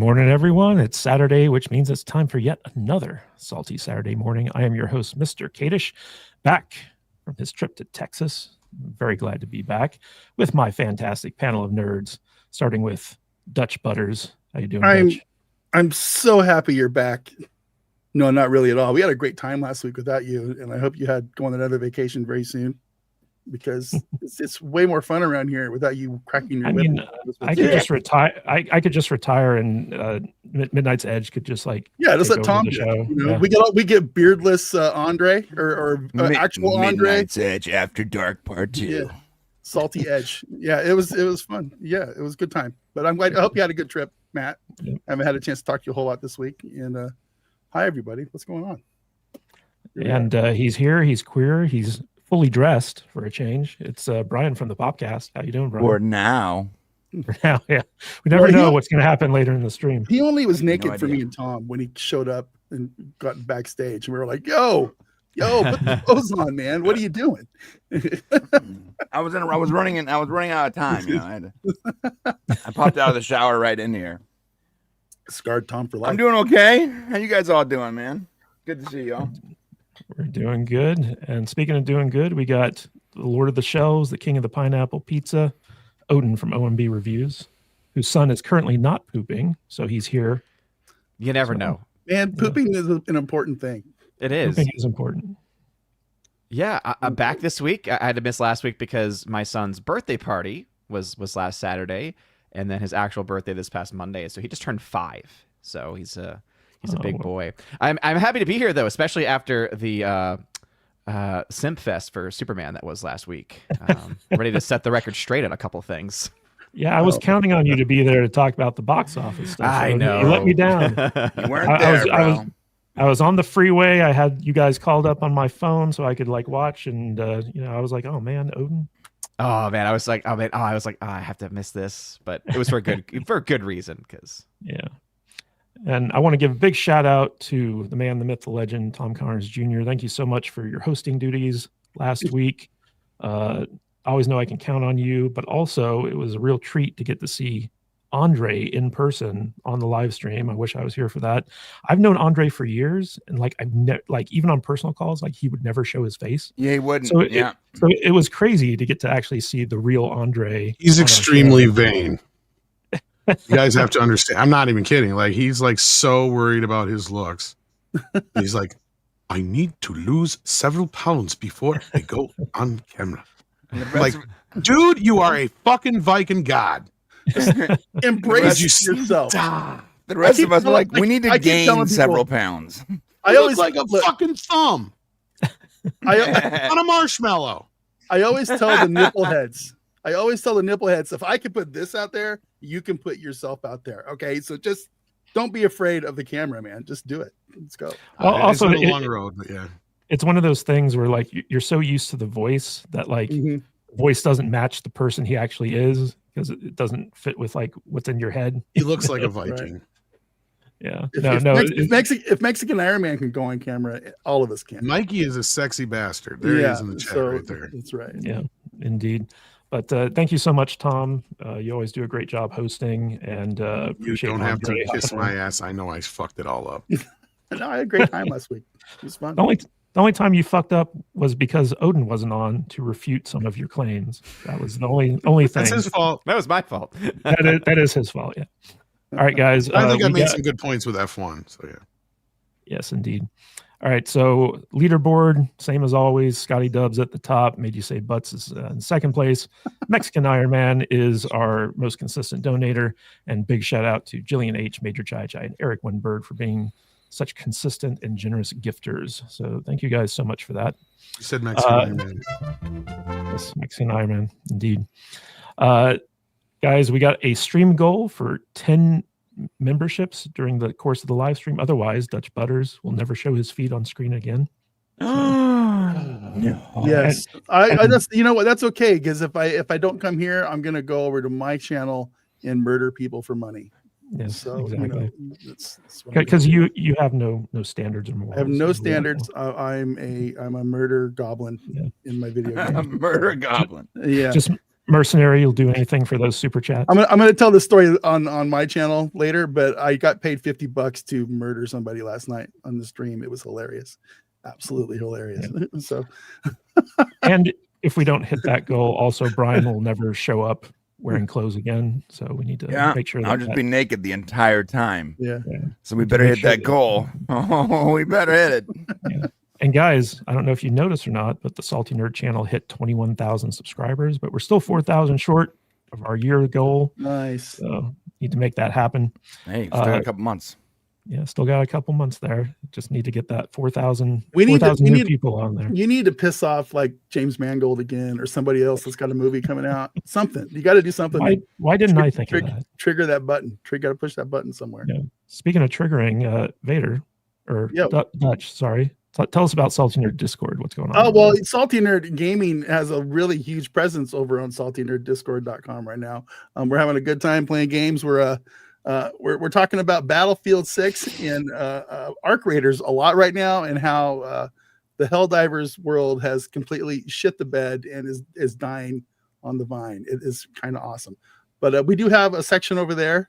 morning, everyone. It's Saturday, which means it's time for yet another Salty Saturday morning. I am your host, Mr. Kadish, back from his trip to Texas. I'm very glad to be back with my fantastic panel of nerds, starting with Dutch Butters. How you doing, Dutch? I'm so happy you're back. No, not really at all. We had a great time last week without you, and I hope you had go on another vacation very soon, because it's way more fun around here without you cracking your whip. I could just retire. I could just retire, and Midnight's Edge could just just let Tom do it. You know, we get beardless Andre or actual Andre. Midnight's Edge After Dark Part 2. Yeah. Salty Edge. Yeah, it was fun. Yeah, it was a good time. But I'm glad. I hope you had a good trip, Matt. Yep. I haven't had a chance to talk to you a whole lot this week. And hi, everybody. What's going on? And he's here. He's queer. He's fully dressed for a change. It's Brian from the Popcast. How you doing, Brian? For now. For now, yeah. We never know what's going to happen later in the stream. He only was naked for me and Tom when he showed up and got backstage, and we were like, "Yo, put the clothes on, man. What are you doing?" I was running out of time. You know, I popped out of the shower right in here. Scarred Tom for life. I'm doing okay. How you guys all doing, man? Good to see y'all. We're doing good. And speaking of doing good, we got the Lord of the Shells, the King of the Pineapple Pizza, Odin from OMB Reviews, whose son is currently not pooping, so he's here. You never know. Man, pooping is an important thing. It is. Pooping is important. Yeah, I'm back this week. I had to miss last week because my son's birthday party was last Saturday, and then his actual birthday this past Monday. So he just turned 5. So he's a big boy. I'm happy to be here though, especially after the Simp Fest for Superman that was last week. Ready to set the record straight on a couple things. Yeah, I was counting on you to be there to talk about the box office stuff. I know. You let me down. You weren't there, bro. I was on the freeway. I had you guys called up on my phone so I could watch, and I was like, oh man, Odin. Oh man, I was like, I have to miss this, but it was for a good reason, because yeah. And I want to give a big shout out to the man, the myth, the legend, Tom Carnes Jr. Thank you so much for your hosting duties last week. I always know I can count on you, but also it was a real treat to get to see Andre in person on the live stream. I wish I was here for that. I've known Andre for years, and even on personal calls, he would never show his face. Yeah, he wouldn't. So it was crazy to get to actually see the real Andre. He's extremely vain. You guys have to understand. I'm not even kidding. He's so worried about his looks. He's like, I need to lose several pounds before I go on camera. Dude, you are a fucking Viking god. Embrace yourself. The rest of us are like, we need to gain several pounds. I always like a fucking thumb on a marshmallow. I always tell the nipple heads. If I can put this out there, you can put yourself out there. Okay, so just don't be afraid of the camera, man. Just do it. Let's go. Well, also, it's a long road, but yeah, it's one of those things where you're so used to the voice that voice doesn't match the person he actually is, because it doesn't fit with what's in your head. He looks like a Viking. Right. Yeah. If Mexican Iron Man can go on camera, all of us can. Mikey is a sexy bastard. There he is in the chat right there. That's right. Yeah, indeed. But thank you so much, Tom. You always do a great job hosting, and you don't have to kiss my ass. I know I fucked it all up. No, I had a great time last week. It was fun. The only time you fucked up was because Odin wasn't on to refute some of your claims. That was the only thing. That's his fault. That was my fault. that is his fault. Yeah. All right, guys. I think I made some good points with F1. So yeah. Yes, indeed. All right, so leaderboard, same as always. Scotty Dub's at the top. Made You Say Butts is in second place. Mexican Iron Man is our most consistent donator. And big shout out to Jillian H., Major Chai Chai, and Eric Winberg for being such consistent and generous gifters. So thank you guys so much for that. You said Mexican Iron Man. Yes, Mexican Iron Man, indeed. Guys, we got a stream goal for 10 memberships during the course of the live stream. Otherwise, Dutch Butters will never show his feet on screen again. No. Yes, I that's, you know what, that's okay, because if I don't come here, I'm gonna go over to my channel and murder people for money. Yes, so exactly. Because you have no standards or morals. I have no standards. I'm a murder goblin in my video game. A murder goblin. Yeah. Mercenary, you'll do anything for those super chats? I'm gonna tell this story on my channel later, but I got paid $50 to murder somebody last night on the stream. It was hilarious, absolutely hilarious. Yeah. So, and if we don't hit that goal, also Brian will never show up wearing clothes again. So we need to make sure I'll just be naked the entire time. Yeah. So we better hit that goal. Oh, we better hit it. Yeah. And guys, I don't know if you noticed or not, but the Salty Nerd channel hit 21,000 subscribers, but we're still 4,000 short of our year goal. Nice. So need to make that happen. Hey, still got a couple months. Yeah, still got a couple months there. Just need to get that 4,000 new people on there. You need to piss off like James Mangold again or somebody else that's got a movie coming out. Something. You got to do something. Why didn't I think of that? Trigger that button. You got to push that button somewhere. Yeah. Speaking of triggering, Vader or Dutch, sorry. Tell us about Salty Nerd Discord. What's going on? Oh, well, Salty Nerd Gaming has a really huge presence over on saltynerddiscord.com right now. We're having a good time playing games. We're talking about Battlefield 6 and Arc Raiders a lot right now, and how the Helldivers world has completely shit the bed and is dying on the vine. It is kind of awesome. But we do have a section over there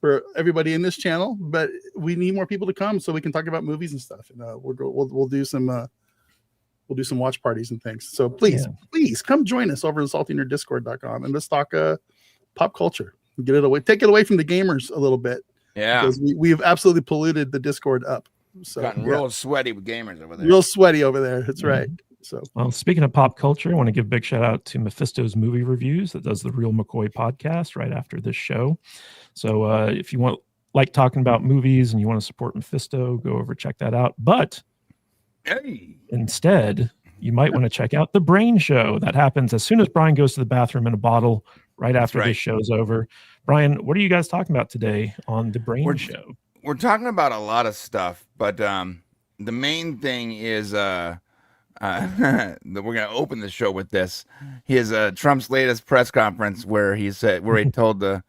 for everybody in this channel, but we need more people to come so we can talk about movies and stuff. And we'll do some watch parties and things. So please come join us over at saltynerddiscord.com and let's talk pop culture. Get it away, take it away from the gamers a little bit. Yeah, because we've absolutely polluted the Discord up. So gotten real sweaty with gamers over there. Real sweaty over there. That's right. So, well, speaking of pop culture, I want to give a big shout out to Mephisto's Movie Reviews that does the Real McCoy podcast right after this show. So if you like talking about movies and you want to support Mephisto, go over, check that out. But instead, you might want to check out The Brain Show. That happens as soon as Brian goes to the bathroom in a bottle right after this show's over. Brian, what are you guys talking about today on The Brain Show? We're talking about a lot of stuff, but the main thing is that we're going to open the show with this. His Trump's latest press conference where he told the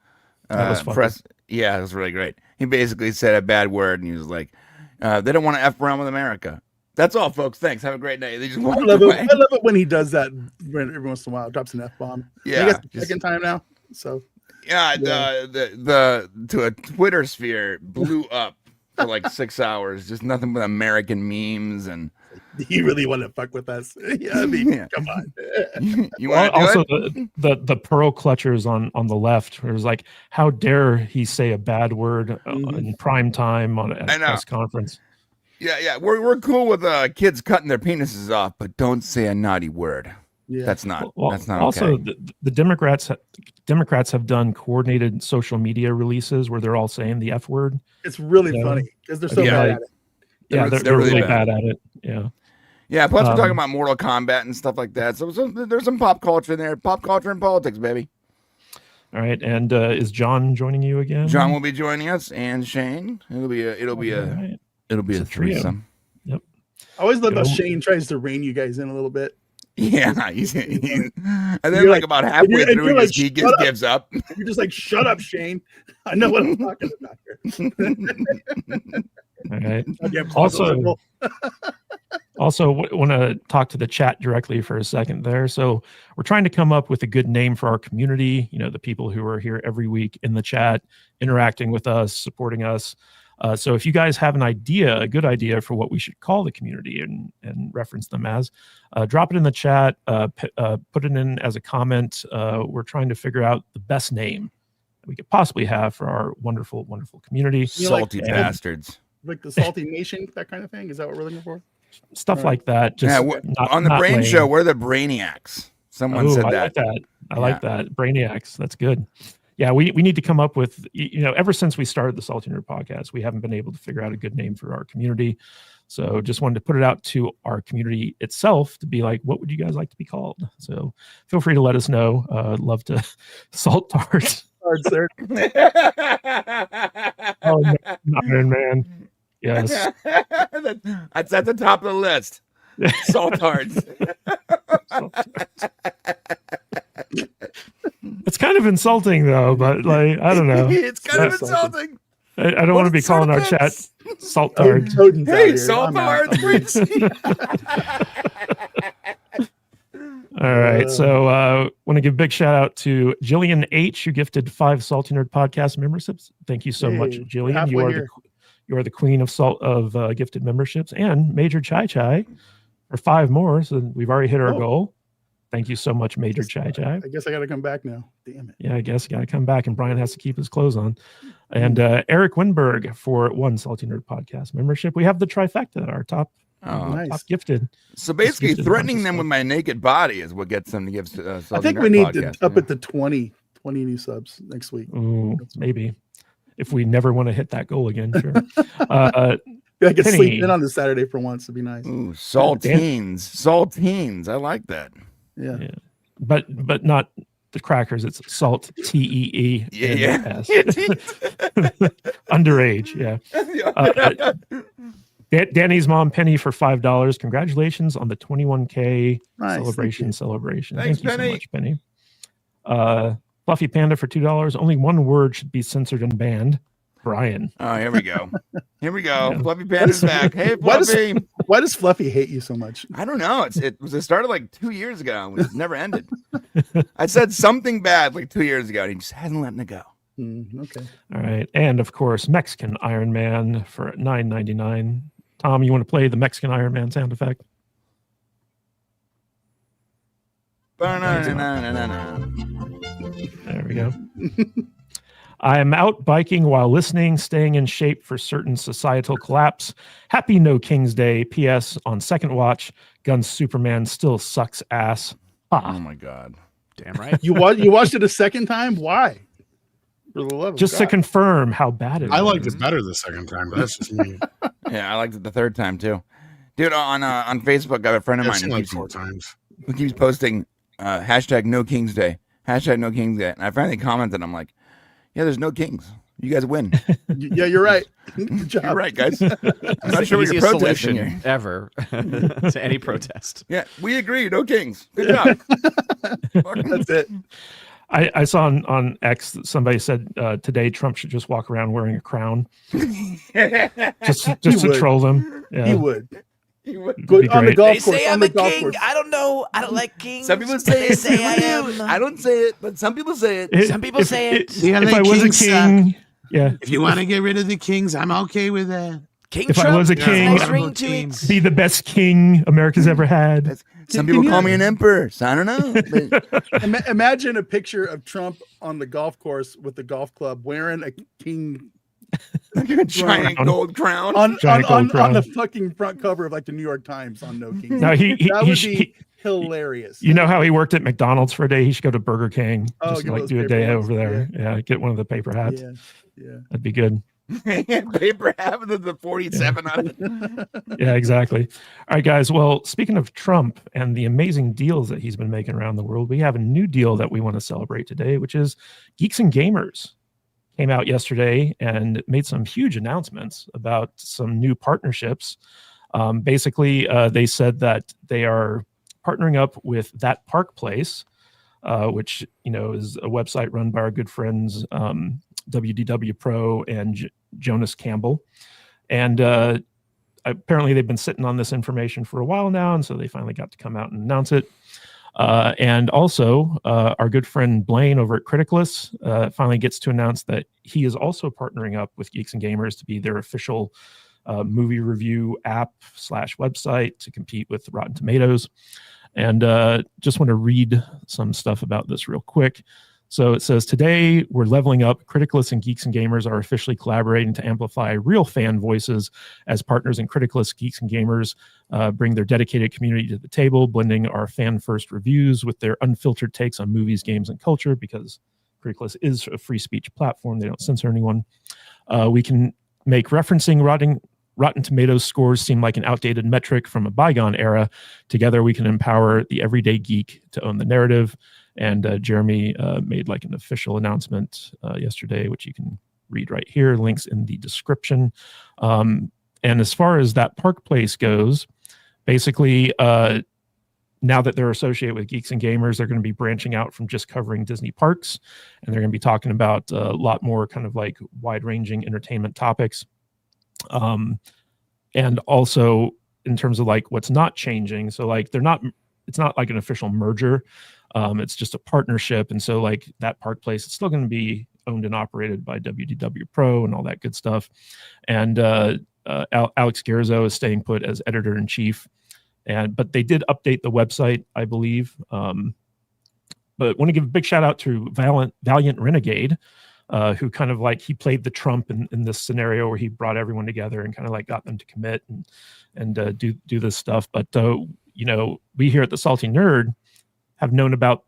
press. Yeah, it was really great. He basically said a bad word and he was like, they don't want to F around with America. That's all, folks. Thanks. Have a great day. They just I love it when he does that every once in a while. Drops an F-bomb. Yeah. I guess the second time now. So the to a Twitter sphere blew up for like 6 hours. Just nothing but American memes and. Do you really want to fuck with us? Yeah, I mean, come on. You want to also the pearl clutchers on the left. It was like, how dare he say a bad word in prime time on a press conference? Yeah, we're cool with kids cutting their penises off, but don't say a naughty word. Yeah, that's not also okay. The Democrats have done coordinated social media releases where they're all saying the F word. It's really funny because they're so bad at it. Yeah, they're really bad at it. Yeah. Yeah, plus we're talking about Mortal Kombat and stuff like that. So there's some pop culture in there. Pop culture and politics, baby. All right, and is John joining you again? John will be joining us, and Shane. It'll be a threesome. Yep. I always love how Shane tries to rein you guys in a little bit. Yeah, and then like about halfway through, he just gives up. You're just like, shut up, Shane. I know what I'm talking about here. All right. Also, want to talk to the chat directly for a second there. So we're trying to come up with a good name for our community. You know, the people who are here every week in the chat, interacting with us, supporting us. So if you guys have a good idea for what we should call the community and reference them as, drop it in the chat, put it in as a comment. We're trying to figure out the best name that we could possibly have for our wonderful, wonderful community. Salty bastards. Like the Salty Nation, that kind of thing? Is that what we're looking for? Stuff like that. Just on the Brain Show, we're the Brainiacs. Someone said that. I like that. Brainiacs. That's good. Yeah, we need to come up with, ever since we started the Salty Nerd podcast, we haven't been able to figure out a good name for our community. So just wanted to put it out to our community itself to be like, what would you guys like to be called? So feel free to let us know. Love to salt tarts. Sir. Oh, man. Yes. That's at the top of the list. Saltards. It's kind of insulting though, but like, I don't know. It's kind of insulting. I don't want to be calling our chat saltards. Hey, saltards. All All right. So want to give a big shout out to Jillian H, who gifted 5 Salty Nerd Podcast memberships. Thank you so much, Hey, we're Jillian. halfway here. You are the queen of gifted memberships, and Major Chai Chai for 5 more. So we've already hit our Oh. goal. Thank you so much, Major Chai Chai. I guess I got to come back now. Damn it. Yeah, I guess you got to come back, and Brian has to keep his clothes on. And Eric Winberg for 1 Salty Nerd Podcast membership. We have the trifecta, our top Nice. top gifted. So basically, gifted threatening bunch of them with stuff. my naked body is what gets them to give. I think we need to up it to 20 new subs next week. Ooh, maybe if we never want to hit that goal again. Sure. I could Penny. sleep in on the Saturday for once. It'd be nice. Ooh, saltines. I like that. Yeah. Yeah. But not the crackers. It's salt TEE. Yeah. Underage. Yeah. Danny's mom Penny for $5. Congratulations on the 21K Nice. celebration. Thanks, Thank you Penny. so much, Penny. Fluffy Panda for $2. Only one word should be censored and banned. Brian. Oh, here we go. Yeah. Fluffy Panda's back. Hey, Why does- Fluffy. Why does Fluffy hate you so much? I don't know. It started like 2 years ago. It never ended. I said something bad like 2 years ago, and he just hasn't letting it go. Okay. All right. And of course, Mexican Iron Man for $9.99. Tom, you want to play the Mexican Iron Man sound effect? Ba-na-na-na-na-na. There we go. I am out biking while listening, staying in shape for certain societal collapse. Happy No King's Day. P.S. On second watch, Gun's Superman still sucks ass. Oh Ah, my God. Damn right. You watched it a second time? Why? For the love of just to God. confirm how bad it is. I liked it better the second time, but that's just me. Yeah, I liked it the third time too. Dude, on Facebook, I have a friend of I've mine seen who like keeps, 4 times. who keeps posting hashtag No King's Day. Hashtag No King's Day. And I finally commented, I'm like, yeah, there's no kings. You guys win. Yeah, you're right. Good job. You're right, guys. I'm It's not the sure what you're easiest protesting solution here. ever to any protest. Yeah, we agree. No kings. Good job. That's it. I saw on X that somebody said today Trump should just walk around wearing a crown just He to would. troll them. Yeah. He would. He would. Go be on the great. golf course. On the golf course. I don't know. I don't like kings. Some people say it. Say I am. I don't say it, but some people say it. Some people say it. Yeah, If they I was a kings suck. king, yeah, If you want to get rid of the kings, I'm okay with that. King if I Trump was a has king, nice I ring would to king. it. be the best king America's ever had. Some people call me an emperor. So I don't know. But Imagine a picture of Trump on the golf course with the golf club wearing a king a giant gold crown. on Giant gold on crown. the fucking front cover of like the New York Times on No Kings. No, That would be hilarious. you know how he worked at McDonald's for a day? He should go to Burger King. Oh, Just get like those do a paper day ones. over there. Yeah, get one of the paper hats. Yeah. That'd be good. Paper having the 47 on it. Yeah, exactly. All right, guys. Well, speaking of Trump and the amazing deals that he's been making around the world, we have a new deal that we want to celebrate today, which is Geeks and Gamers came out yesterday and made some huge announcements about some new partnerships. Basically, they said that they are partnering up with That Park Place, which is a website run by our good friends WDW Pro and Jonas Campbell, and apparently they've been sitting on this information for a while now, and so they finally got to come out and announce it. And also, our good friend Blaine over at Criticalist finally gets to announce that he is also partnering up with Geeks and Gamers to be their official movie review app / website to compete with Rotten Tomatoes. And just want to read some stuff about this real quick. So it says, today we're leveling up. Criticalists and Geeks and Gamers are officially collaborating to amplify real fan voices as partners, and Criticalists, Geeks and Gamers bring their dedicated community to the table, blending our fan-first reviews with their unfiltered takes on movies, games, and culture, because Criticalists is a free speech platform. They don't censor anyone. We can make referencing Rotten Tomatoes scores seem like an outdated metric from a bygone era. Together, we can empower the everyday geek to own the narrative. And Jeremy made like an official announcement yesterday, which you can read right here. Links in the description. And as far as That Park Place goes, basically, now that they're associated with Geeks and Gamers, they're going to be branching out from just covering Disney parks, and they're going to be talking about a lot more kind of like wide-ranging entertainment topics. And also in terms of like what's not changing, so like they're not it's not like an official merger. It's just a partnership. And so like that Park Place, it's still going to be owned and operated by WDW Pro and all that good stuff. And Alex Garzo is staying put as editor-in-chief. But they did update the website, I believe. But want to give a big shout out to Valiant Renegade, who kind of like, he played the Trump in this scenario where he brought everyone together and kind of like got them to commit and do this stuff. But you know, we here at the Salty Nerd have known about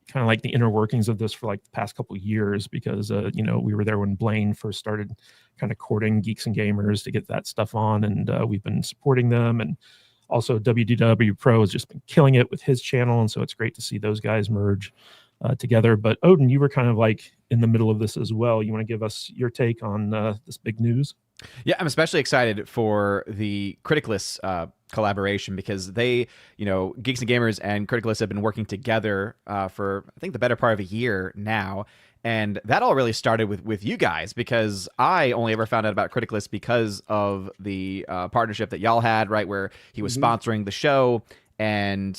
kind of like the inner workings of this for like the past couple of years, because you know, we were there when Blaine first started kind of courting Geeks and Gamers to get that stuff on, and we've been supporting them. And also WDW Pro has just been killing it with his channel, and so it's great to see those guys merge together. But Odin, you were kind of like in the middle of this as well. You want to give us your take on this big news? Yeah, I'm especially excited for the Criticless collaboration, because they, you know, Geeks and Gamers and Criticless have been working together for, I think, the better part of a year now. And that all really started with you guys, because I only ever found out about Criticless because of the partnership that y'all had, right, where he was sponsoring the show, and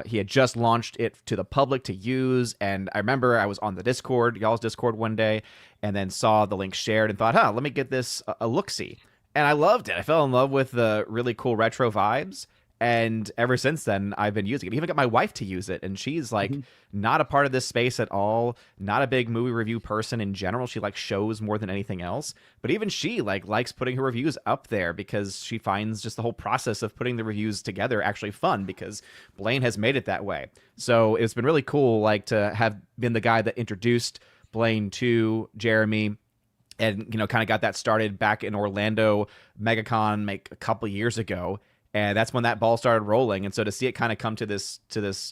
he had just launched it to the public to use. And I remember I was on the Discord, y'all's Discord one day, and then saw the link shared and thought, let me get this a look-see. And I loved it. I fell in love with the really cool retro vibes. And ever since then, I've been using it. I even got my wife to use it, and she's like not a part of this space at all. Not a big movie review person in general. She likes shows more than anything else. But even she likes putting her reviews up there, because she finds just the whole process of putting the reviews together actually fun, because Blaine has made it that way. So it's been really cool, like, to have been the guy that introduced Blaine to Jeremy, and, you know, kind of got that started back in Orlando MegaCon like a couple years ago. And that's when that ball started rolling. And so to see it kind of come to this,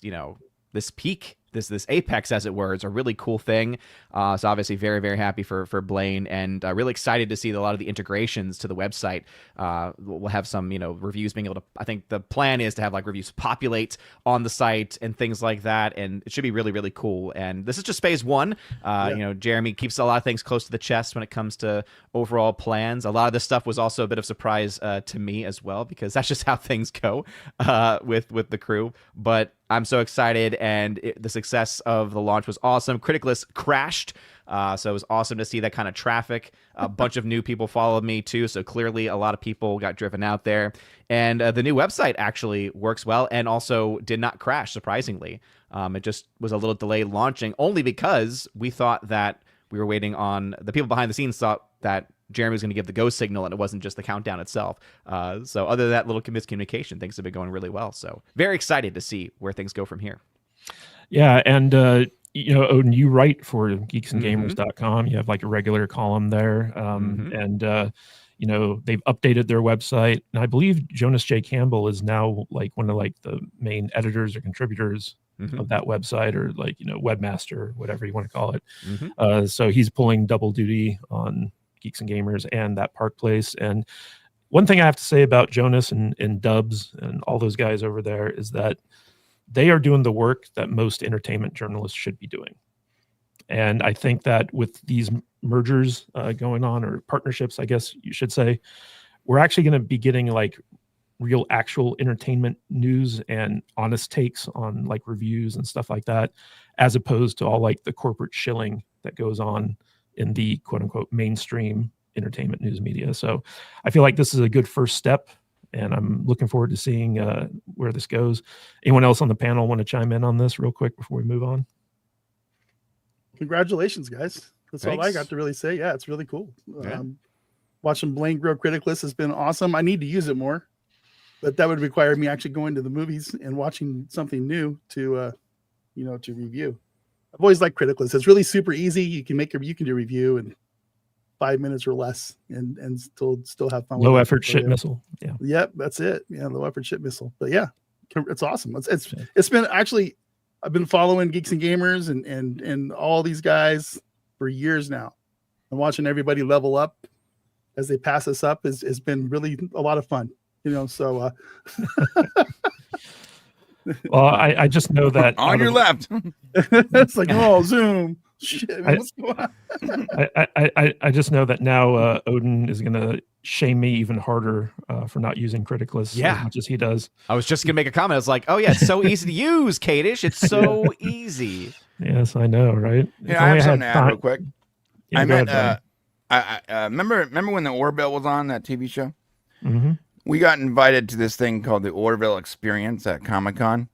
you know, this peak, this apex, as it were, is a really cool thing. So obviously very, very happy for Blaine, and really excited to see a lot of the integrations to the website. We'll have some, you know, reviews being able to, I think the plan is to have like reviews populate on the site and things like that. And it should be really, really cool. And this is just phase one. You know, Jeremy keeps a lot of things close to the chest when it comes to overall plans. A lot of this stuff was also a bit of surprise to me as well, because that's just how things go with the crew. But I'm so excited, and the success of the launch was awesome. Criticless crashed, so it was awesome to see that kind of traffic. A bunch of new people followed me too, so clearly a lot of people got driven out there. And the new website actually works well, and also did not crash, surprisingly. It just was a little delayed launching, only because we thought that we were waiting on, the people behind the scenes thought that Jeremy was going to give the go signal, and it wasn't just the countdown itself. So other than that little miscommunication, things have been going really well. So very excited to see where things go from here. Yeah. And, you know, Odin, you write for geeksandgamers.com. You have like a regular column there. And, you know, they've updated their website. And I believe Jonas J. Campbell is now like one of like the main editors or contributors of that website, or like, you know, webmaster, whatever you want to call it. So he's pulling double duty on Geeks and Gamers and that Park Place. And one thing I have to say about Jonas and Dubs and all those guys over there is that they are doing the work that most entertainment journalists should be doing. And I think that with these mergers going on, or partnerships, I guess you should say, we're actually going to be getting like real actual entertainment news and honest takes on like reviews and stuff like that, as opposed to all like the corporate shilling that goes on in the quote unquote mainstream entertainment news media. So I feel like this is a good first step, and I'm looking forward to seeing where this goes. Anyone else on the panel want to chime in on this real quick before we move on? Congratulations, guys. That's all I got to really say. Yeah, it's really cool. Watching Blaine grow Criticless has been awesome. I need to use it more, but that would require me actually going to the movies and watching something new to, you know, to review. I've always liked Criticless. It's really super easy. You can do a review in 5 minutes or less, and still have fun. Low effort shit missile. Yeah. Yep, that's it. Yeah, low effort shit missile. But yeah, it's awesome. It's been actually, I've been following Geeks and Gamers and all these guys for years now, and watching everybody level up as they pass us up has been really a lot of fun. You know, so well, I just know that on your left. It's like, oh, Zoom. Shit, what's going on? I just know that now Odin is going to shame me even harder for not using Criticless Yeah. as much as he does. I was just gonna make a comment. I was like, oh yeah, it's so ezy to use, Kadish. It's so easy. Yes, I know, right? Yeah, I have something to add real quick. Yeah, I go met, ahead, I remember when the Orville was on that TV show? Brian. We got invited to this thing called the Orville Experience at Comic-Con,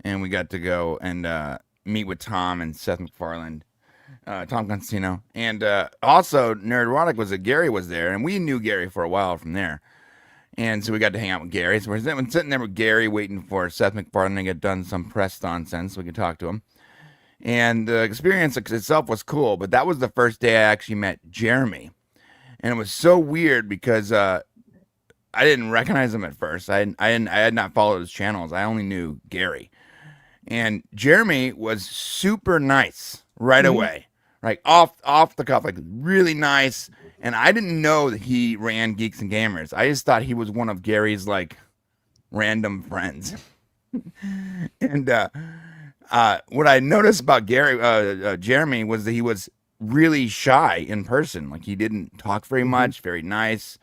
and we got to go and meet with Tom and Seth MacFarlane, Tom Constantino, and also Nerdrotic Gary was there, and we knew Gary for a while from there, and so we got to hang out with Gary. So we're sitting there with Gary, waiting for Seth MacFarlane to get done some press nonsense so we could talk to him. And the experience itself was cool, but that was the first day I actually met Jeremy, and it was so weird because I didn't recognize him at first. I had not followed his channels. I only knew Gary, and Jeremy was super nice right away, like off the cuff, like really nice. And I didn't know that he ran Geeks and Gamers. I just thought he was one of Gary's like random friends. And what I noticed about Jeremy was that he was really shy in person. Like he didn't talk very much, very nice,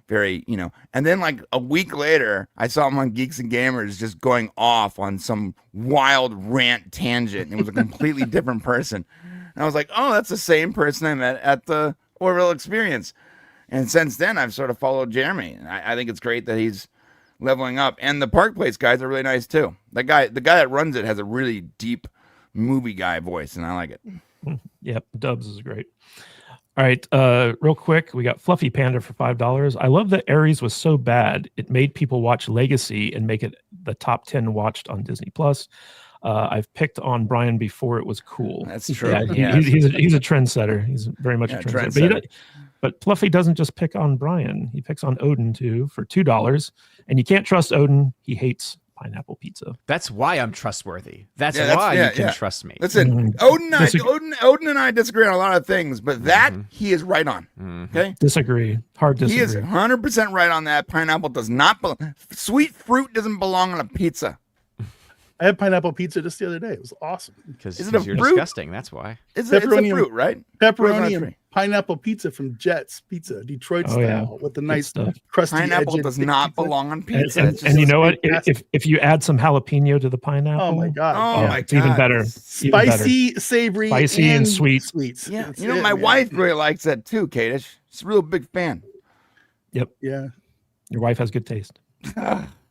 very, and then like a week later, I saw him on Geeks and Gamers just going off on some wild rant tangent. It was a completely different person. And I was like, oh, that's the same person I met at the Orville Experience. And since then, I've sort of followed Jeremy. And I think it's great that he's leveling up. And the Park Place guys are really nice too. The guy that runs it has a really deep movie guy voice, and I like it. Yep, Dubs is great. All right, real quick, we got Fluffy Panda for $5. I love that Ares was so bad it made people watch Legacy and make it the top 10 watched on Disney Plus. I've picked on Brian before it was cool. That's true. Yeah, he's a trendsetter. He's very much a trendsetter. But Fluffy doesn't just pick on Brian; he picks on Odin too for $2. And you can't trust Odin; he hates pineapple pizza. That's why I'm trustworthy. That's why you can trust me. Listen, Odin and I disagree on a lot of things, but that he is right on. Okay, disagree. Hard disagree. He is 100% right on that. Pineapple does not sweet fruit doesn't belong on a pizza. I had pineapple pizza just the other day. It was awesome. Because is it a you're fruit? disgusting. That's why. It's a fruit, right? Pepperoni and pineapple pizza from Jet's Pizza, Detroit style, with the nice crusty pineapple edge. does not belong on pizza. And you know what? If you add some jalapeno to the pineapple, oh my god, it's even better. Spicy, savory, and sweet. Sweets. Yeah, my wife really likes that too, Kadish. She's a real big fan. Yep. Yeah. Your wife has good taste.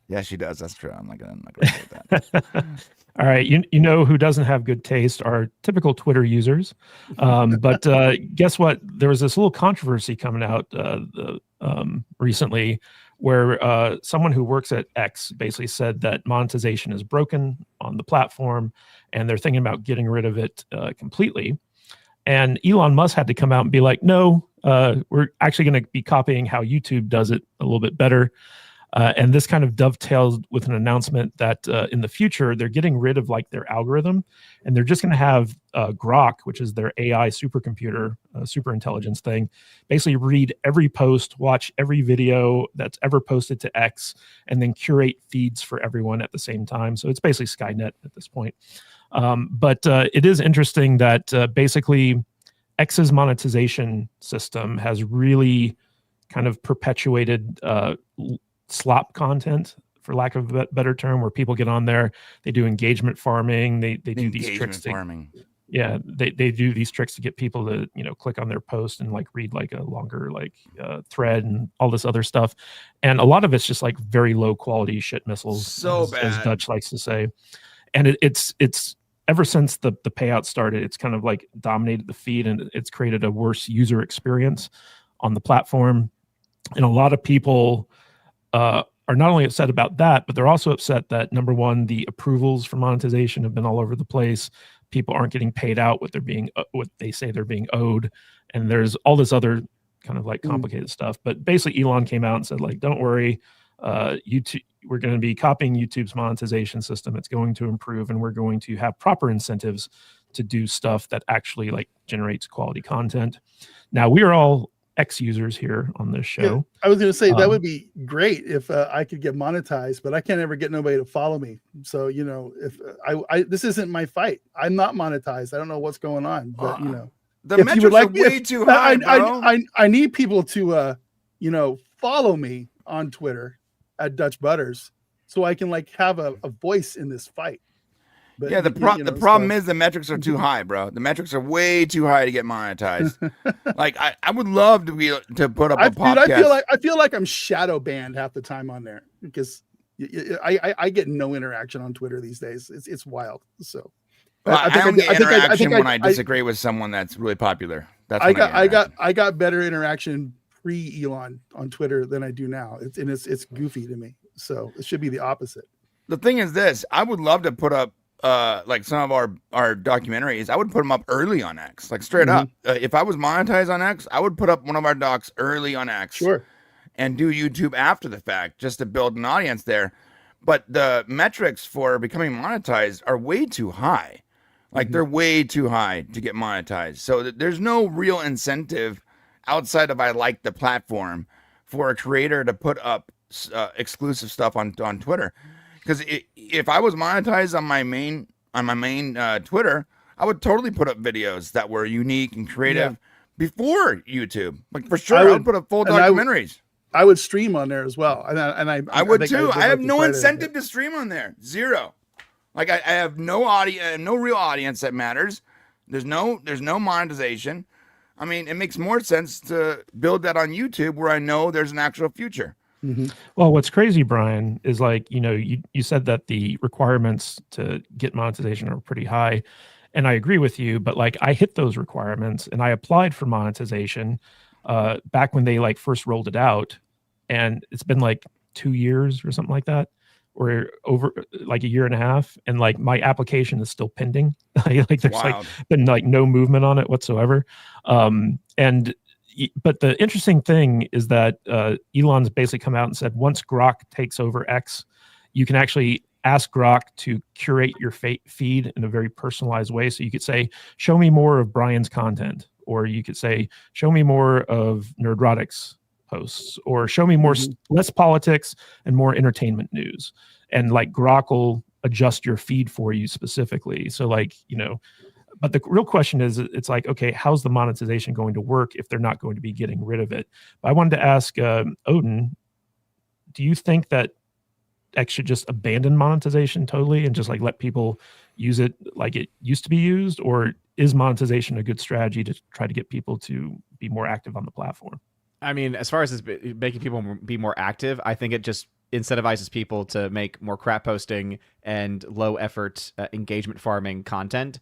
Yeah, she does. That's true. I'm not gonna say that. All right, you know who doesn't have good taste are typical Twitter users. But guess what? There was this little controversy coming out recently where someone who works at X basically said that monetization is broken on the platform, and they're thinking about getting rid of it completely. And Elon Musk had to come out and be like, no, we're actually going to be copying how YouTube does it a little bit better. And this kind of dovetails with an announcement that in the future, they're getting rid of like their algorithm, and they're just going to have Grok, which is their AI supercomputer, super intelligence thing, basically read every post, watch every video that's ever posted to X, and then curate feeds for everyone at the same time. So it's basically Skynet at this point. But it is interesting that basically X's monetization system has really kind of perpetuated slop content, for lack of a better term, where people get on there, they do engagement farming, they do these tricks they do these tricks to get people to click on their post and like read like a longer thread and all this other stuff, and a lot of it's just like very low quality shit missiles, as Dutch likes to say. And it's ever since the payout started, it's kind of like dominated the feed, and it's created a worse user experience on the platform. And a lot of people are not only upset about that, but they're also upset that, number one, the approvals for monetization have been all over the place. People aren't getting paid out what they say they're being owed, and there's all this other kind of like complicated stuff. But basically, Elon came out and said, like, don't worry, YouTube, we're going to be copying YouTube's monetization system. It's going to improve, and we're going to have proper incentives to do stuff that actually like generates quality content. Now, we are all X users here on this show. Yeah, I was going to say that would be great if I could get monetized, but I can't ever get nobody to follow me. So, if I this isn't my fight. I'm not monetized. I don't know what's going on, but the metrics are way too high, bro. I need people to follow me on Twitter at Dutch Butters so I can like have a voice in this fight. But yeah, the problem is the metrics are too high, bro. The metrics are way too high to get monetized. Like I would love to put up a podcast. I feel like I'm shadow banned half the time on there because I get no interaction on Twitter these days. It's wild. So I don't get interaction when I disagree with someone that's really popular. That's I got better interaction pre-Elon on Twitter than I do now. It's goofy to me. So it should be the opposite. The thing is this: I would love to put up like some of our documentaries. I would put them up early on X, like straight up. If I was monetized on X, I would put up one of our docs early on X. Sure. And do YouTube after the fact just to build an audience there. But the metrics for becoming monetized are way too high. Like they're way too high to get monetized. So there's no real incentive outside of I like the platform for a creator to put up exclusive stuff on Twitter. Because if I was monetized on my main Twitter, I would totally put up videos that were unique and creative before YouTube. Like for sure, I would put up full documentaries. I would stream on there as well, and I would too. I have no incentive to stream on there. Zero. Like I have no audience, no real audience that matters. There's no monetization. I mean, it makes more sense to build that on YouTube where I know there's an actual future. Well, what's crazy, Brian, is like, you said that the requirements to get monetization are pretty high. And I agree with you, but like I hit those requirements and I applied for monetization back when they like first rolled it out. And it's been like 2 years or something like that, or over like a year and a half. And like my application is still pending. Like there's like been like no movement on it whatsoever. But the interesting thing is that Elon's basically come out and said once Grok takes over X, you can actually ask Grok to curate your feed in a very personalized way. So you could say, show me more of Brian's content, or you could say, show me more of Nerdrotics posts, or show me more less politics and more entertainment news. And like Grok will adjust your feed for you specifically. So like, but the real question is, it's like, okay, how's the monetization going to work if they're not going to be getting rid of it? But I wanted to ask Odin, do you think that X should just abandon monetization totally and just like let people use it like it used to be used? Or is monetization a good strategy to try to get people to be more active on the platform? I mean, as far as making people be more active, I think it just incentivizes people to make more crap posting and low effort engagement farming content.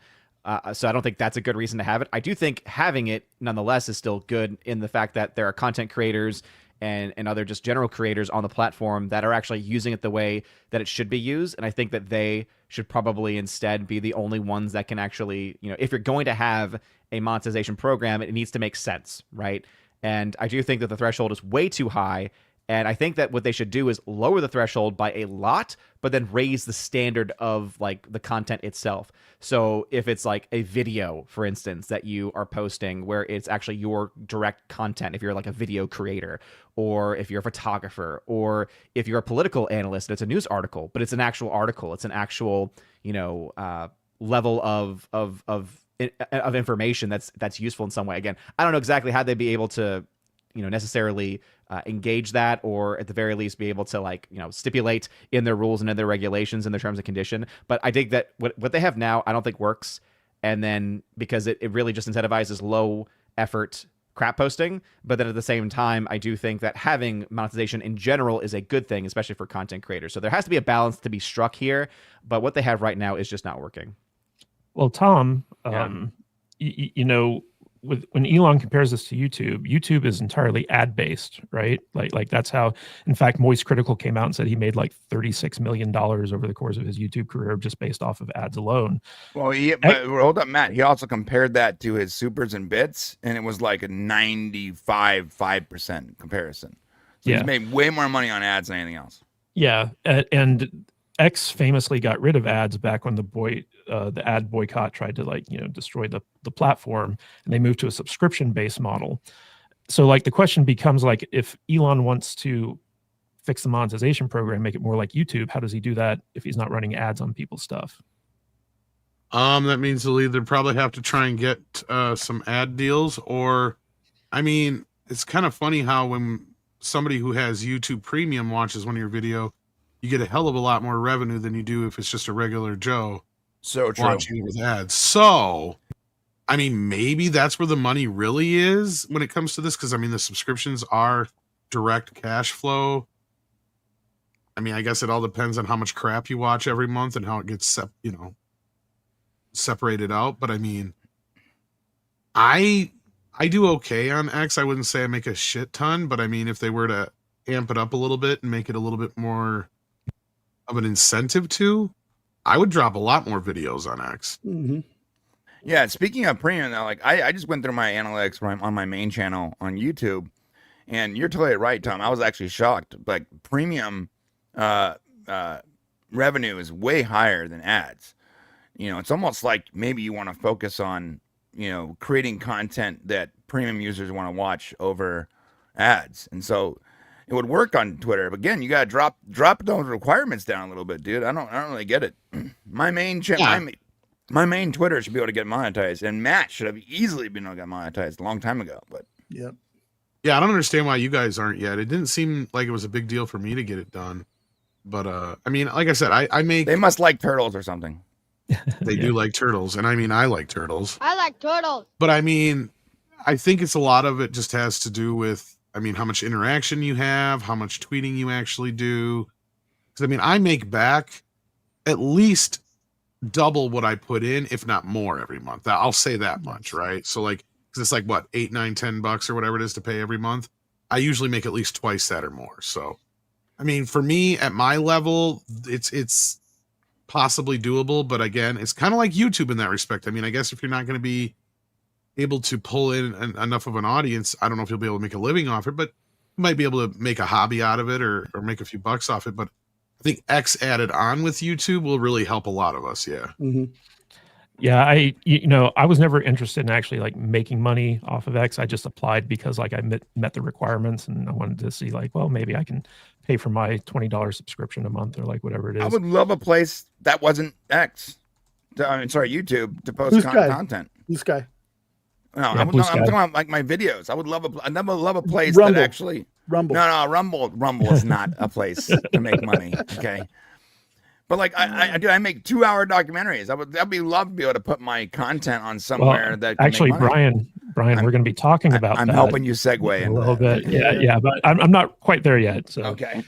So I don't think that's a good reason to have it. I do think having it nonetheless is still good in the fact that there are content creators and other just general creators on the platform that are actually using it the way that it should be used. And I think that they should probably instead be the only ones that can actually, if you're going to have a monetization program, it needs to make sense, right? And I do think that the threshold is way too high. And I think that what they should do is lower the threshold by a lot, but then raise the standard of like the content itself. So if it's like a video, for instance, that you are posting where it's actually your direct content, if you're like a video creator, or if you're a photographer, or if you're a political analyst, and it's a news article, but it's an actual article, it's an actual, level of information that's useful in some way. Again, I don't know exactly how they'd be able to, necessarily engage that, or at the very least be able to stipulate in their rules and in their regulations and their terms and condition. But I think that what they have now, I don't think works. And then because it really just incentivizes low effort crap posting. But then at the same time, I do think that having monetization in general is a good thing, especially for content creators. So there has to be a balance to be struck here. But what they have right now is just not working. Well, Tom, when Elon compares this to YouTube is entirely ad-based, right? Like that's how, in fact, Moist Critical came out and said he made like $36 million over the course of his YouTube career just based off of ads alone. Well, but hold up, Matt. He also compared that to his supers and bits, and it was like a 95% comparison. So he's made way more money on ads than anything else. Yeah, and X famously got rid of ads back when the ad boycott tried to destroy the platform, and they moved to a subscription-based model. So like the question becomes like, if Elon wants to fix the monetization program, make it more like YouTube, how does he do that if he's not running ads on people's stuff? That means he'll either probably have to try and get some ad deals, or, I mean, it's kind of funny how when somebody who has YouTube Premium watches one of your video, you get a hell of a lot more revenue than you do if it's just a regular Joe So true. watching it with ads. So, I mean, maybe that's where the money really is when it comes to this, because I mean, the subscriptions are direct cash flow. I mean, I guess it all depends on how much crap you watch every month and how it gets separated out. But I mean, I do okay on X. I wouldn't say I make a shit ton, but I mean, if they were to amp it up a little bit and make it a little bit more of an incentive to, I would drop a lot more videos on X. Mm-hmm. Yeah, speaking of premium, now, like I just went through my analytics on my main channel on YouTube, and you're totally right, Tom. I was actually shocked. Like premium revenue is way higher than ads. It's almost like maybe you want to focus on creating content that premium users want to watch over ads, and so it would work on Twitter. But again, you gotta drop those requirements down a little bit, dude. I don't really get it. My main my main Twitter should be able to get monetized, and Matt should have easily been able to get monetized a long time ago. But Yep. Yeah, I don't understand why you guys aren't yet. It didn't seem like it was a big deal for me to get it done. But I mean, like I said, I make they must like turtles or something. they do like turtles, and I mean, I like turtles. I like turtles. But I mean, I think it's a lot of it just has to do with, I mean, how much interaction you have, how much tweeting you actually do. Because I mean, I make back at least double what I put in, if not more, every month. I'll say that much, right? So like, because it's like what, $8, $9, $10 or whatever it is to pay every month. I usually make at least twice that or more. So, I mean, for me at my level, it's possibly doable, but again, it's kind of like YouTube in that respect. I mean, I guess if you're not going to be able to pull in enough of an audience, I don't know if you'll be able to make a living off it, but you might be able to make a hobby out of it or make a few bucks off it. But I think X added on with YouTube will really help a lot of us. Yeah. Mm-hmm. Yeah, I was never interested in actually like making money off of X. I just applied because like I met the requirements, and I wanted to see like, well, maybe I can pay for my $20 subscription a month or like whatever it is. I would love a place that wasn't X. YouTube to post Who's Sky? content. This guy. No, Yeah, I'm Blue talking Sky. about like my videos. I'd love a place Rumble. that actually. Rumble. No, Rumble is not a place to make money. Okay. But like I make 2-hour documentaries. I'd be love to be able to put my content on somewhere that can actually, make money. Brian, we're going to be talking about I'm that helping you segue a into little that. bit. Yeah, but I'm not quite there yet. So Okay.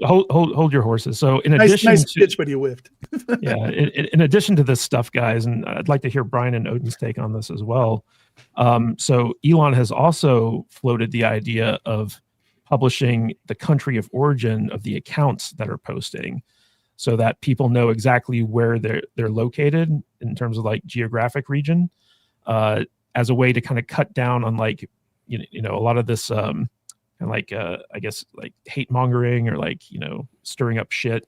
hold your horses. So in Nice addition to pitch, but you whiffed. in addition to this stuff, guys, and I'd like to hear Brian and Odin's take on this as well. So Elon has also floated the idea of publishing the country of origin of the accounts that are posting, so that people know exactly where they're located in terms of like geographic region, as a way to kind of cut down on like a lot of this kind of like I guess like hate mongering or like stirring up shit.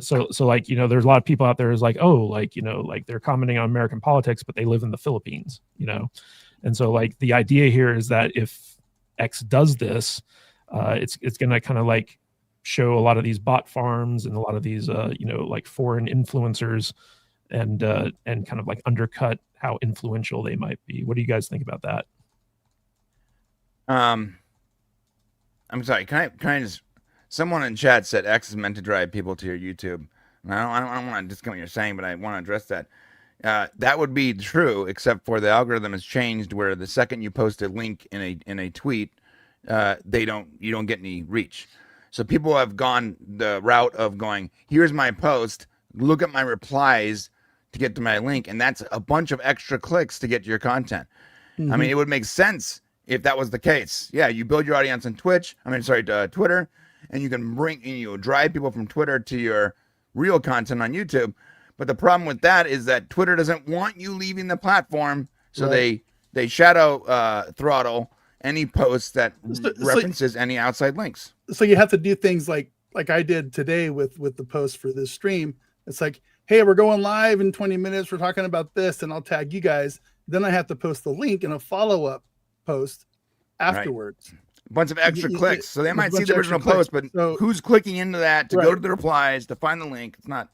So like there's a lot of people out there who's like, oh, like like they're commenting on American politics, but they live in the Philippines, and so like the idea here is that if X does this, it's gonna kind of like show a lot of these bot farms and a lot of these like foreign influencers and kind of like undercut how influential they might be. What do you guys think about that? I'm sorry. Can I just? Someone in chat said X is meant to drive people to your YouTube. And I don't want to discount what you're saying, but I want to address that. That would be true, except for the algorithm has changed, where the second you post a link in a tweet, you don't get any reach. So people have gone the route of going, here's my post, look at my replies to get to my link, and that's a bunch of extra clicks to get to your content. Mm-hmm. I mean, it would make sense if that was the case. Yeah, you build your audience on Twitter, and you can drive people from Twitter to your real content on YouTube. But the problem with that is that Twitter doesn't want you leaving the platform, so Right. they shadow throttle any post that references any outside links. So you have to do things like I did today with the post for this stream. It's like, hey, we're going live in 20 minutes. We're talking about this, and I'll tag you guys. Then I have to post the link in a follow-up post afterwards. A bunch of extra clicks. So they might see the original extra post, clicks. but So- who's clicking into that to Right. go to the replies to find the link? It's not.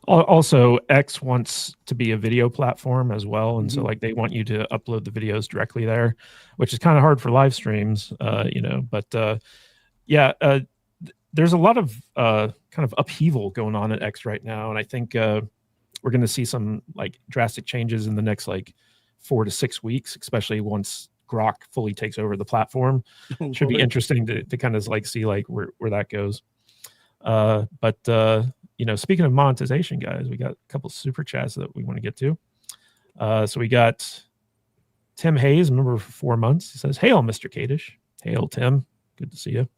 Also, X wants to be a video platform as well, and so Mhm. like they want you to upload the videos directly there, which is kind of hard for live streams, But there's a lot of kind of upheaval going on at X right now, and I think we're going to see some like drastic changes in the next like 4 to 6 weeks, especially once Grok fully takes over the platform. Should be interesting to kind of like see like where that goes. Speaking of monetization, guys, we got a couple super chats that we want to get to. So we got Tim Hayes, member for 4 months. He says, "Hail, Mr. Kadish." Hail, Tim. Good to see you.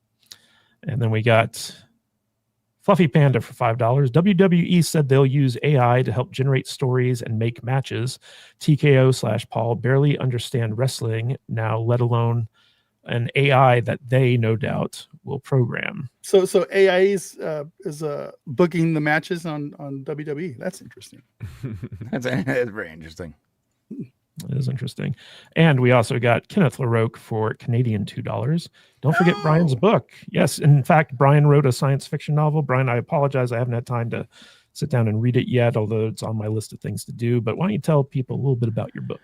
And then we got Fluffy Panda for $5. WWE said they'll use AI to help generate stories and make matches. TKO/Paul barely understand wrestling now, let alone an AI that they no doubt will program. So AI is booking the matches on WWE. That's interesting. That's very interesting. It is interesting. And we also got Kenneth LaRoque for Canadian $2. Don't forget Brian's book. Yes, in fact, Brian wrote a science fiction novel. Brian, I apologize. I haven't had time to sit down and read it yet, although it's on my list of things to do. But why don't you tell people a little bit about your book?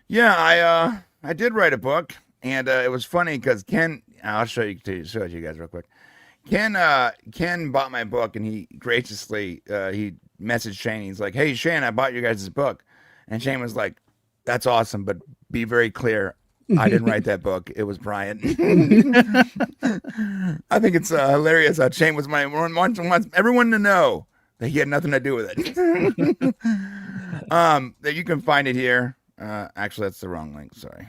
Yeah, I did write a book, and it was funny because Ken. I'll show you guys real quick. Ken bought my book, and he graciously he messaged Shane. He's like, "Hey Shane, I bought you guys' book," and Shane was like, "That's awesome, but be very clear. I didn't write that book. It was Brian." I think it's hilarious how Shane was wants everyone to know that he had nothing to do with it. That you can find it here. Actually, that's the wrong link. Sorry.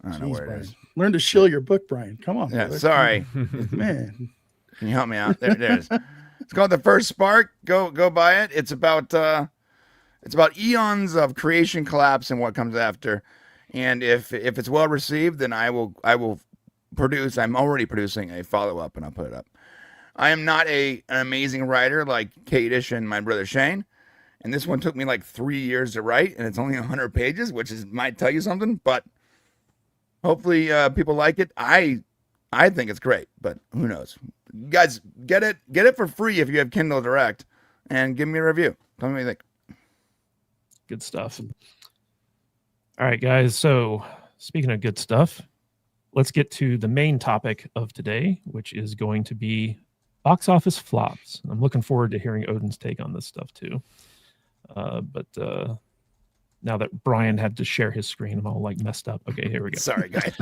I don't know where Brian. it is. Learn to shill your book, Brian. Come on. Yeah, brother. sorry. Man. Can you help me out? There it is. It's called The First Spark. Go buy it. It's about eons of creation collapse and what comes after. And if it's well received, then I will produce. I'm already producing a follow up, and I'll put it up. I am not an amazing writer like Kadish and my brother Shane, and this one took me like 3 years to write, and it's only 100 pages, which might tell you something. But hopefully, people like it. I think it's great, but who knows? You guys, get it for free if you have Kindle Direct, and give me a review. Tell me what you think. Good stuff. All right, guys. So speaking of good stuff, let's get to the main topic of today, which is going to be box office flops. I'm looking forward to hearing Odin's take on this stuff too. But now that Brian had to share his screen, I'm all like messed up. Okay, here we go. Sorry, guys.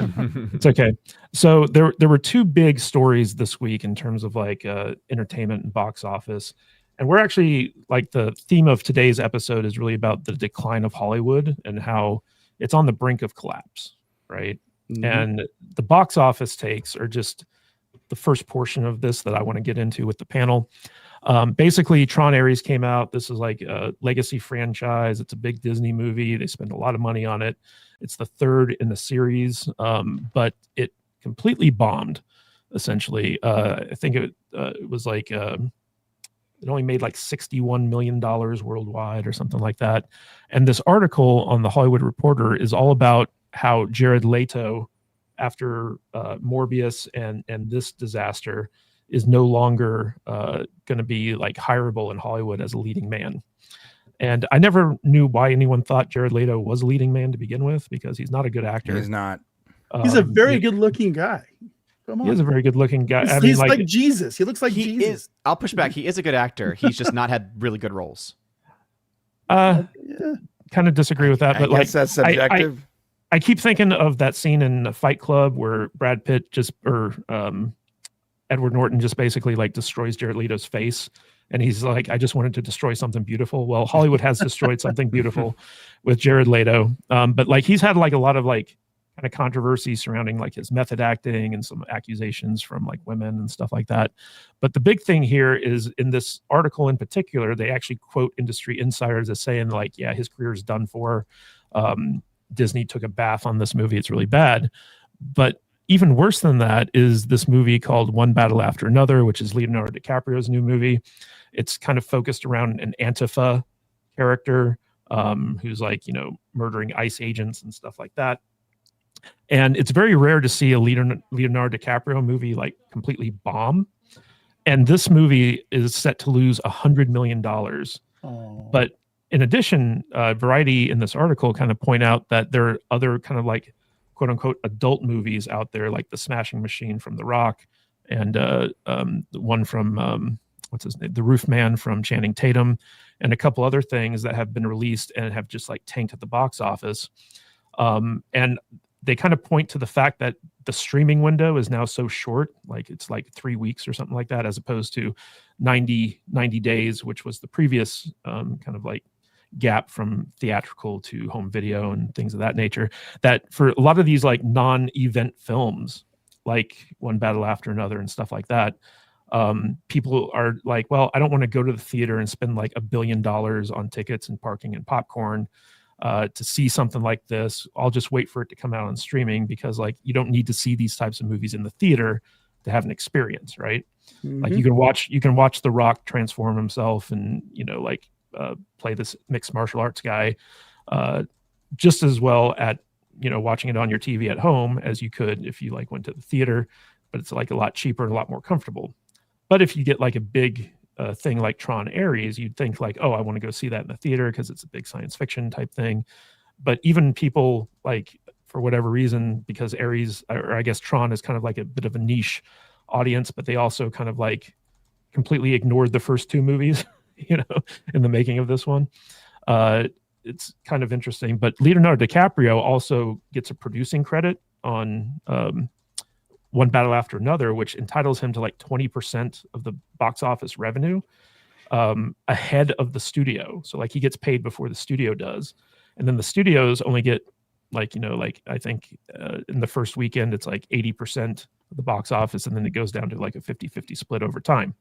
It's okay. So there were two big stories this week in terms of like entertainment and box office. And we're actually like the theme of today's episode is really about the decline of Hollywood and how it's on the brink of collapse, right? Mhm. And the box office takes are just the first portion of this that I want to get into with the panel. Basically, Tron Ares came out. This is like a legacy franchise. It's a big Disney movie. They spend a lot of money on it. It's the third in the series, but it completely bombed, essentially. I think it was like... it only made like $61 million worldwide or something like that. And this article on the Hollywood Reporter is all about how Jared Leto, after Morbius and this disaster, is no longer going to be like hireable in Hollywood as a leading man. And I never knew why anyone thought Jared Leto was a leading man to begin with, because he's not a good actor. He's not. He's a very good looking guy. Come on. He is a very good looking guy. He's like Jesus. He looks like He Jesus. is. I'll push back. He is a good actor. He's just not had really good roles. Yeah. Kind of disagree with that, I but guess like that's subjective. I keep thinking of that scene in Fight Club where Brad Pitt Edward Norton just basically like destroys Jared Leto's face. And he's like, I just wanted to destroy something beautiful. Well, Hollywood has destroyed something beautiful with Jared Leto. But like he's had like a lot of like kind of controversy surrounding like his method acting and some accusations from like women and stuff like that. But the big thing here is in this article in particular, they actually quote industry insiders as saying like, yeah, his career is done for. Disney took a bath on this movie. It's really bad. But even worse than that is this movie called One Battle After Another, which is Leonardo DiCaprio's new movie. It's kind of focused around an Antifa character who's like, murdering ICE agents and stuff like that. And it's very rare to see a Leonardo DiCaprio movie like completely bomb. And this movie is set to lose $100 million. Oh. But in addition, Variety in this article kind of point out that there are other kind of like quote unquote adult movies out there, like The Smashing Machine from The Rock, and the one from what's his name, The Roof Man from Channing Tatum, and a couple other things that have been released and have just like tanked at the box office. And they kind of point to the fact that the streaming window is now so short, like it's like 3 weeks or something like that, as opposed to 90 days, which was the previous kind of like gap from theatrical to home video and things of that nature. That for a lot of these like non-event films, like One Battle After Another and stuff like that, people are like, well, I don't want to go to the theater and spend like $1 billion on tickets and parking and popcorn to see something like this. I'll just wait for it to come out on streaming, because like you don't need to see these types of movies in the theater to have an experience, right? Like you can watch The Rock transform himself and, you know, like play this mixed martial arts guy just as well at, you know, watching it on your TV at home as you could if you like went to the theater, but it's like a lot cheaper and a lot more comfortable. But if you get like a big thing like Tron Ares, you'd think like, oh, I want to go see that in the theater because it's a big science fiction type thing. But even people like, for whatever reason, because Ares, or I guess Tron is kind of like a bit of a niche audience, but they also kind of like completely ignored the first two movies, you know, in the making of this one. It's kind of interesting. But Leonardo DiCaprio also gets a producing credit on One Battle After Another, which entitles him to like 20% of the box office revenue ahead of the studio. So like he gets paid before the studio does. And then the studios only get like, you know, like I think in the first weekend, it's like 80% of the box office. And then it goes down to like a 50-50 split over time.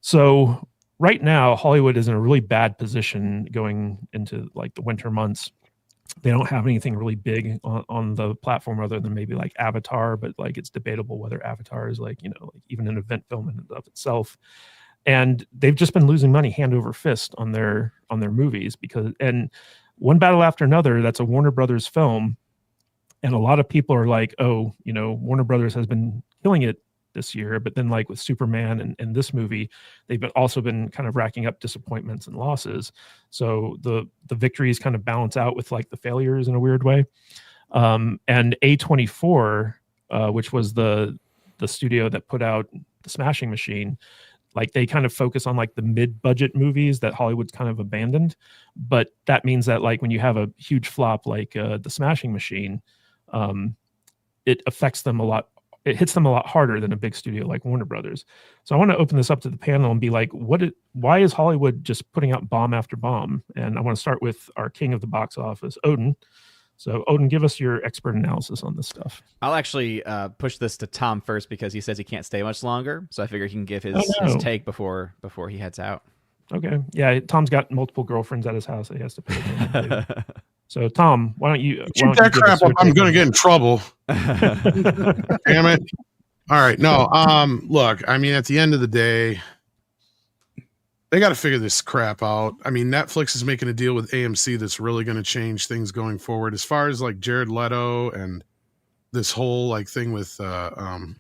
So right now, Hollywood is in a really bad position going into like the winter months. They don't have anything really big on the platform other than maybe like Avatar, but like it's debatable whether Avatar is like, you know, like even an event film in and of itself. And they've just been losing money hand over fist on their movies because, and One Battle After Another, that's a Warner Brothers film. And a lot of people are like, oh, you know, Warner Brothers has been killing it this year, but then like with Superman and this movie, they've also been kind of racking up disappointments and losses. So the victories kind of balance out with like the failures in a weird way. And A24, which was the studio that put out The Smashing Machine, like they kind of focus on like the mid-budget movies that Hollywood's kind of abandoned. But that means that like when you have a huge flop like The Smashing Machine, it affects them a lot. It hits them a lot harder than a big studio like Warner Brothers. So I want to open this up to the panel and be like, why is Hollywood just putting out bomb after bomb? And I want to start with our king of the box office, Odin. So Odin, give us your expert analysis on this stuff. I'll actually push this to Tom first because he says he can't stay much longer. So I figure he can give his take before he heads out. Okay. Yeah, Tom's got multiple girlfriends at his house that he has to pay attention to. So Tom, why don't you shoot that crap up? I'm going to get in trouble. Damn it. All right. No, look, I mean, at the end of the day, they got to figure this crap out. I mean, Netflix is making a deal with AMC that's really going to change things going forward. As far as like Jared Leto and this whole like thing with the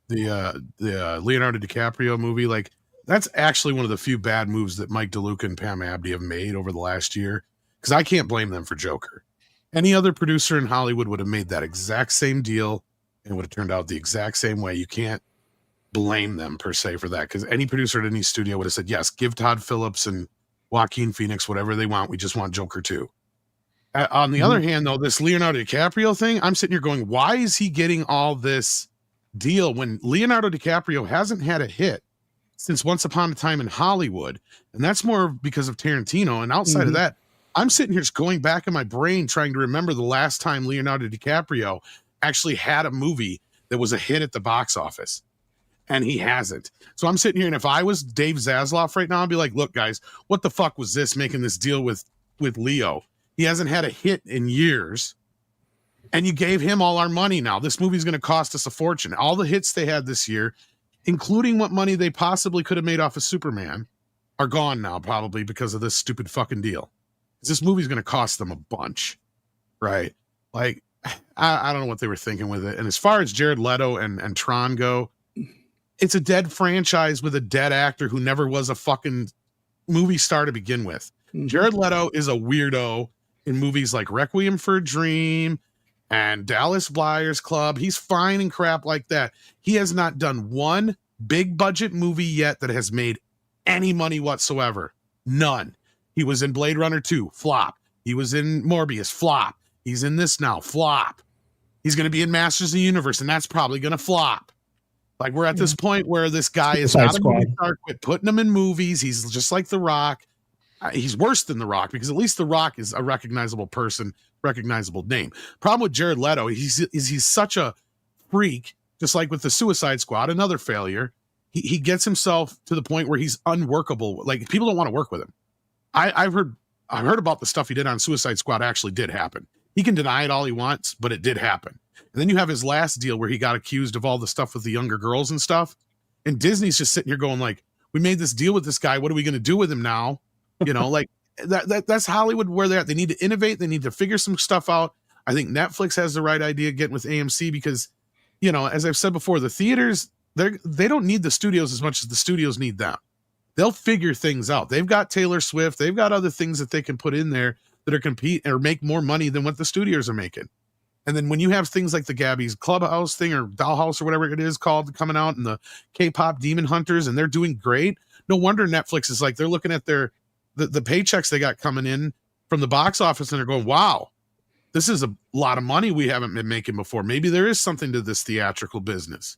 Leonardo DiCaprio movie, like that's actually one of the few bad moves that Mike DeLuca and Pam Abdi have made over the last year. Because I can't blame them for Joker. Any other producer in Hollywood would have made that exact same deal and would have turned out the exact same way. You can't blame them per se for that, because any producer at any studio would have said, yes, give Todd Phillips and Joaquin Phoenix whatever they want. We just want Joker 2. On the other hand, though, this Leonardo DiCaprio thing, I'm sitting here going, why is he getting all this deal when Leonardo DiCaprio hasn't had a hit since Once Upon a Time in Hollywood? And that's more because of Tarantino. And outside of that, I'm sitting here just going back in my brain trying to remember the last time Leonardo DiCaprio actually had a movie that was a hit at the box office. And he hasn't. So I'm sitting here, and if I was Dave Zasloff right now, I'd be like, look, guys, what the fuck was this making this deal with Leo? He hasn't had a hit in years. And you gave him all our money now. This movie's going to cost us a fortune. All the hits they had this year, including what money they possibly could have made off of Superman, are gone now probably because of this stupid fucking deal. This movie's going to cost them a bunch, right? Like, I don't know what they were thinking with it. And as far as Jared Leto and Tron go, it's a dead franchise with a dead actor who never was a fucking movie star to begin with. Jared Leto is a weirdo in movies like Requiem for a Dream and Dallas Buyers Club. He's fine and crap like that. He has not done one big budget movie yet that has made any money whatsoever. None. He was in Blade Runner 2, flop. He was in Morbius, flop. He's in this now, flop. He's going to be in Masters of the Universe, and that's probably going to flop. Like, we're at this point where this guy is not a movie star. Quit putting him in movies. He's just like The Rock. He's worse than The Rock, because at least The Rock is a recognizable person, recognizable name. Problem with Jared Leto, he's such a freak, just like with the Suicide Squad, another failure. He gets himself to the point where he's unworkable. Like, people don't want to work with him. I've heard about the stuff he did on Suicide Squad actually did happen. He can deny it all he wants, but it did happen. And then you have his last deal where he got accused of all the stuff with the younger girls and stuff. And Disney's just sitting here going like, we made this deal with this guy. What are we going to do with him now? You know, like that's Hollywood where they're at. They need to innovate. They need to figure some stuff out. I think Netflix has the right idea getting with AMC because, you know, as I've said before, the theaters, they don't need the studios as much as the studios need them. They'll figure things out. They've got Taylor Swift. They've got other things that they can put in there that are compete or make more money than what the studios are making. And then when you have things like the Gabby's Clubhouse thing or Dollhouse or whatever it is called coming out and the K-pop Demon Hunters, and they're doing great. No wonder Netflix is like, they're looking at the paychecks they got coming in from the box office and they're going, wow, this is a lot of money we haven't been making before. Maybe there is something to this theatrical business,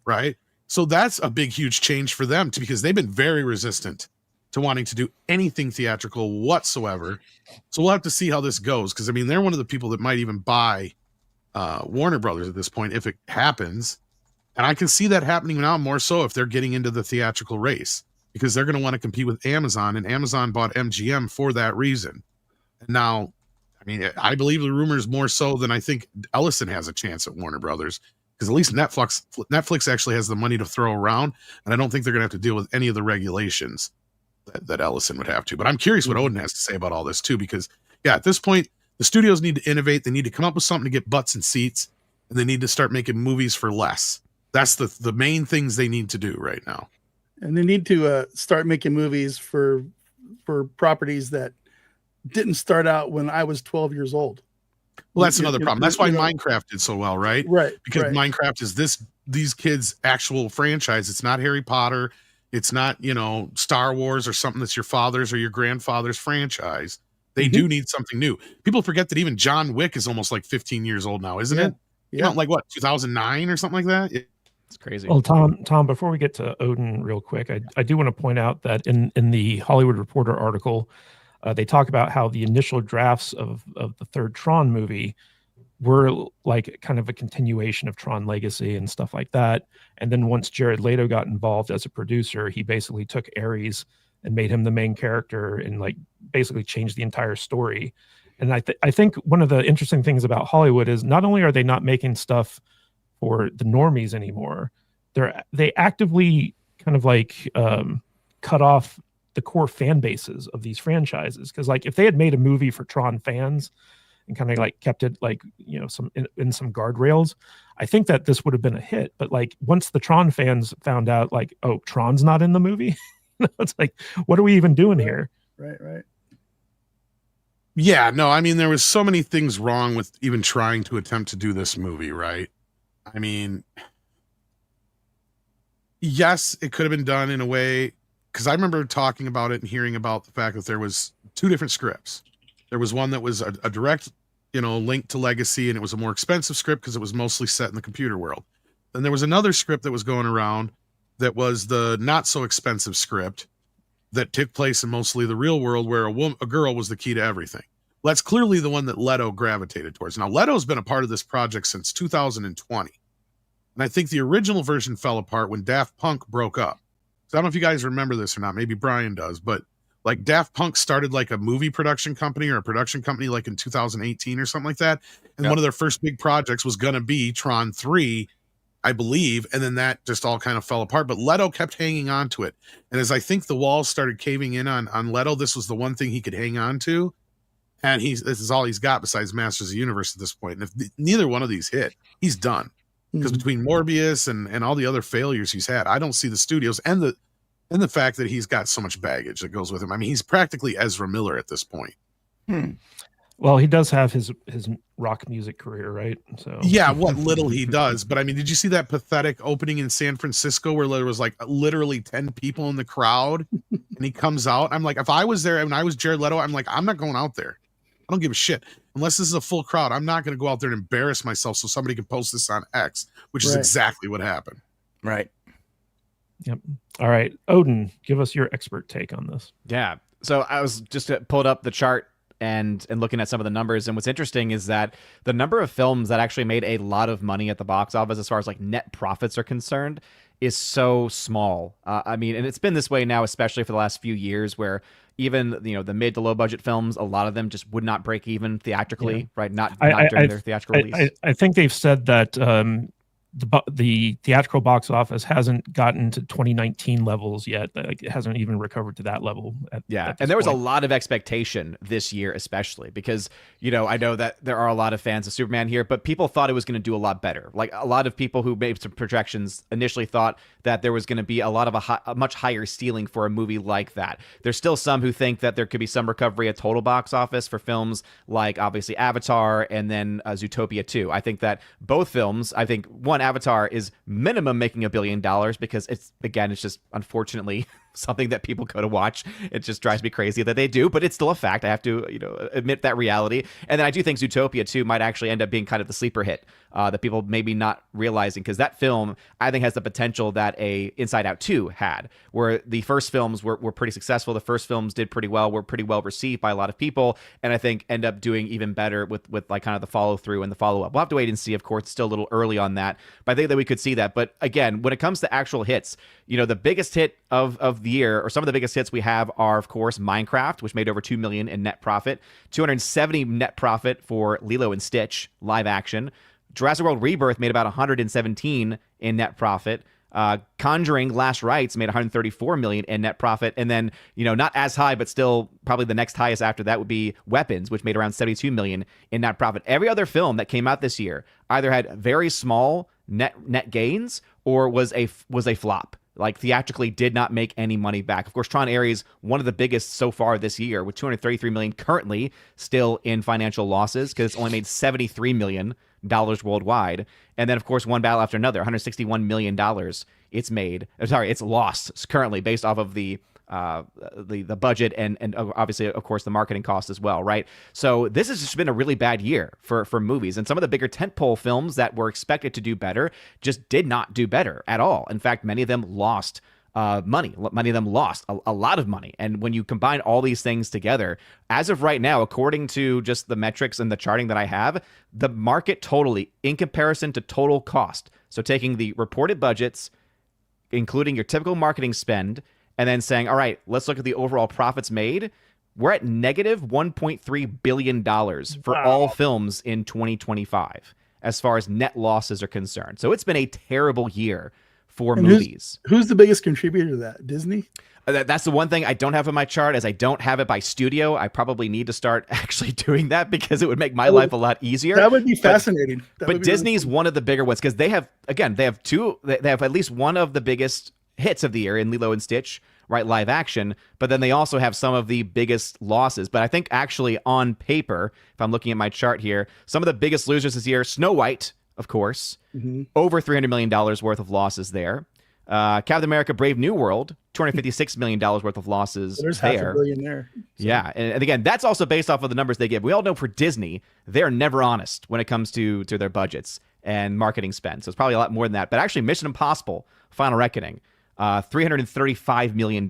right? So that's a big, huge change for them because they've been very resistant to wanting to do anything theatrical whatsoever. So we'll have to see how this goes. Cause I mean, they're one of the people that might even buy Warner Brothers at this point, if it happens. And I can see that happening now more so if they're getting into the theatrical race because they're going to want to compete with Amazon, and Amazon bought MGM for that reason. And now, I mean, I believe the rumors more so than I think Ellison has a chance at Warner Brothers. Because at least Netflix actually has the money to throw around, and I don't think they're going to have to deal with any of the regulations that Ellison would have to. But I'm curious what Odin has to say about all this too, because yeah, at this point, the studios need to innovate. They need to come up with something to get butts and seats, and they need to start making movies for less. That's the main things they need to do right now. And they need to start making movies for properties that didn't start out when I was 12 years old. Well, that's another problem. That's why Minecraft did so well, right? Right. Because right. Minecraft is these kids' actual franchise. It's not Harry Potter. It's not, you know, Star Wars or something that's your father's or your grandfather's franchise. They do need something new. People forget that even John Wick is almost like 15 years old now, isn't it? Yeah. Like what, 2009 or something like that? It's crazy. Well, Tom, before we get to Odin real quick, I do want to point out that in the Hollywood Reporter article, they talk about how the initial drafts of the third Tron movie were like kind of a continuation of Tron Legacy and stuff like that. And then once Jared Leto got involved as a producer, he basically took Ares and made him the main character and like basically changed the entire story. And I think one of the interesting things about Hollywood is not only are they not making stuff for the normies anymore, they actively kind of like cut off the core fan bases of these franchises. Because like if they had made a movie for Tron fans and kind of like kept it like, you know, some in some guardrails, I think that this would have been a hit. But like once the Tron fans found out like, oh, Tron's not in the movie, it's like, what are we even doing here? Right. Yeah, no, I mean, there was so many things wrong with even trying to attempt to do this movie, right? I mean, yes, it could have been done in a way, because I remember talking about it and hearing about the fact that there was two different scripts. There was one that was a direct, you know, link to Legacy, and it was a more expensive script because it was mostly set in the computer world. Then there was another script that was going around that was the not so expensive script that took place in mostly the real world, where a girl was the key to everything. Well, that's clearly the one that Leto gravitated towards. Now, Leto's been a part of this project since 2020. And I think the original version fell apart when Daft Punk broke up. So I don't know if you guys remember this or not. Maybe Brian does, but like Daft Punk started like a movie production company or a production company like in 2018 or something like that. And one of their first big projects was going to be Tron 3, I believe. And then that just all kind of fell apart, but Leto kept hanging on to it. And as I think the walls started caving in on Leto, this was the one thing he could hang on to. And this is all he's got besides Masters of the Universe at this point. And if neither one of these hit, he's done. Because between Morbius and all the other failures he's had, I don't see the studios and the fact that he's got so much baggage that goes with him. I mean, he's practically Ezra Miller at this point. Well, he does have his rock music career, right? So yeah, what little he does. But I mean, did you see that pathetic opening in San Francisco where there was like literally 10 people in the crowd and he comes out? I'm like, if I was there and I was Jared Leto, I'm like, I'm not going out there. I don't give a shit. Unless this is a full crowd, I'm not going to go out there and embarrass myself so somebody can post this on X, which is exactly what happened. Right. Yep. All right. Odin, give us your expert take on this. Yeah. So I was just pulled up the chart and looking at some of the numbers, and what's interesting is that the number of films that actually made a lot of money at the box office as far as like net profits are concerned is so small. I mean, and it's been this way now, especially for the last few years, where even the mid to low budget films, a lot of them just would not break even theatrically, right? Not during their theatrical release. I think they've said that the theatrical box office hasn't gotten to 2019 levels yet. Like, it hasn't even recovered to that level. At and there was a lot of expectation this year, especially because, I know that there are a lot of fans of Superman here, but people thought it was going to do a lot better. Like a lot of people who made some projections initially thought that there was going to be a lot of a much higher ceiling for a movie like that. There's still some who think that there could be some recovery at total box office for films like obviously Avatar and then Zootopia 2. I think that both films, one, Avatar is minimum making $1 billion because it's just unfortunately something that people go to watch. It just drives me crazy that they do, but it's still a fact. I have to, admit that reality. And then I do think Zootopia 2 might actually end up being kind of the sleeper hit that people maybe not realizing, because that film, I think, has the potential that a Inside Out 2 had, where the first films were pretty successful. The first films did pretty well, were pretty well received by a lot of people, and I think end up doing even better with like kind of the follow through and the follow up. We'll have to wait and see. Of course, it's still a little early on that, but I think that we could see that. But again, when it comes to actual hits, the biggest hit of the year, or some of the biggest hits we have, are of course Minecraft, which made over $2 million in net profit, $270 net profit for Lilo and Stitch live action. Jurassic World Rebirth made about $117 in net profit. Conjuring Last Rites made $134 million in net profit, and then not as high, but still probably the next highest after that would be Weapons, which made around $72 million in net profit. Every other film that came out this year either had very small net gains or was a flop. Like theatrically did not make any money back. Of course, Tron Ares, one of the biggest so far this year, with $233 million currently still in financial losses because it's only made $73 million worldwide. And then, of course, One Battle After Another, $161 million it's lost currently based off of the budget and obviously, of course, the marketing cost as well, right? So this has just been a really bad year for movies, and some of the bigger tentpole films that were expected to do better just did not do better at all. In fact, many of them lost money. Many of them lost a lot of money. And when you combine all these things together, as of right now, according to just the metrics and the charting that I have, the market totally, in comparison to total cost, so taking the reported budgets, including your typical marketing spend, and then saying, all right, let's look at the overall profits made, we're at negative $1.3 billion for all films in 2025 as far as net losses are concerned. So it's been a terrible year for movies. Who's the biggest contributor to that? Disney? That's the one thing I don't have in my chart, as I don't have it by studio. I probably need to start actually doing that because it would make my life a lot easier. That would be fascinating. But Disney's really one of the bigger ones because they have at least one of the biggest hits of the year in Lilo and Stitch, right, live action, but then they also have some of the biggest losses. But I think actually on paper, if I'm looking at my chart here, some of the biggest losers this year, Snow White, of course, over $300 million worth of losses there. Captain America Brave New World, $256 million worth of losses. There's there. $500 million there. So. Yeah, and again, that's also based off of the numbers they give. We all know for Disney, they're never honest when it comes to their budgets and marketing spend. So it's probably a lot more than that. But actually, Mission Impossible, Final Reckoning, $335 million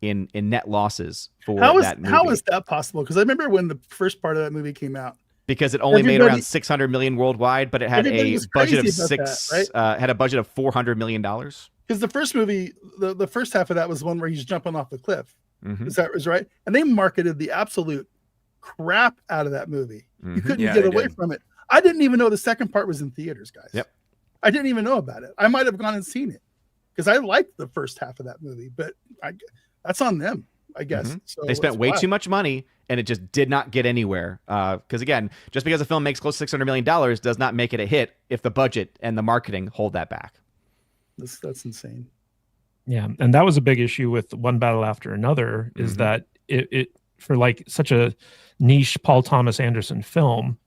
in net losses for that movie. How is that possible? Because I remember when the first part of that movie came out. Because it only made around $600 million worldwide, but it had a budget of had a budget of $400 million. Because the first movie, the first half of that was one where he's jumping off the cliff. Is that right? And they marketed the absolute crap out of that movie. You couldn't get away from it. I didn't even know the second part was in theaters, guys. Yep. I didn't even know about it. I might have gone and seen it because I liked the first half of that movie, but that's on them. I guess. Mhm. So They spent it's way wild. too much money, and it just did not get anywhere. Because again, just because a film makes close to $600 million does not make it a hit if the budget and the marketing hold that back. That's insane. Yeah, and that was a big issue with One Battle After Another, is Mhm. that it for like such a niche Paul Thomas Anderson film,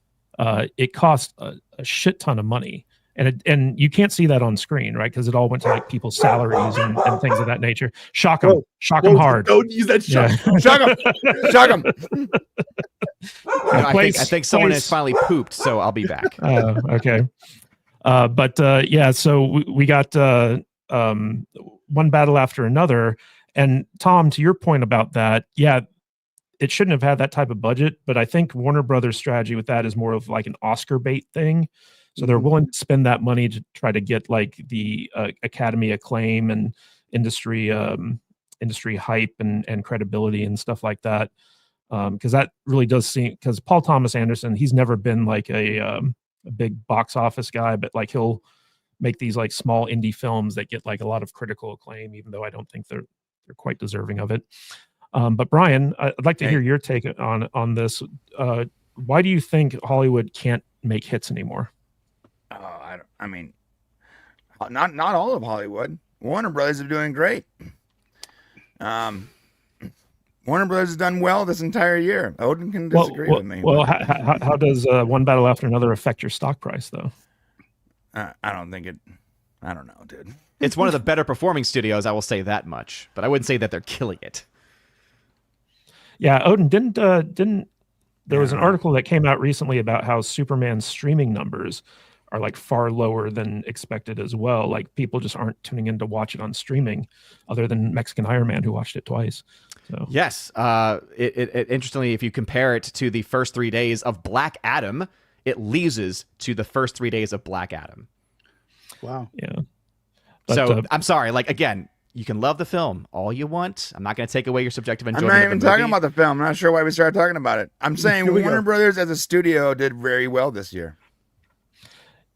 it cost a shit ton of money, and you can't see that on screen, right? Because it all went to like people's salaries and things of that nature. Shock them hard. Don't use that shot. Yeah. Shock him. Shock him. I think someone has finally pooped, so I'll be back. Okay. Yeah, so we got One Battle After Another. And Tom, to your point about that, yeah, it shouldn't have had that type of budget, but I think Warner Brothers' strategy with that is more of like an Oscar bait thing. So they're willing to spend that money to try to get like the Academy acclaim and industry hype and credibility and stuff like that. Because that really does seem, because Paul Thomas Anderson, he's never been like a big box office guy, but like he'll make these like small indie films that get like a lot of critical acclaim, even though I don't think they're quite deserving of it. But Brian, I'd like to hear your take on this. Why do you think Hollywood can't make hits anymore? I mean, not all of Hollywood. Warner Brothers are doing great. Warner Brothers has done well this entire year. Odin can disagree with me. Well, how does One Battle After Another affect your stock price, though? I don't think it. I don't know, dude. It's one of the better performing studios, I will say that much. But I wouldn't say that they're killing it. Yeah, Odin didn't. There was an article that came out recently about how Superman's streaming numbers are like far lower than expected as well. Like people just aren't tuning in to watch it on streaming, other than Mexican Iron Man, who watched it twice. So yes, interestingly, if you compare it to the first 3 days of Black Adam, it loses to the first 3 days of Black Adam. Wow. Yeah. So I'm sorry. Like again, you can love the film all you want. I'm not going to take away your subjective I'm enjoyment. not of even the talking movie. about the film. I'm not sure why we started talking about it. I'm saying Here we Warner go. Brothers as a studio did very well this year.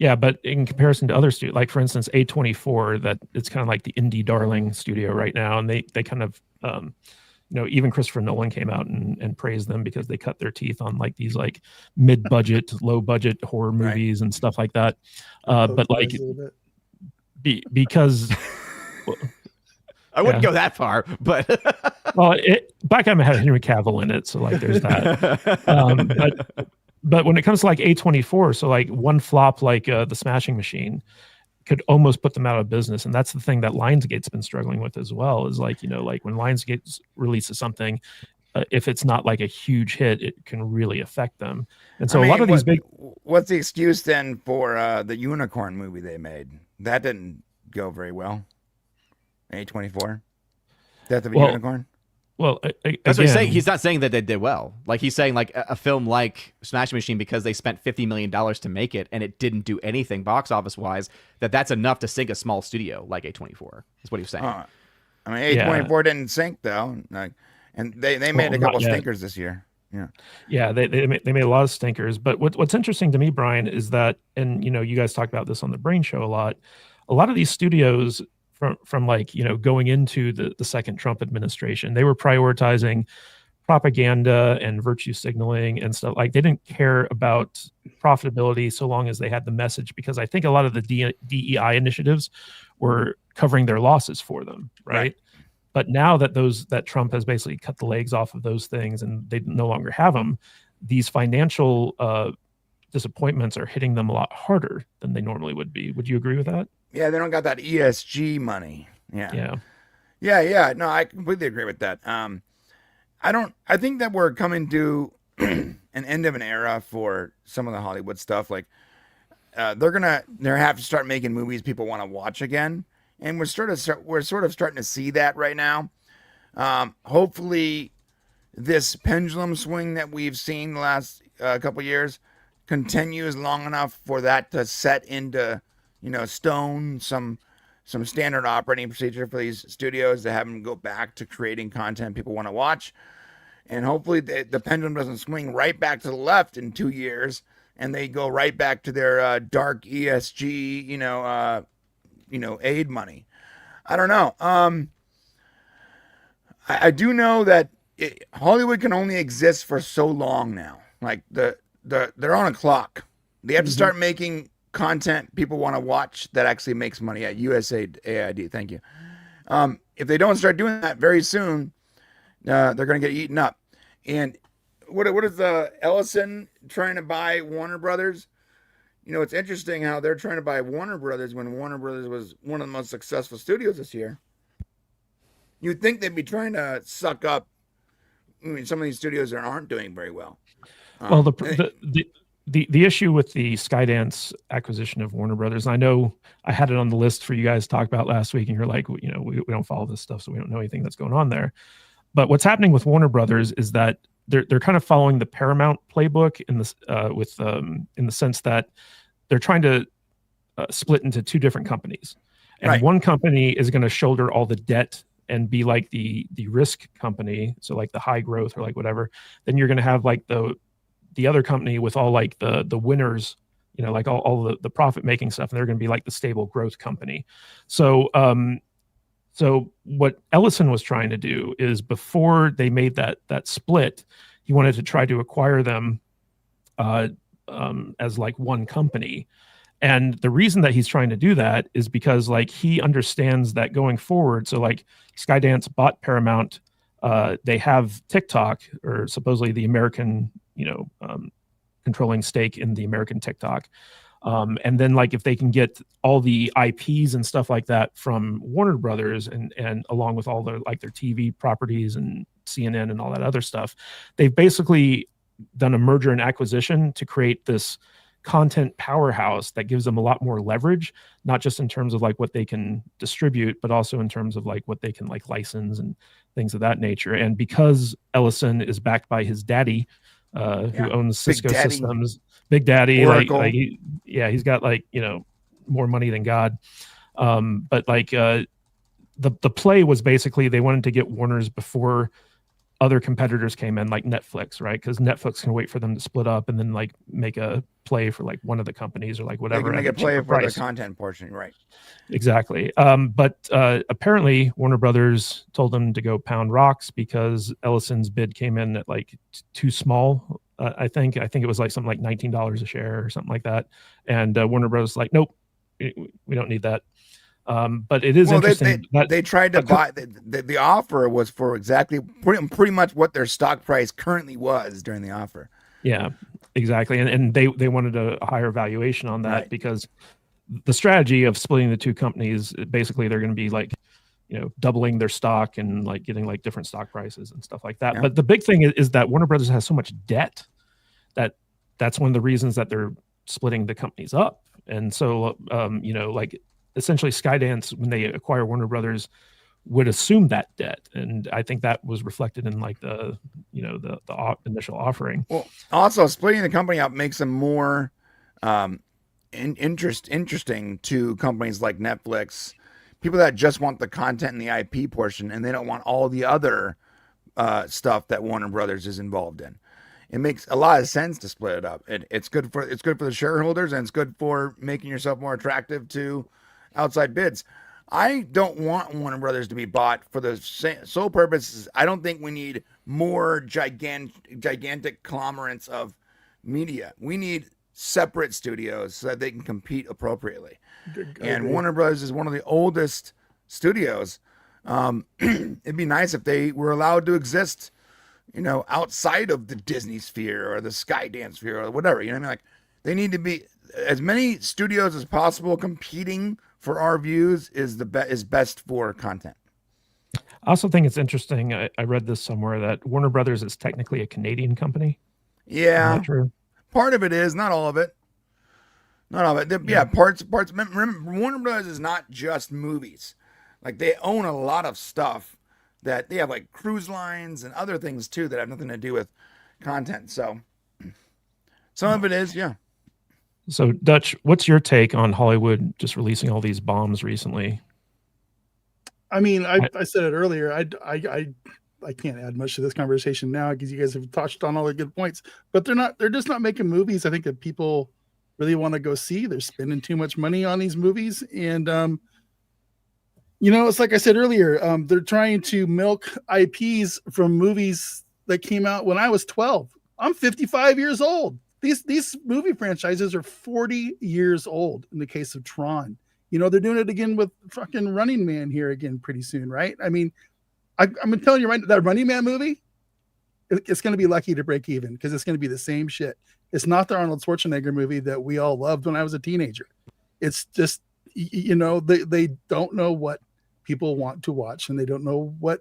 yeah, but in comparison to other studios, like for instance, A24, that it's kind of like the indie darling studio right now, and they kind of even Christopher Nolan came out and praised them because they cut their teeth on like these like mid-budget, low-budget horror movies and stuff like that. But like because I wouldn't go that far, but well, Black Adam had Henry Cavill in it, so like there's that. But when it comes to like A24, so like one flop like the Smashing Machine could almost put them out of business, and that's the thing that Lionsgate's been struggling with as well. Is like like when Lionsgate releases something, if it's not like a huge hit, it can really affect them. And so a lot of these big. What's the excuse then for the unicorn movie they made? That didn't go very well. A24, Death of a Unicorn. Well, that's what he's saying. He's not saying that they did well. Like he's saying, like a film like Smashing Machine, because they spent $50 million to make it and it didn't do anything box office wise, that's enough to sink a small studio like A24. Is what he was saying. I mean, A24 didn't sink though, and they made a couple stinkers this year. Yeah, they made a lot of stinkers. But what's interesting to me, Brian, is that, and you guys talk about this on the Brain Show a lot. A lot of these studios from like going into the second Trump administration, they were prioritizing propaganda and virtue signaling and stuff. Like they didn't care about profitability so long as they had the message, because I think a lot of the DEI initiatives were covering their losses for them, right? But now that Trump has basically cut the legs off of those things and they no longer have them, these financial disappointments are hitting them a lot harder than they normally would be. Would you agree with that? Yeah, they don't got that ESG money. Yeah. No, I completely agree with that. I think that we're coming to an end of an era for some of the Hollywood stuff. Like they're have to start making movies people want to watch again, and we're sort of starting to see that right now. Hopefully, this pendulum swing that we've seen the last couple years continues long enough for that to set into stone some standard operating procedure for these studios to have them go back to creating content people want to watch. And hopefully the pendulum doesn't swing right back to the left in 2 years and they go right back to their dark ESG, aid money. I don't know. I do know that Hollywood can only exist for so long now. Like they're on a clock. They have to start making content people want to watch that actually makes money. At USAID, thank you. If they don't start doing that very soon, they're going to get eaten up. And what is Ellison trying to buy Warner Brothers? You know, it's interesting how they're trying to buy Warner Brothers when Warner Brothers was one of the most successful studios this year. You'd think they'd be trying to suck up. I mean, some of these studios that aren't doing very well. Well, the issue with the Skydance acquisition of Warner Brothers, I know I had it on the list for you guys to talk about last week, and you're like, you know, we don't follow this stuff, so we don't know anything that's going on there. But what's happening with Warner Brothers is that they're kind of following the Paramount playbook in this in the sense that they're trying to split into two different companies, and one company is going to shoulder all the debt and be like the risk company, so like the high growth or like whatever. Then you're going to have like the other company with all like the winners, you know, like all the profit making stuff, and they're going to be like the stable growth company. So so what Ellison was trying to do is, before they made that split, he wanted to try to acquire them as like one company. And the reason that he's trying to do that is because like he understands that going forward, so like Skydance bought Paramount, they have TikTok, or supposedly the American, you know, controlling stake in the American TikTok. And then like if they can get all the IPs and stuff like that from Warner Brothers and along with all their like their TV properties and CNN and all that other stuff, they've basically done a merger and acquisition to create this content powerhouse that gives them a lot more leverage, not just in terms of like what they can distribute, but also in terms of like what they can like license and things of that nature. And because Ellison is backed by his daddy, who owns Cisco Systems, Big Daddy, like he's got like, you know, more money than God. But like the play was basically they wanted to get Warner's before other competitors came in, like Netflix, right? Because Netflix can wait for them to split up and then like make a play for like one of the companies or like whatever. They can make a play for the content portion, right? Exactly. But apparently Warner Brothers told them to go pound rocks because Ellison's bid came in at like too small. I think it was like something like $19 a share or something like that. And Warner Brothers was like, nope, we don't need that. But it is interesting that they tried to buy the offer was for exactly pretty much what their stock price currently was during the offer. Yeah, exactly. And they wanted a higher valuation on that because the strategy of splitting the two companies, basically they're going to be like, you know, doubling their stock and like getting like different stock prices and stuff like that. Yeah. But the big thing is that Warner Brothers has so much debt that's one of the reasons that they're splitting the companies up. And so, you know, like essentially Skydance, when they acquire Warner Brothers, would assume that debt. And I think that was reflected in like the, you know, the initial offering. Well, also splitting the company up makes them more interesting to companies like Netflix, people that just want the content and the IP portion, and they don't want all the other stuff that Warner Brothers is involved in. It makes a lot of sense to split it up. It's good for the shareholders, and it's good for making yourself more attractive to outside bids. I don't want Warner Brothers to be bought for the sole purpose. I don't think we need more gigantic conglomerates of media. We need separate studios so that they can compete appropriately. And Warner Brothers is one of the oldest studios. It'd be nice if they were allowed to exist, you know, outside of the Disney sphere or the Skydance sphere or whatever. You know what I mean? Like, they need to be as many studios as possible competing for our views is best for content. I also think it's interesting. I read this somewhere that Warner Brothers is technically a Canadian company. Yeah, true. Part of it is, not all of it. Not all of it. Yeah, parts. Remember, Warner Brothers is not just movies. Like, they own a lot of stuff that they have, like cruise lines and other things too that have nothing to do with content. So some of it is, yeah. So Dutch, what's your take on Hollywood just releasing all these bombs recently? I mean, I said it earlier. I can't add much to this conversation now because you guys have touched on all the good points, but they're just not making movies I think that people really want to go see. They're spending too much money on these movies. And It's like I said earlier, they're trying to milk IPs from movies that came out when I was 12. I'm 55 years old. These movie franchises are 40 years old in the case of Tron. They're doing it again with fucking Running Man here again pretty soon, right? I mean, I'm telling you right now, that Running Man movie, it's going to be lucky to break even because it's going to be the same shit. It's not the Arnold Schwarzenegger movie that we all loved when I was a teenager. It's just, they don't know what people want to watch, and they don't know what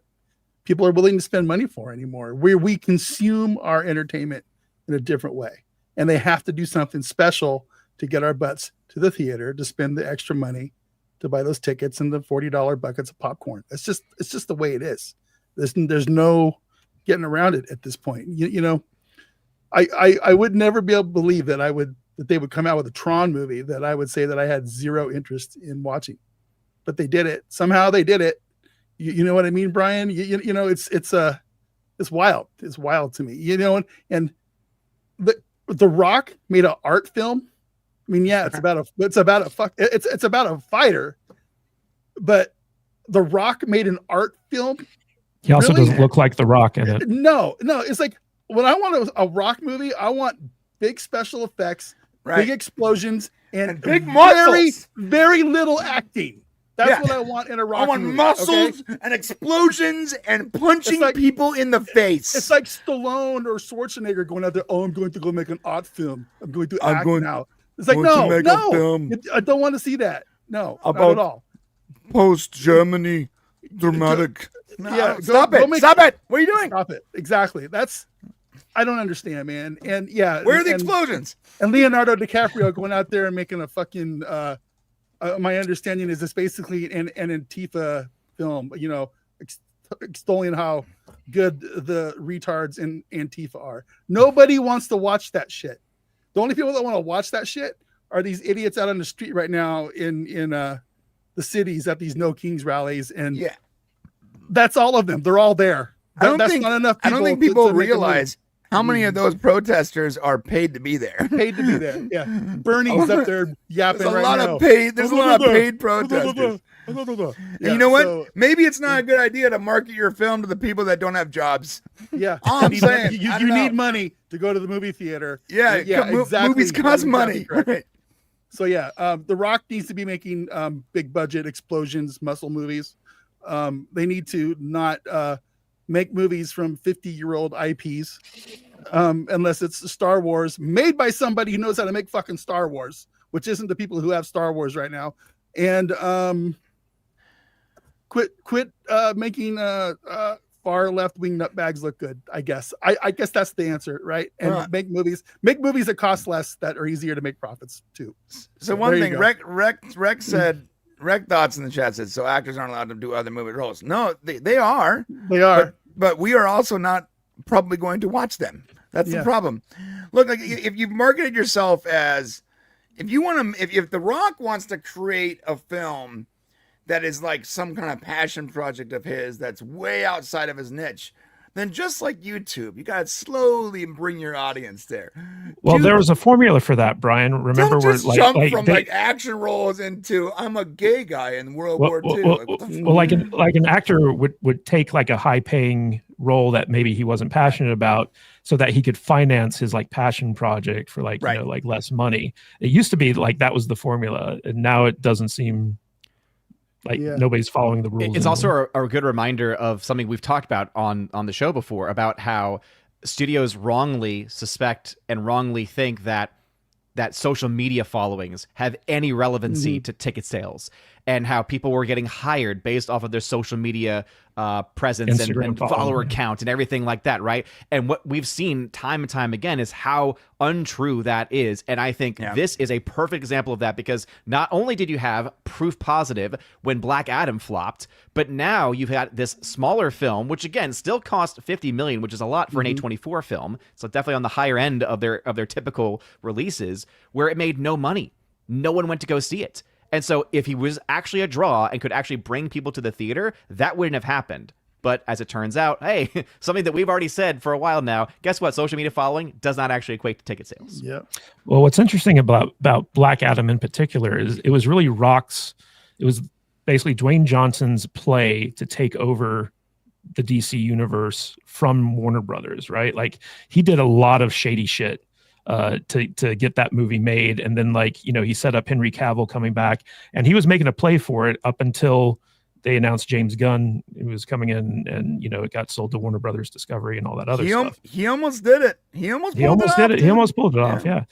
people are willing to spend money for anymore. We consume our entertainment in a different way, and they have to do something special to get our butts to the theater to spend the extra money to buy those tickets and the $40 buckets of popcorn. It's just the way it is. There's no getting around it at this point. I would never be able to believe that they would come out with a Tron movie that I would say that I had zero interest in watching, but they did it. Somehow they did it. You know what I mean, Brian? It's wild. It's wild to me, and the Rock made an art film. I mean, yeah, it's about a fighter, but The Rock made an art film. He also Really? doesn't look like The Rock in it. No, it's like when I want a Rock movie, I want big special effects, big explosions, and big muscles. very little acting. That's what I want in a Rock movie. I want muscles and explosions and punching people in the face. It's like Stallone or Schwarzenegger going out there. Oh, I'm going to go make an art film. I'm going to act now. It's like, no. I don't want to see that. No, not at all. Post Germany dramatic. Stop it. Stop it. What are you doing? Stop it. Exactly. I don't understand, man. And yeah. Where are the explosions? And Leonardo DiCaprio going out there and making a fucking, my understanding is it's basically an Antifa film, extolling how good the retards in Antifa are. Nobody wants to watch that shit. The only people that want to watch that shit are these idiots out on the street right now in the cities at these No Kings rallies. And that's all of them. They're all there. That's not enough people. I don't think people realize how many of those protesters are paid to be there. Paid to be there. Yeah. Bernie's up there yapping right now. There's a lot of paid protesters. You know what? So, maybe it's not a good idea to market your film to the people that don't have jobs. Yeah. I'm saying. You need money to go to the movie theater. Yeah, exactly. Movies cost money. Right. So yeah, The Rock needs to be making big budget explosions, muscle movies. They need to not make movies from 50-year-old IPs, unless it's Star Wars made by somebody who knows how to make fucking Star Wars, which isn't the people who have Star Wars right now. And quit making far left-wing nutbags look good. I guess that's the answer, right? And make movies that cost less, that are easier to make profits too. So one thing, Rex said. Rec Thoughts in the chat said, so actors aren't allowed to do other movie roles. No, they are. They are. But we are also not probably going to watch them. That's the problem. Look, like if you've marketed yourself as, if The Rock wants to create a film that is like some kind of passion project of his that's way outside of his niche, then just like YouTube, you got to slowly bring your audience there. Well, there was a formula for that, Brian. Remember, don't just jump from action roles into I'm a gay guy in World War II. Like an actor would take like a high-paying role that maybe he wasn't passionate about, so that he could finance his like passion project for like like less money. It used to be like that was the formula, and now it doesn't seem like nobody's following the rules. It's also a good reminder of something we've talked about on the show before, about how studios wrongly suspect and wrongly think that social media followings have any relevancy to ticket sales, and how people were getting hired based off of their social media presence and follower count and everything like that, right? And what we've seen time and time again is how untrue that is. And I think this is a perfect example of that, because not only did you have proof positive when Black Adam flopped, but now you've had this smaller film, which again still cost $50 million, which is a lot for an A24 film. So definitely on the higher end of their typical releases, where it made no money. No one went to go see it. And so if he was actually a draw and could actually bring people to the theater, that wouldn't have happened. But as it turns out, hey, something that we've already said for a while now, guess what? Social media following does not actually equate to ticket sales. Yeah. Well, what's interesting about Black Adam in particular is it was really Rock's, it was basically Dwayne Johnson's play to take over the DC universe from Warner Brothers, right? Like he did a lot of shady shit to get that movie made. And then like, you know, he set up Henry Cavill coming back, and he was making a play for it up until they announced James Gunn who was coming in, and, you know, it got sold to Warner Brothers Discovery and all that other stuff. He almost did it. He almost did it. He almost pulled it off. Yeah.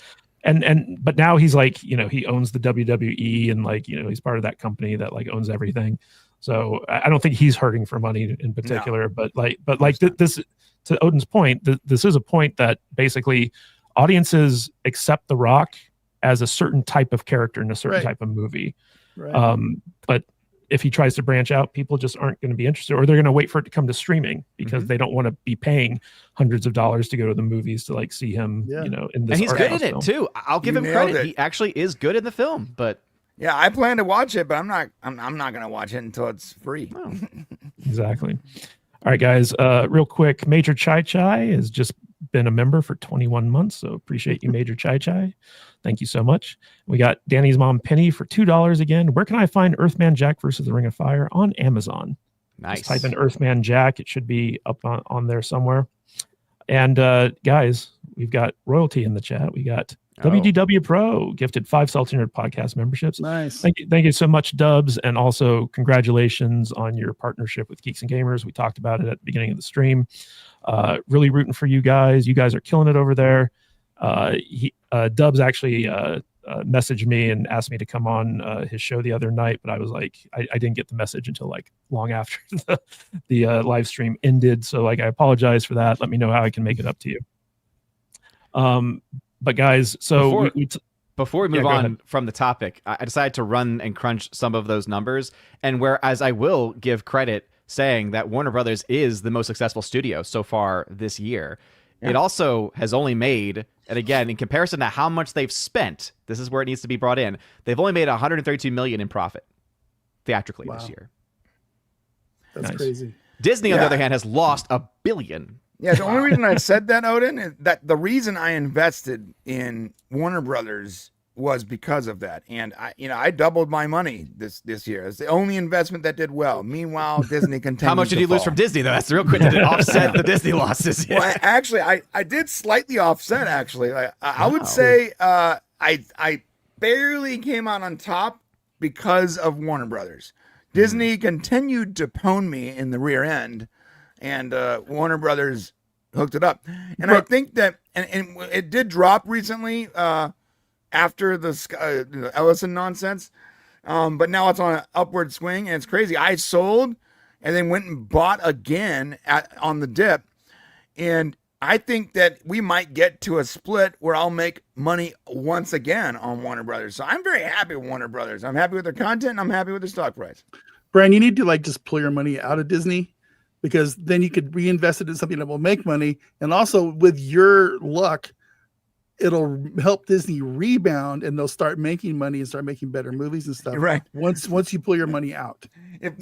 But now he's like, you know, he owns the WWE, and like, you know, he's part of that company that like owns everything. So I don't think he's hurting for money in particular, but this, to Odin's point, this is a point that basically audiences accept The Rock as a certain type of character in a certain type of movie. Right. But if he tries to branch out, people just aren't going to be interested, or they're going to wait for it to come to streaming because they don't want to be paying hundreds of dollars to go to the movies to like see him, you know, in this. And he's good at film. it too. I'll give him credit. He actually is good in the film, but yeah, I plan to watch it, but I'm not going to watch it until it's free. Oh. Exactly. All right, guys, real quick, Major Chai Chai has just been a member for 21 months. So appreciate you, Major Chai Chai. Thank you so much. We got Danny's mom, Penny, for $2 again. Where can I find Earthman Jack versus the Ring of Fire? On Amazon. Nice. Just type in Earthman Jack. It should be up on there somewhere. And guys, we've got royalty in the chat. We got WDW Pro gifted 5 Salty Nerd podcast memberships. Nice. Thank you so much, Dubs. And also congratulations on your partnership with Geeks and Gamers. We talked about it at the beginning of the stream. Really rooting for you guys. You guys are killing it over there. Dubs actually messaged me and asked me to come on his show the other night, but I was like, I didn't get the message until like long after the live stream ended. So like, I apologize for that. Let me know how I can make it up to you. But guys, so before we move on from the topic, I decided to run and crunch some of those numbers, and whereas I will give credit saying that Warner Brothers is the most successful studio so far this year, it also has only made, and again, in comparison to how much they've spent, this is where it needs to be brought in, they've only made $132 million in profit theatrically this year. That's crazy. Disney, on the other hand, has lost $1 billion. Yeah, the only reason I said that, Odin, is that the reason I invested in Warner Brothers was because of that. And I doubled my money this year. It's the only investment that did well. Meanwhile, Disney continues. How much did you lose from Disney, though? That's the real quick. Did it offset the Disney losses? Yeah. Well, actually, I did slightly offset, actually. I would say I barely came out on top because of Warner Brothers. Disney continued to pwn me in the rear end, and Warner Brothers hooked it up. And I think that, and it did drop recently after the Ellison nonsense, but now it's on an upward swing, and it's crazy. I sold and then went and bought again on the dip, and I think that we might get to a split where I'll make money once again on Warner Brothers. So I'm very happy with Warner Brothers. I'm happy with their content, and I'm happy with their stock price. Brian, you need to like just pull your money out of Disney, because then you could reinvest it in something that will make money. And also with your luck, it'll help Disney rebound, and they'll start making money and start making better movies and stuff. Right. Once you pull your money out.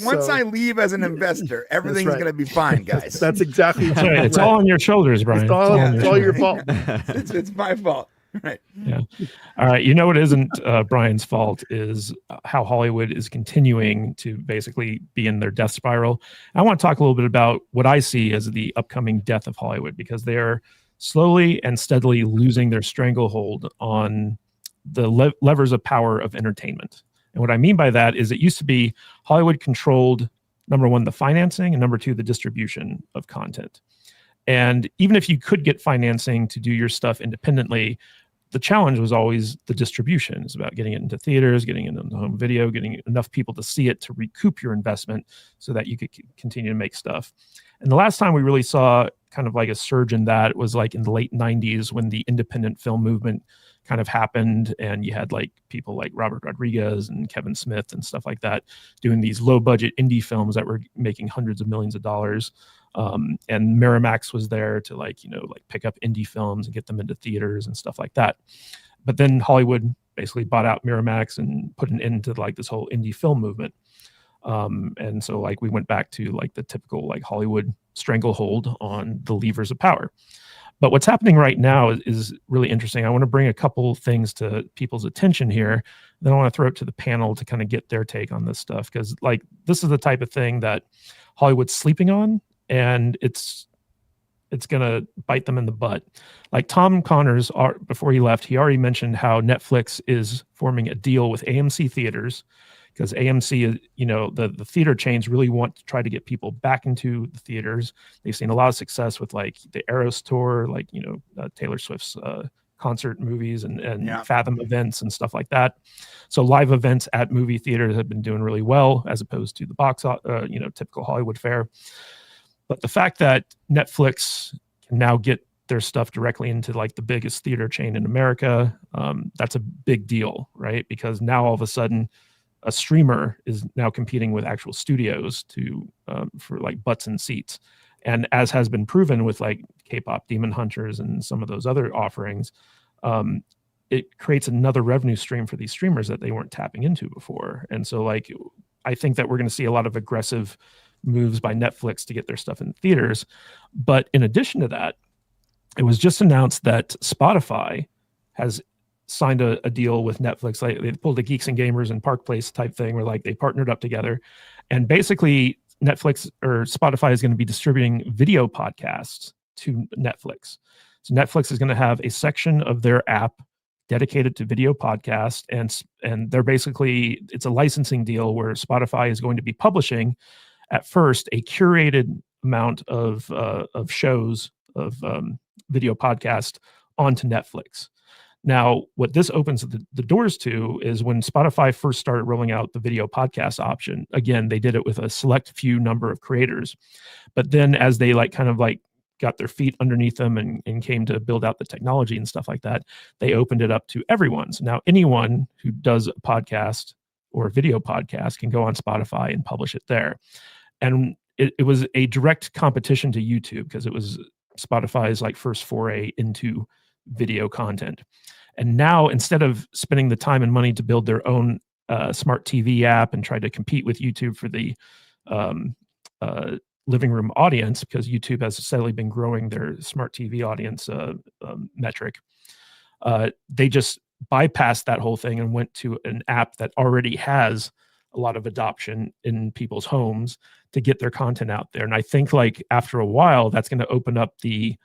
Once I leave as an investor, everything's going to be fine, guys. That's exactly right. It's all on your shoulders, Brian. It's all your fault. It's my fault. Right. Yeah. All right. You know what isn't Brian's fault is how Hollywood is continuing to basically be in their death spiral. I want to talk a little bit about what I see as the upcoming death of Hollywood, because they're slowly and steadily losing their stranglehold on the levers of power of entertainment. And what I mean by that is it used to be Hollywood controlled, number one, the financing, and number two, the distribution of content. And even if you could get financing to do your stuff independently, the challenge was always the distribution. It's about getting it into theaters, getting it into home video, getting enough people to see it to recoup your investment so that you could continue to make stuff. And the last time we really saw kind of like a surge in that was like in the late 90s, when the independent film movement kind of happened, and you had like people like Robert Rodriguez and Kevin Smith and stuff like that doing these low budget indie films that were making hundreds of millions of dollars. And Miramax was there to like pick up indie films and get them into theaters and stuff like that. But then Hollywood basically bought out Miramax and put an end to like this whole indie film movement. And so like we went back to like the typical like Hollywood stranglehold on the levers of power. But what's happening right now is really interesting. I want to bring a couple things to people's attention here. Then I want to throw it to the panel to kind of get their take on this stuff, because like this is the type of thing that Hollywood's sleeping on, and it's gonna bite them in the butt. Like Tom Connors, before he left, he already mentioned how Netflix is forming a deal with AMC theaters, because AMC is, the theater chains really want to try to get people back into the theaters. They've seen a lot of success with like the Eras tour, like Taylor Swift's concert movies and Fathom events and stuff like that. So live events at movie theaters have been doing really well, as opposed to the typical Hollywood fare. But the fact that Netflix can now get their stuff directly into like the biggest theater chain in America, that's a big deal, right? Because now all of a sudden a streamer is now competing with actual studios for like butts and seats. And as has been proven with like K-pop Demon Hunters and some of those other offerings, it creates another revenue stream for these streamers that they weren't tapping into before. And so like, I think that we're going to see a lot of aggressive moves by Netflix to get their stuff in theaters. But in addition to that, it was just announced that Spotify has signed a deal with Netflix. Like they pulled a Geeks and Gamers and Park Place type thing where like they partnered up together, and basically Netflix or Spotify is going to be distributing video podcasts to Netflix. So Netflix is going to have a section of their app dedicated to video podcast, and they're basically, it's a licensing deal where Spotify is going to be publishing at first a curated amount of shows of video podcast onto Netflix. Now, what this opens the doors to is when Spotify first started rolling out the video podcast option, again, they did it with a select few number of creators. But then as they got their feet underneath them and came to build out the technology and stuff like that, they opened it up to everyone. So now anyone who does a podcast or a video podcast can go on Spotify and publish it there. And it was a direct competition to YouTube, because it was Spotify's like first foray into video content. And now, instead of spending the time and money to build their own smart TV app and try to compete with YouTube for the living room audience, because YouTube has steadily been growing their smart TV audience metric, they just bypassed that whole thing and went to an app that already has a lot of adoption in people's homes to get their content out there. And I think like after a while, that's going to open up the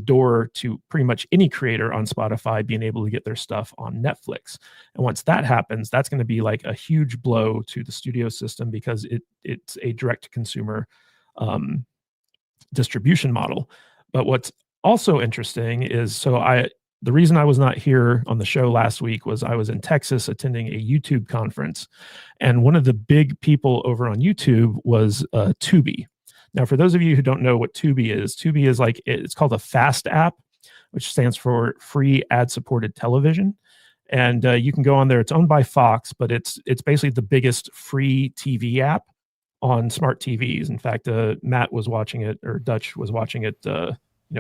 door to pretty much any creator on Spotify being able to get their stuff on Netflix. And once that happens, that's going to be like a huge blow to the studio system, because it's a direct to consumer distribution model. But what's also interesting is, the reason I was not here on the show last week was I was in Texas attending a YouTube conference, and one of the big people over on YouTube was Tubi. Now, for those of you who don't know what Tubi is like, it's called a FAST app, which stands for free ad-supported television. And you can go on there. It's owned by Fox, but it's basically the biggest free TV app on smart TVs. In fact, Matt was watching it, or Dutch was watching it,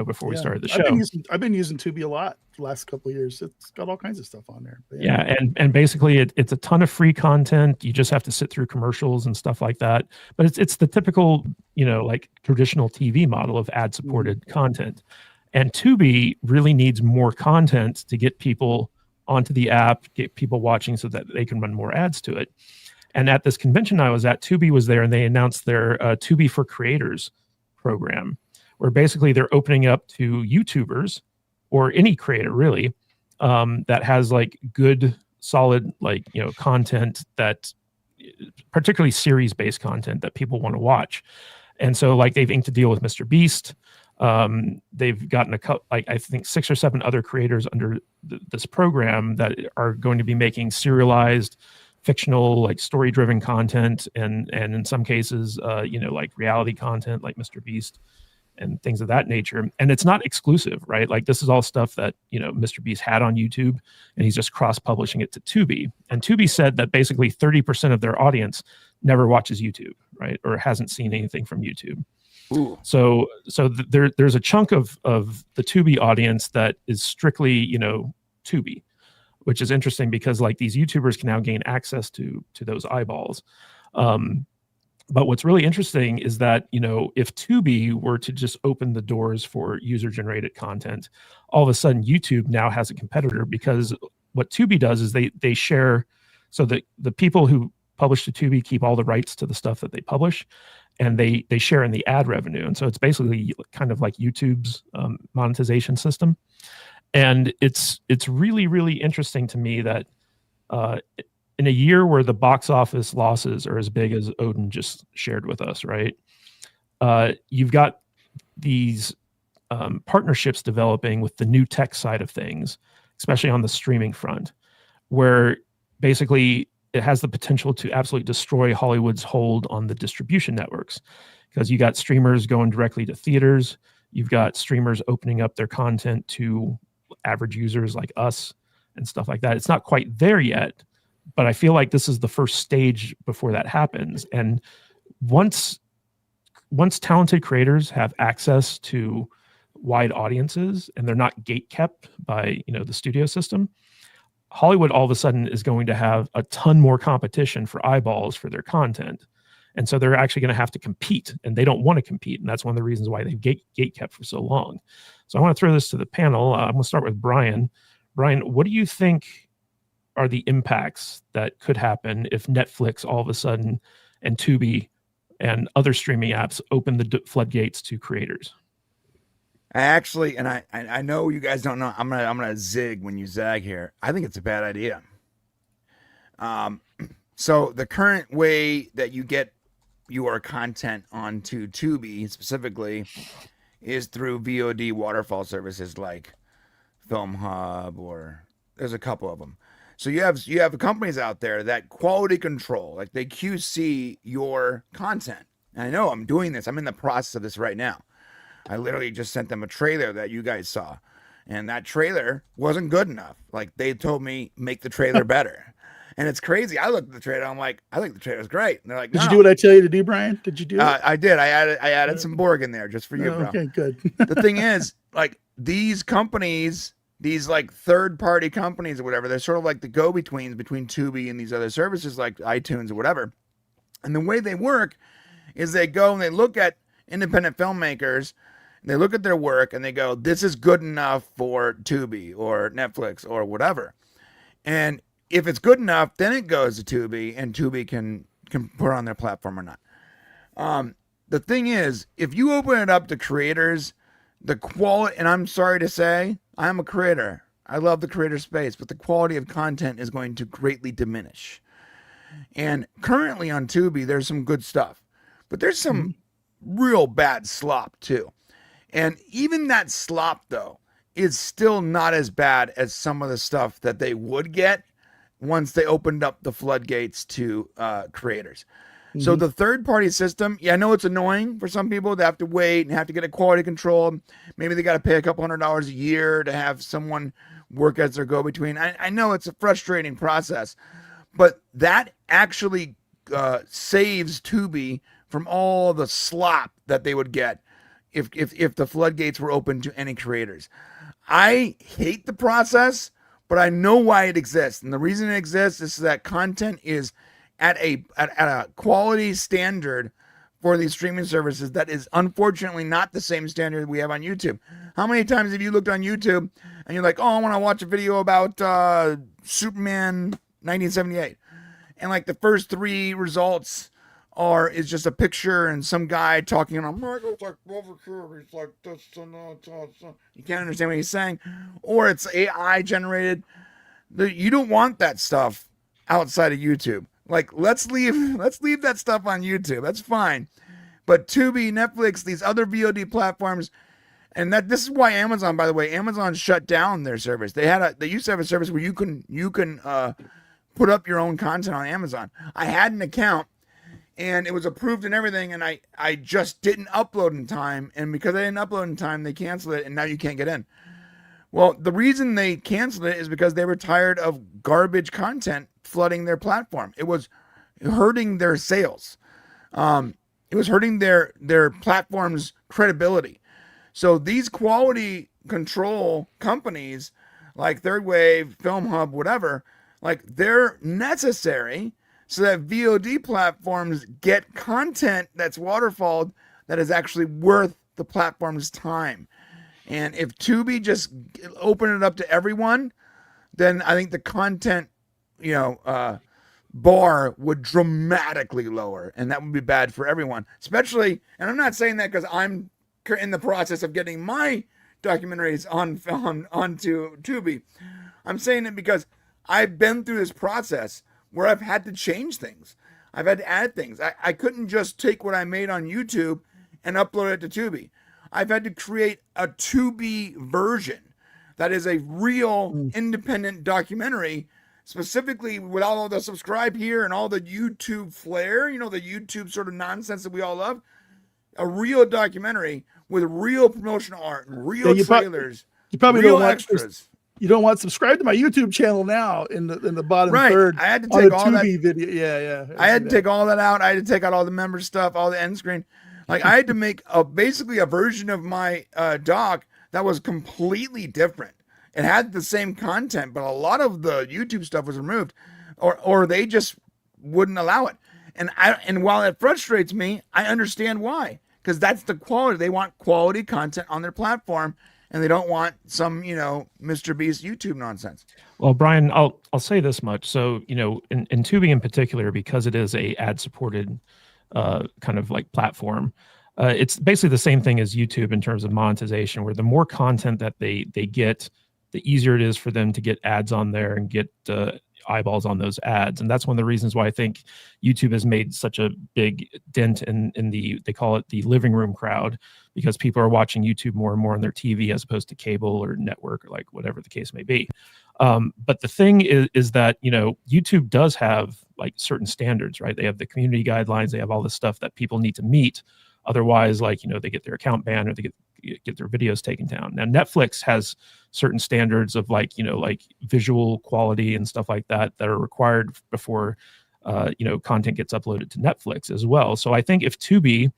before we started the show. I've been using Tubi a lot the last couple of years. It's got all kinds of stuff on there. Yeah, and basically it's a ton of free content. You just have to sit through commercials and stuff like that. But it's the typical, like traditional TV model of ad-supported content. And Tubi really needs more content to get people onto the app, get people watching so that they can run more ads to it. And at this convention I was at, Tubi was there, and they announced their Tubi for Creators program, where basically they're opening up to YouTubers or any creator really that has like good, solid, content, that particularly series-based content that people want to watch. And so like they've inked a deal with Mr. Beast. They've gotten I think 6 or 7 other creators under this program that are going to be making serialized, fictional, like story-driven content, and in some cases, like reality content, like Mr. Beast and things of that nature. And it's not exclusive, right? Like this is all stuff that, Mr. Beast had on YouTube, and he's just cross-publishing it to Tubi. And Tubi said that basically 30% of their audience never watches YouTube, right? Or hasn't seen anything from YouTube. Ooh. So there's a chunk of the Tubi audience that is strictly, Tubi, which is interesting because like these YouTubers can now gain access to those eyeballs. But what's really interesting is that, if Tubi were to just open the doors for user generated content, all of a sudden YouTube now has a competitor, because what Tubi does is they share, so that the people who publish to Tubi keep all the rights to the stuff that they publish, and they share in the ad revenue. And so it's basically kind of like YouTube's monetization system. And it's really, really interesting to me that in a year where the box office losses are as big as Odin just shared with us, right? You've got these partnerships developing with the new tech side of things, especially on the streaming front, where basically it has the potential to absolutely destroy Hollywood's hold on the distribution networks, because you got streamers going directly to theaters. You've got streamers opening up their content to average users like us and stuff like that. It's not quite there yet, but I feel like this is the first stage before that happens. And once talented creators have access to wide audiences and they're not gate kept by the studio system, Hollywood all of a sudden is going to have a ton more competition for eyeballs for their content. And so they're actually going to have to compete, and they don't want to compete. And that's one of the reasons why they've gate kept for so long. So I want to throw this to the panel. I'm going to start with Brian. Brian, what do you think are the impacts that could happen if Netflix all of a sudden and Tubi and other streaming apps open the floodgates to creators? I actually, and I know you guys don't know, I'm gonna zig when you zag here. I think it's a bad idea. So the current way that you get your content onto Tubi specifically is through VOD waterfall services like Film Hub, or there's a couple of them. So you have companies out there that quality control, like they QC your content. And I know I'm doing this. I'm in the process of this right now. I literally just sent them a trailer that you guys saw, and that trailer wasn't good enough. Like, they told me, make the trailer better. And it's crazy. I looked at the trailer, I'm like, I think the trailer's great. And they're like, Did you "No." do what I tell you to do, Brian? Did you do it? I did. I added some Borg in there just for you, bro. Okay, good. The thing is, like, these companies, these like third-party companies or whatever, they're sort of like the go-betweens between Tubi and these other services like iTunes or whatever. And the way they work is they go and they look at independent filmmakers, and they look at their work and they go, this is good enough for Tubi or Netflix or whatever. And if it's good enough, then it goes to Tubi, and Tubi can put it on their platform or not. The thing is, if you open it up to creators, the quality, and I'm sorry to say, I'm a creator. I love the creator space, but the quality of content is going to greatly diminish. And currently on Tubi, there's some good stuff, but there's some real bad slop too. And even that slop, though, is still not as bad as some of the stuff that they would get once they opened up the floodgates to creators. So the third-party system, yeah, I know it's annoying for some people. They have to wait and have to get a quality control. Maybe they got to pay a couple $100s a year to have someone work as their go-between. I know it's a frustrating process, but that actually saves Tubi from all the slop that they would get if the floodgates were open to any creators. I hate the process, but I know why it exists. And the reason it exists is that content is at a quality standard for these streaming services that is unfortunately not the same standard we have on YouTube. How many times have you looked on YouTube and you're like, oh, I want to watch a video about Superman 1978. And like the first 3 results is just a picture and some guy talking, and I'm like, it's like over here, he's like this, you can't understand what he's saying, or it's AI generated. You don't want that stuff outside of YouTube. Like, let's leave that stuff on YouTube. That's fine. But Tubi, Netflix, these other VOD platforms, and this is why Amazon, by the way, Amazon shut down their service. They used to have a service where you can put up your own content on Amazon. I had an account, and it was approved and everything, and I just didn't upload in time, and because I didn't upload in time, they canceled it, and now you can't get in. Well, the reason they canceled it is because they were tired of garbage content flooding their platform. It was hurting their sales. It was hurting their platform's credibility. So these quality control companies like Third Wave, Film Hub, whatever, like, they're necessary so that VOD platforms get content that's waterfalled that is actually worth the platform's time. And if Tubi just open it up to everyone, then I think the content, bar would dramatically lower, and that would be bad for everyone. Especially, and I'm not saying that because I'm in the process of getting my documentaries onto Tubi. I'm saying it because I've been through this process where I've had to change things. I've had to add things. I couldn't just take what I made on YouTube and upload it to Tubi. I've had to create a Tubi version that is a real independent documentary, specifically with all the subscribe here and all the YouTube flair, the YouTube sort of nonsense that we all love. A real documentary with real promotional art and real trailers. You probably real don't want extras. You don't want to subscribe to my YouTube channel now in the bottom Right. third. I had to take all Tubi that video. Yeah. I had to take all that out. I had to take out all the member stuff, all the end screen. Like I had to make basically a version of my doc that was completely different. It had the same content, but a lot of the YouTube stuff was removed, or they just wouldn't allow it. And while it frustrates me, I understand why, because that's the quality. They want quality content on their platform, and they don't want some Mr. Beast YouTube nonsense. Well, Brian, I'll say this much. So, in Tubi in particular, because it is a ad-supported kind of like platform, it's basically the same thing as YouTube in terms of monetization, where the more content that they get, the easier it is for them to get ads on there and get eyeballs on those ads. And that's one of the reasons why I think YouTube has made such a big dent in they call it the living room crowd, because people are watching YouTube more and more on their TV as opposed to cable or network or like whatever the case may be. But the thing is that, YouTube does have like certain standards, right? They have the community guidelines. They have all this stuff that people need to meet. Otherwise, like, they get their account banned or they get their videos taken down. Now, Netflix has certain standards of like visual quality and stuff like that are required before, content gets uploaded to Netflix as well. So I think if Tubi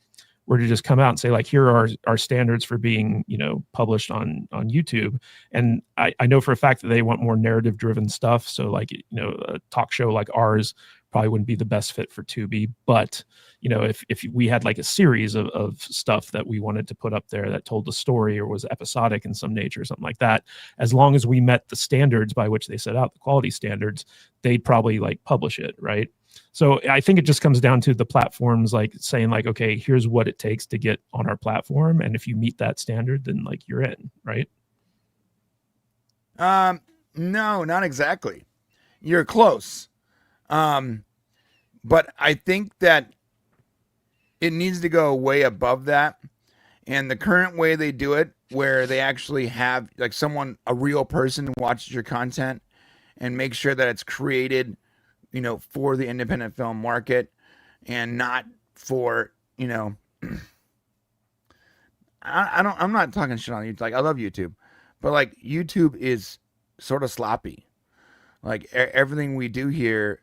were to just come out and say like, here are our standards for being, published on YouTube. And I know for a fact that they want more narrative driven stuff. So like, a talk show like ours probably wouldn't be the best fit for Tubi. But, if we had like a series of stuff that we wanted to put up there that told the story or was episodic in some nature or something like that, as long as we met the standards by which they set out, the quality standards, they'd probably like publish it, right? So I think it just comes down to the platforms like saying like, okay, here's what it takes to get on our platform. And if you meet that standard, then like you're in, right? No, not exactly. You're close. But I think that it needs to go way above that. And the current way they do it, where they actually have like a real person watches your content and make sure that it's created, for the independent film market and not for, I'm not talking shit on YouTube. Like, I love YouTube, but like YouTube is sort of sloppy. Like everything we do here,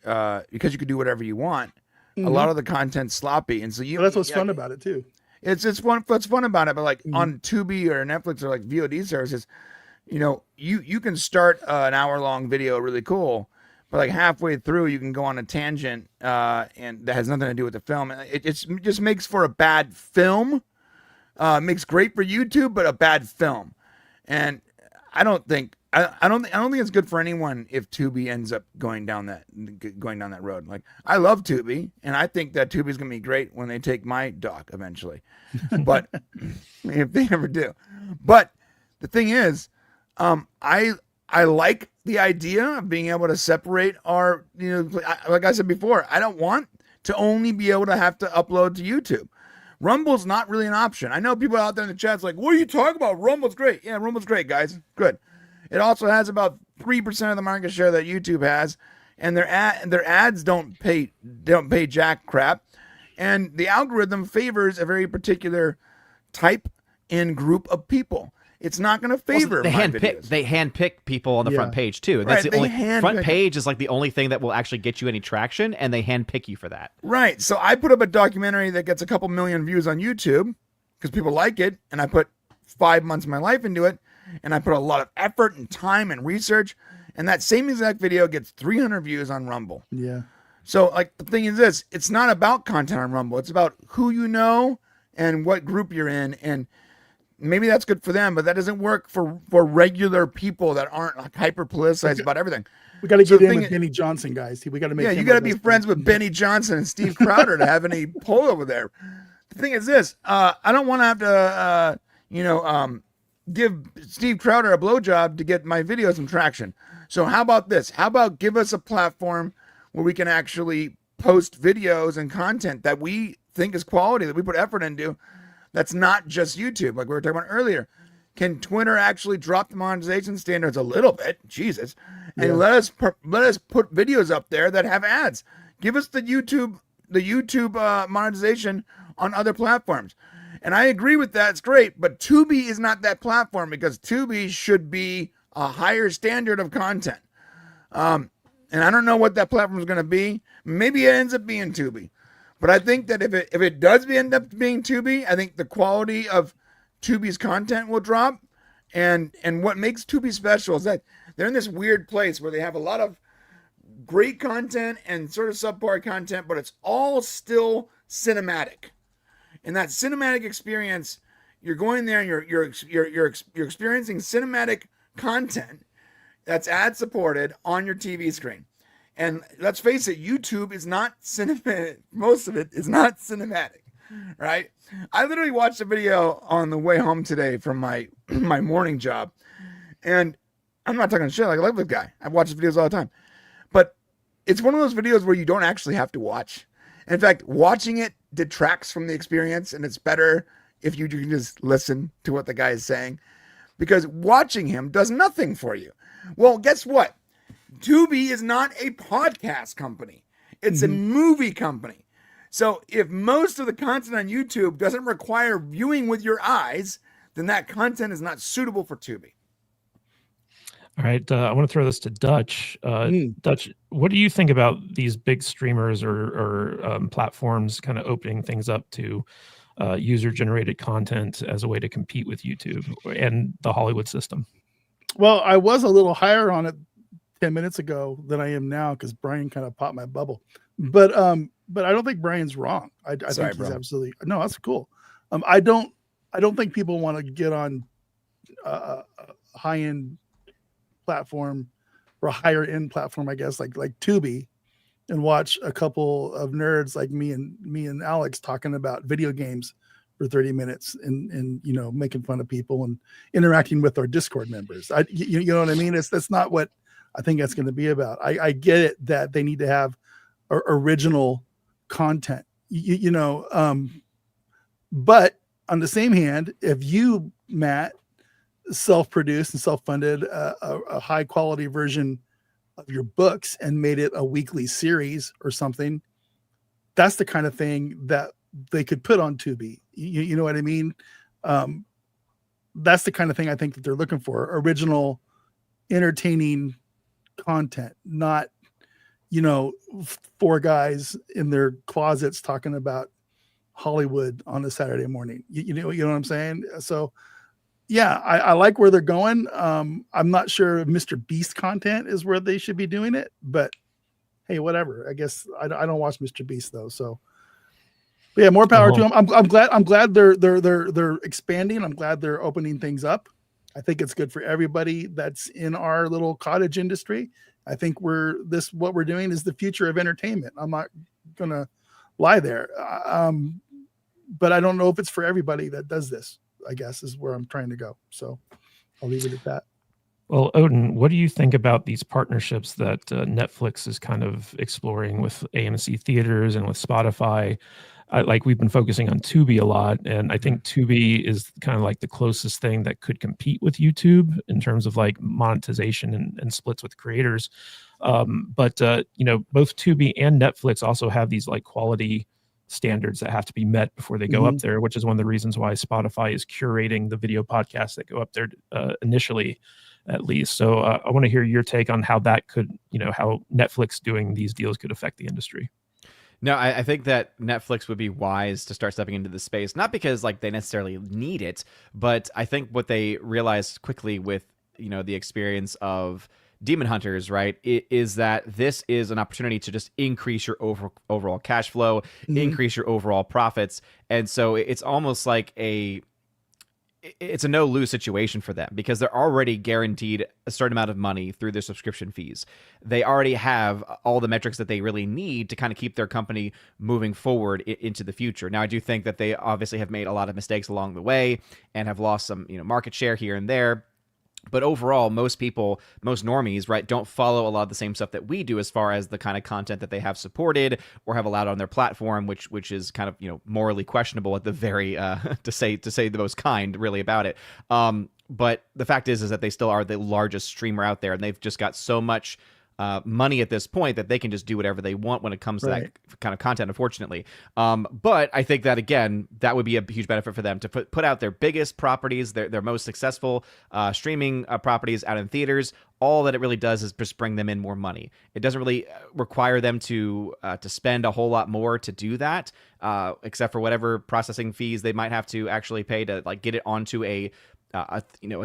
because you can do whatever you want. A lot of the content's sloppy, and so That's what's fun about it too. It's fun. What's fun about it, but like on Tubi or Netflix or like VOD services, you can start an hour-long video really cool, but like halfway through you can go on a tangent, and that has nothing to do with the film. It just makes for a bad film. Makes great for YouTube, but a bad film. And I don't think it's good for anyone if Tubi ends up going down that road. Like, I love Tubi, and I think that Tubi is going to be great when they take my doc eventually. But if they ever do. But the thing is, I like the idea of being able to separate our, like I said before, I don't want to only be able to have to upload to YouTube. Rumble's not really an option. I know people out there in the chat's like, what are you talking about? Rumble's great. Yeah, Rumble's great, guys. Good. It also has about 3% of the market share that YouTube has, and their ads don't pay jack crap, and the algorithm favors a very particular type and group of people. It's not going to favor they my videos. They handpick people on the front page too. That's Right, the only front page is like the only thing that will actually get you any traction, and they handpick you for that. Right. So I put up a documentary that gets a couple million views on YouTube because people like it, and I put 5 months of my life into it, and I put a lot of effort and time and research, and that same exact video gets 300 views on Rumble. Yeah. So like the thing is this, it's not about content on Rumble. It's about who you know and what group you're in. And maybe that's good for them, but that doesn't work for regular people that aren't like hyper politicized about everything. We got to So get the in thing with Benny Johnson, guys. We got to make. Yeah, him you got to our be best friends friend. with Benny Johnson and Steve Crowder to have any pull over there. The thing is this, I don't want to have to, give Steve Crowder a blowjob to get my video some traction. So how about this? How about give us a platform where we can actually post videos and content that we think is quality, that we put effort into, that's not just YouTube, like we were talking about earlier. Can Twitter actually drop the monetization standards a little bit, Jesus, and let us put videos up there that have ads? Give us the YouTube monetization on other platforms. And I agree with that. It's great, but Tubi is not that platform because Tubi should be a higher standard of content. And I don't know what that platform is going to be. Maybe it ends up being Tubi, but I think that if it does end up being Tubi, I think the quality of Tubi's content will drop. And what makes Tubi special is that they're in this weird place where they have a lot of great content and sort of subpar content, but it's all still cinematic. In that cinematic experience, you're going there and you're experiencing cinematic content that's ad supported on your TV screen. And let's face it, YouTube is not cinematic. Most of it is not cinematic, right? I literally watched a video on the way home today from my morning job, and I'm not talking shit. Like, I love this guy. I watch his videos all the time, but it's one of those videos where you don't actually have to watch. In fact, watching it detracts from the experience, and it's better if you can just listen to what the guy is saying, because watching him does nothing for you. Well, guess what? Tubi is not a podcast company. It's a movie company. So if most of the content on YouTube doesn't require viewing with your eyes, then that content is not suitable for Tubi. All right, I want to throw this to Dutch. Dutch, what do you think about these big streamers or platforms kind of opening things up to user-generated content as a way to compete with YouTube and the Hollywood system? Well, I was a little higher on it 10 minutes ago than I am now because Brian kind of popped my bubble. But I don't think Brian's wrong. I think he's absolutely no. That's cool. I don't think people want to get on a high-end platform or a higher end platform, I guess, like Tubi, and watch a couple of nerds like me and Alex talking about video games for 30 minutes and making fun of people and interacting with our Discord members. You know what I mean? That's not what I think that's going to be about. I get it that they need to have original content, but on the same hand, if you, Matt, self-produced and self-funded a high quality version of your books and made it a weekly series or something, that's the kind of thing that they could put on Tubi. You know what I mean? That's the kind of thing I think that they're looking for: original, entertaining content, not four guys in their closets talking about Hollywood on a Saturday morning. You know what I'm saying? So yeah, I like where they're going. I'm not sure if Mr. Beast content is where they should be doing it, but hey, whatever. I guess I don't watch Mr. Beast though. So but yeah, more power to them. I'm glad they're expanding. I'm glad they're opening things up. I think it's good for everybody that's in our little cottage industry. I think what we're doing is the future of entertainment. I'm not gonna lie there. But I don't know if it's for everybody that does this, I guess, is where I'm trying to go. So I'll leave it at that. Well, Odin, what do you think about these partnerships that Netflix is kind of exploring with AMC theaters and with Spotify? We've been focusing on Tubi a lot, and I think Tubi is kind of like the closest thing that could compete with YouTube in terms of like monetization and splits with creators. But both Tubi and Netflix also have these like quality standards that have to be met before they go up there, which is one of the reasons why Spotify is curating the video podcasts that go up there initially, at least. So I want to hear your take on how that could, how Netflix doing these deals could affect the industry. No, I think that Netflix would be wise to start stepping into the space, not because like they necessarily need it, but I think what they realized quickly with, the experience of Demon Hunters, right, is that this is an opportunity to just increase your overall cash flow, increase your overall profits. And so it's almost like it's a no-lose situation for them because they're already guaranteed a certain amount of money through their subscription fees. They already have all the metrics that they really need to kind of keep their company moving forward into the future. Now, I do think that they obviously have made a lot of mistakes along the way and have lost some, market share here and there. But overall, most people, most normies, right, don't follow a lot of the same stuff that we do as far as the kind of content that they have supported or have allowed on their platform, which is kind of morally questionable at the very to say the most kind really about it. But the fact is that they still are the largest streamer out there, and they've just got so much money at this point that they can just do whatever they want when it comes to that kind of content, unfortunately. But I think that, again, that would be a huge benefit for them to put out their biggest properties, their most successful streaming properties out in theaters. All that it really does is just bring them in more money. It doesn't really require them to spend a whole lot more to do that, except for whatever processing fees they might have to actually pay to get it onto a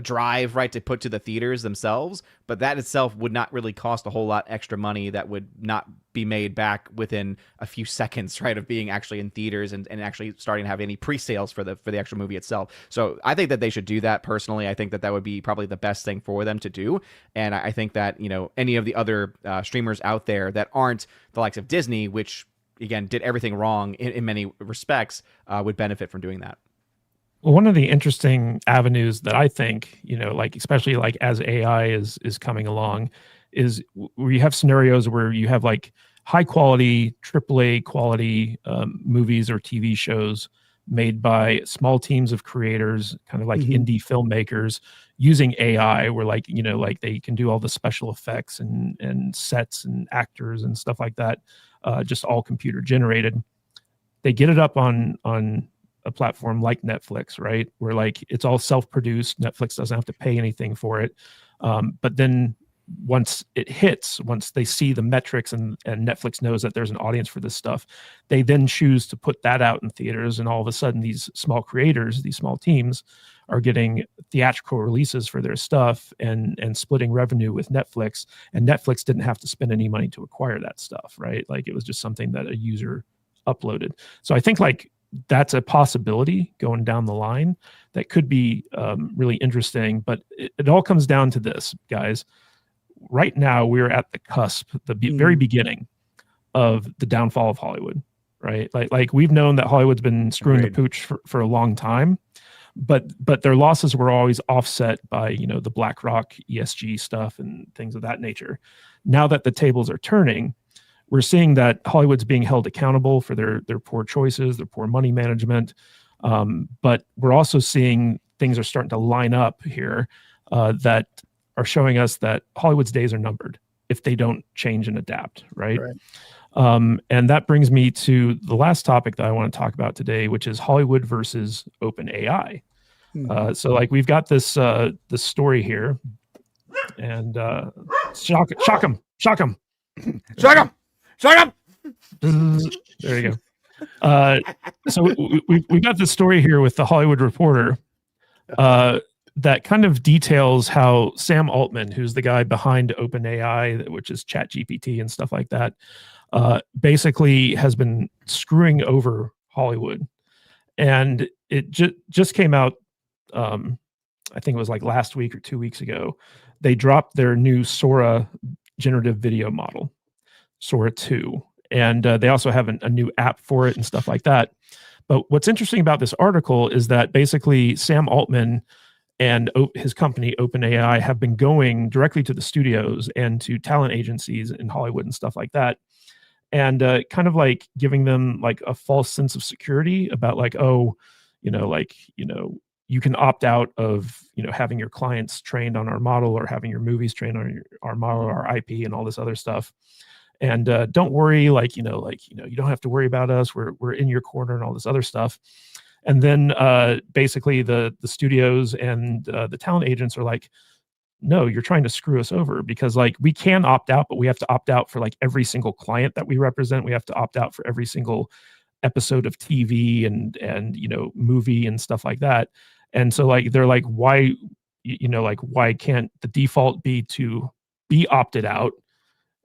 drive, right, to put to the theaters themselves. But that itself would not really cost a whole lot extra money that would not be made back within a few seconds, right, of being actually in theaters and actually starting to have any pre-sales for the actual movie itself. So I think that they should do that personally. I think that would be probably the best thing for them to do. And I think that, any of the other streamers out there that aren't the likes of Disney, which again did everything wrong in many respects, would benefit from doing that. Well, one of the interesting avenues that I think, especially as AI is coming along, is where you have scenarios where you have high quality, AAA quality movies or TV shows made by small teams of creators, kind of like indie filmmakers using AI, where they can do all the special effects and sets and actors and stuff like that, just all computer generated. They get it up on a platform like Netflix, right? Where it's all self-produced. Netflix doesn't have to pay anything for it. But then once they see the metrics and Netflix knows that there's an audience for this stuff, they then choose to put that out in theaters. And all of a sudden these small creators, these small teams are getting theatrical releases for their stuff and splitting revenue with Netflix. And Netflix didn't have to spend any money to acquire that stuff, right? It was just something that a user uploaded. So I think that's a possibility going down the line that could be really interesting. But it all comes down to this, guys. Right now, we're at the cusp, the very beginning of the downfall of Hollywood, right? We've known that Hollywood's been screwing the pooch for a long time, but their losses were always offset by, the BlackRock ESG stuff and things of that nature. Now that the tables are turning, we're seeing that Hollywood's being held accountable for their poor choices, their poor money management. But we're also seeing things are starting to line up here that are showing us that Hollywood's days are numbered if they don't change and adapt, right? And that brings me to the last topic that I want to talk about today, which is Hollywood versus OpenAI. So we've got this story here, and shock him. There you go. So we've got this story here with the Hollywood Reporter that kind of details how Sam Altman, who's the guy behind OpenAI, which is ChatGPT and stuff like that, basically has been screwing over Hollywood. And it just came out, I think it was last week or 2 weeks ago. They dropped their new Sora generative video model, Sora 2. And they also have a new app for it and stuff like that. But what's interesting about this article is that basically Sam Altman and his company OpenAI have been going directly to the studios and to talent agencies in Hollywood and stuff like that, and kind of giving them a false sense of security about you can opt out of having your clients trained on our model or having your movies trained on our model or our IP and all this other stuff. And don't worry, you don't have to worry about us. We're in your corner and all this other stuff. And then basically the studios and the talent agents are no, you're trying to screw us over, because we can opt out, but we have to opt out for every single client that we represent. We have to opt out for every single episode of TV and movie and stuff like that. And so they're why why can't the default be to be opted out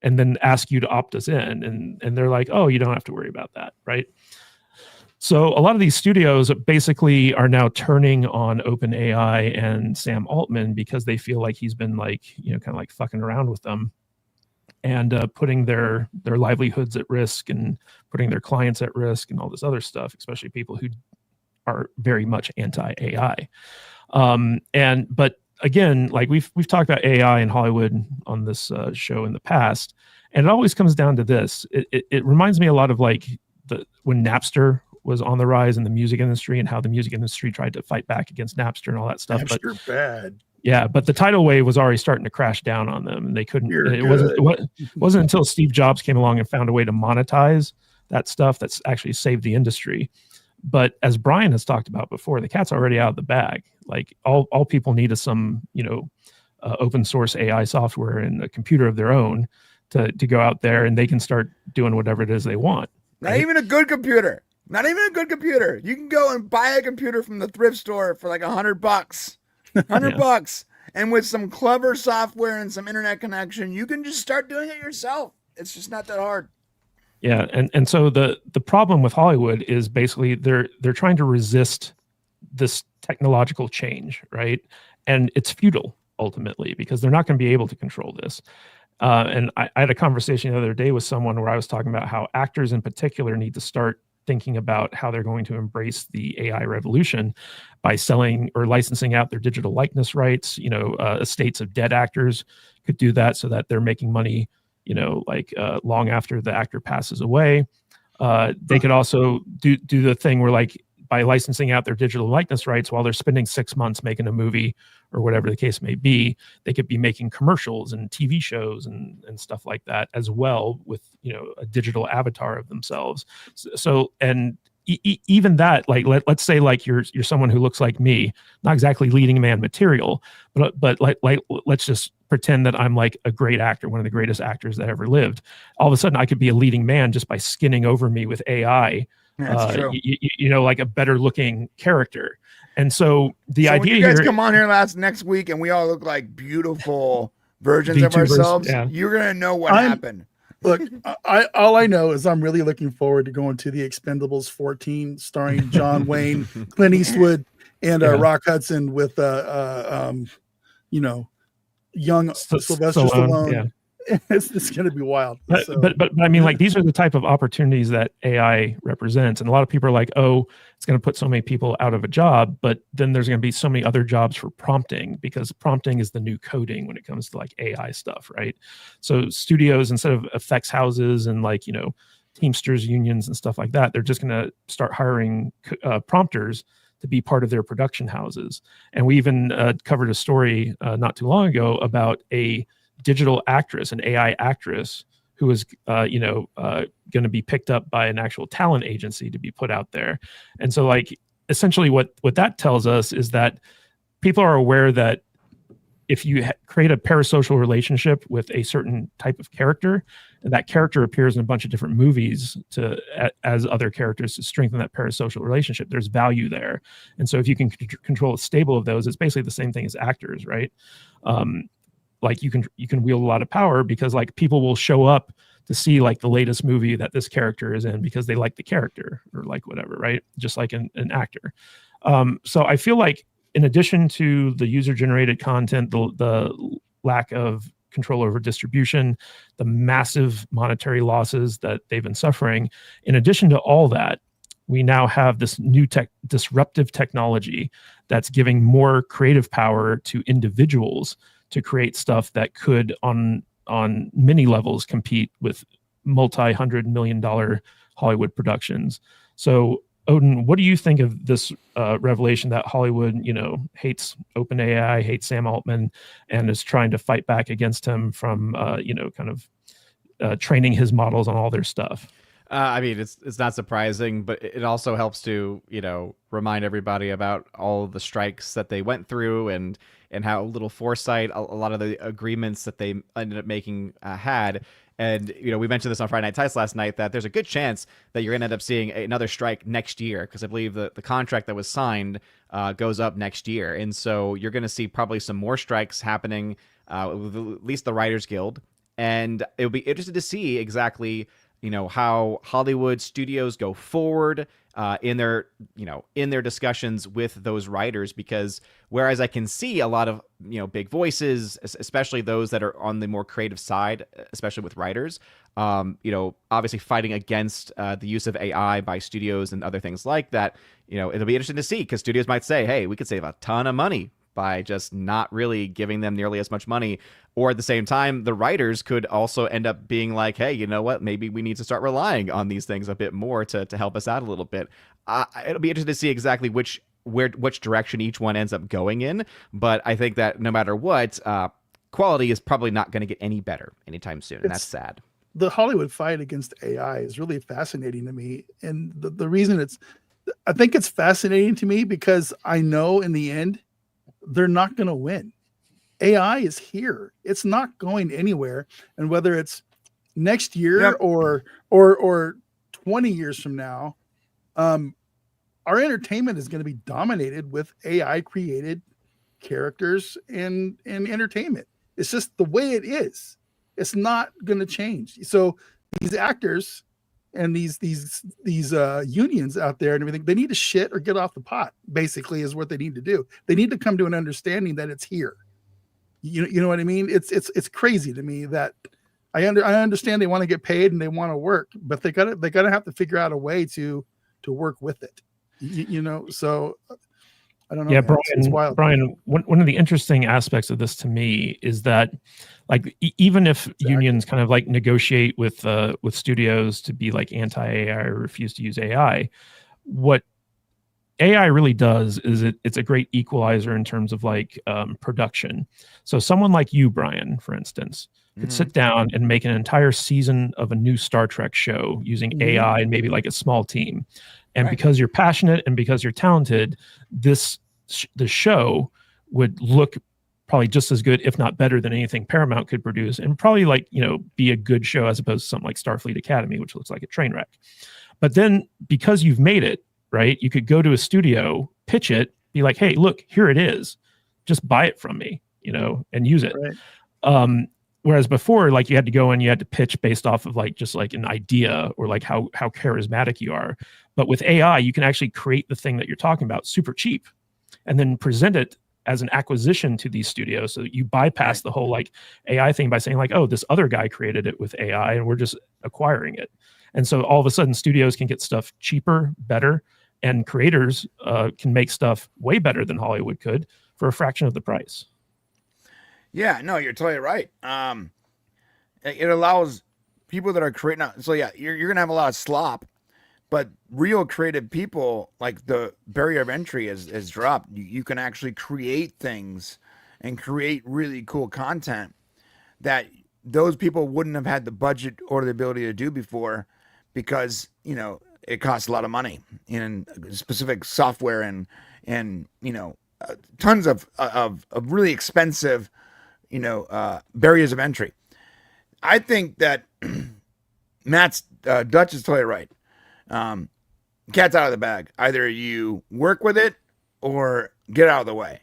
and then ask you to opt us in. And they're like, oh, you don't have to worry about that, right? So a lot of these studios basically are now turning on OpenAI and Sam Altman because they feel like he's been like, kind of like fucking around with them and putting their livelihoods at risk and putting their clients at risk and all this other stuff, especially people who are very much anti-AI. But again, like we've talked about AI in Hollywood on this show in the past, and it always comes down to this. It reminds me a lot of like when Napster was on the rise in the music industry and how the music industry tried to fight back against Napster and all that stuff. Napster but bad. Yeah, but the tidal wave was already starting to crash down on them, and they couldn't. It wasn't until Steve Jobs came along and found a way to monetize that stuff that's actually saved the industry. But as Brian has talked about before, the cat's already out of the bag. Like all people need is some open source AI software and a computer of their own to go out there, and they can start doing whatever it is they want. Not right? even a good computer. Not even a good computer. You can go and buy a computer from the thrift store for like $100. $100. And with some clever software and some internet connection, you can just start doing it yourself. It's just not that hard. Yeah, and so the problem with Hollywood is basically they're trying to resist this technological change, right? And it's futile ultimately because they're not going to be able to control this. And I had a conversation the other day with someone where I was talking about how actors in particular need to start thinking about how they're going to embrace the AI revolution by selling or licensing out their digital likeness rights. Estates of dead actors could do that so that they're making money, long after the actor passes away. They could also do the thing where like by licensing out their digital likeness rights while they're spending 6 months making a movie or whatever the case may be, they could be making commercials and TV shows and stuff like that as well with, a digital avatar of themselves. So even that, like, let's say like you're someone who looks like me, not exactly leading man material, but like let's just pretend that I'm like a great actor, one of the greatest actors that ever lived. All of a sudden I could be a leading man just by skinning over me with AI. That's true. Like a better looking character. And so the idea when you guys here, come on here next week and we all look like beautiful versions of VTubers, ourselves, yeah. you're gonna know what happened. Look, all I know is I'm really looking forward to going to the Expendables 14, starring John Wayne, Clint Eastwood, and Rock Hudson with young Sylvester Stallone. Yeah. It's going to be wild. But I mean, like, these are the type of opportunities that AI represents. And a lot of people are like, oh, it's going to put so many people out of a job. But then there's going to be so many other jobs for prompting, because prompting is the new coding when it comes to like AI stuff, right? So studios, instead of effects houses and like, Teamsters unions and stuff like that, they're just going to start hiring prompters to be part of their production houses. And we even covered a story not too long ago about a digital actress, an AI actress, who was, going to be picked up by an actual talent agency to be put out there. And so, like, essentially, what that tells us is that people are aware that if you create a parasocial relationship with a certain type of character, and that character appears in a bunch of different movies as other characters to strengthen that parasocial relationship, there's value there. And so if you can control a stable of those, it's basically the same thing as actors, right? Like you can wield a lot of power, because like people will show up to see like the latest movie that this character is in because they like the character or like whatever, right? Just like an actor. So I feel like in addition to the user generated content, the lack of control over distribution, the massive monetary losses that they've been suffering, in addition to all that, we now have this new disruptive technology that's giving more creative power to individuals to create stuff that could on many levels compete with multi-$100 million Hollywood productions. So Odin, what do you think of this revelation that Hollywood, hates OpenAI, hates Sam Altman, and is trying to fight back against him from, training his models on all their stuff? I mean, it's not surprising, but it also helps to, remind everybody about all of the strikes that they went through and how little foresight a lot of the agreements that they ended up making had. And we mentioned this on Friday Night Tights last night, that there's a good chance that you're going to end up seeing another strike next year, because I believe the contract that was signed goes up next year. And so you're going to see probably some more strikes happening with at least the Writers Guild. And it'll be interesting to see exactly how Hollywood studios go forward in their discussions with those writers, because whereas I can see a lot of big voices, especially those that are on the more creative side, especially with writers, obviously fighting against the use of AI by studios and other things like that, it'll be interesting to see, because studios might say, hey, we could save a ton of money by just not really giving them nearly as much money. Or at the same time, the writers could also end up being like, hey, you know what? Maybe we need to start relying on these things a bit more to help us out a little bit. It'll be interesting to see exactly which direction each one ends up going in. But I think that no matter what, quality is probably not going to get any better anytime soon. And that's sad. The Hollywood fight against AI is really fascinating to me. And the reason I think it's fascinating to me because I know in the end, they're not going to win. AI is here. It's not going anywhere. And whether it's next year or 20 years from now, our entertainment is going to be dominated with AI created characters and entertainment. It's just the way it is. It's not going to change. So these actors and these unions out there and everything, they need to shit or get off the pot, basically, is what they need to do. They need to come to an understanding that it's here. You know what I mean? It's crazy to me that I understand they want to get paid and they want to work, but they gotta have to figure out a way to work with it. So I don't know. Yeah, man. It's wild. Brian, one of the interesting aspects of this to me is that, like, even if unions kind of like negotiate with studios to be like anti-AI or refuse to use AI, what AI really does is it's a great equalizer in terms of like production. So someone like you, Brian, for instance, could sit down and make an entire season of a new Star Trek show using AI and maybe like a small team. And because you're passionate and because you're talented, the show would look probably just as good, if not better, than anything Paramount could produce, and probably like, be a good show as opposed to something like Starfleet Academy, which looks like a train wreck. But then because you've made it, right, you could go to a studio, pitch it, be like, hey, look, here it is. Just buy it from me, and use it. Right. Whereas before, like, you had to go and you had to pitch based off of like just like an idea or like how charismatic you are. But with AI, you can actually create the thing that you're talking about super cheap and then present it as an acquisition to these studios. So you bypass the whole like AI thing by saying like, oh, this other guy created it with AI and we're just acquiring it. And so all of a sudden studios can get stuff cheaper, better, and creators can make stuff way better than Hollywood could for a fraction of the price. Yeah, no, you're totally right. It allows people that are creating. So yeah, you're gonna have a lot of slop, but real creative people, like, the barrier of entry is dropped. You can actually create things and create really cool content that those people wouldn't have had the budget or the ability to do before, because it costs a lot of money in specific software and tons of really expensive barriers of entry. I think that Matt's Dutch is totally right. Cat's out of the bag. Either you work with it or get out of the way.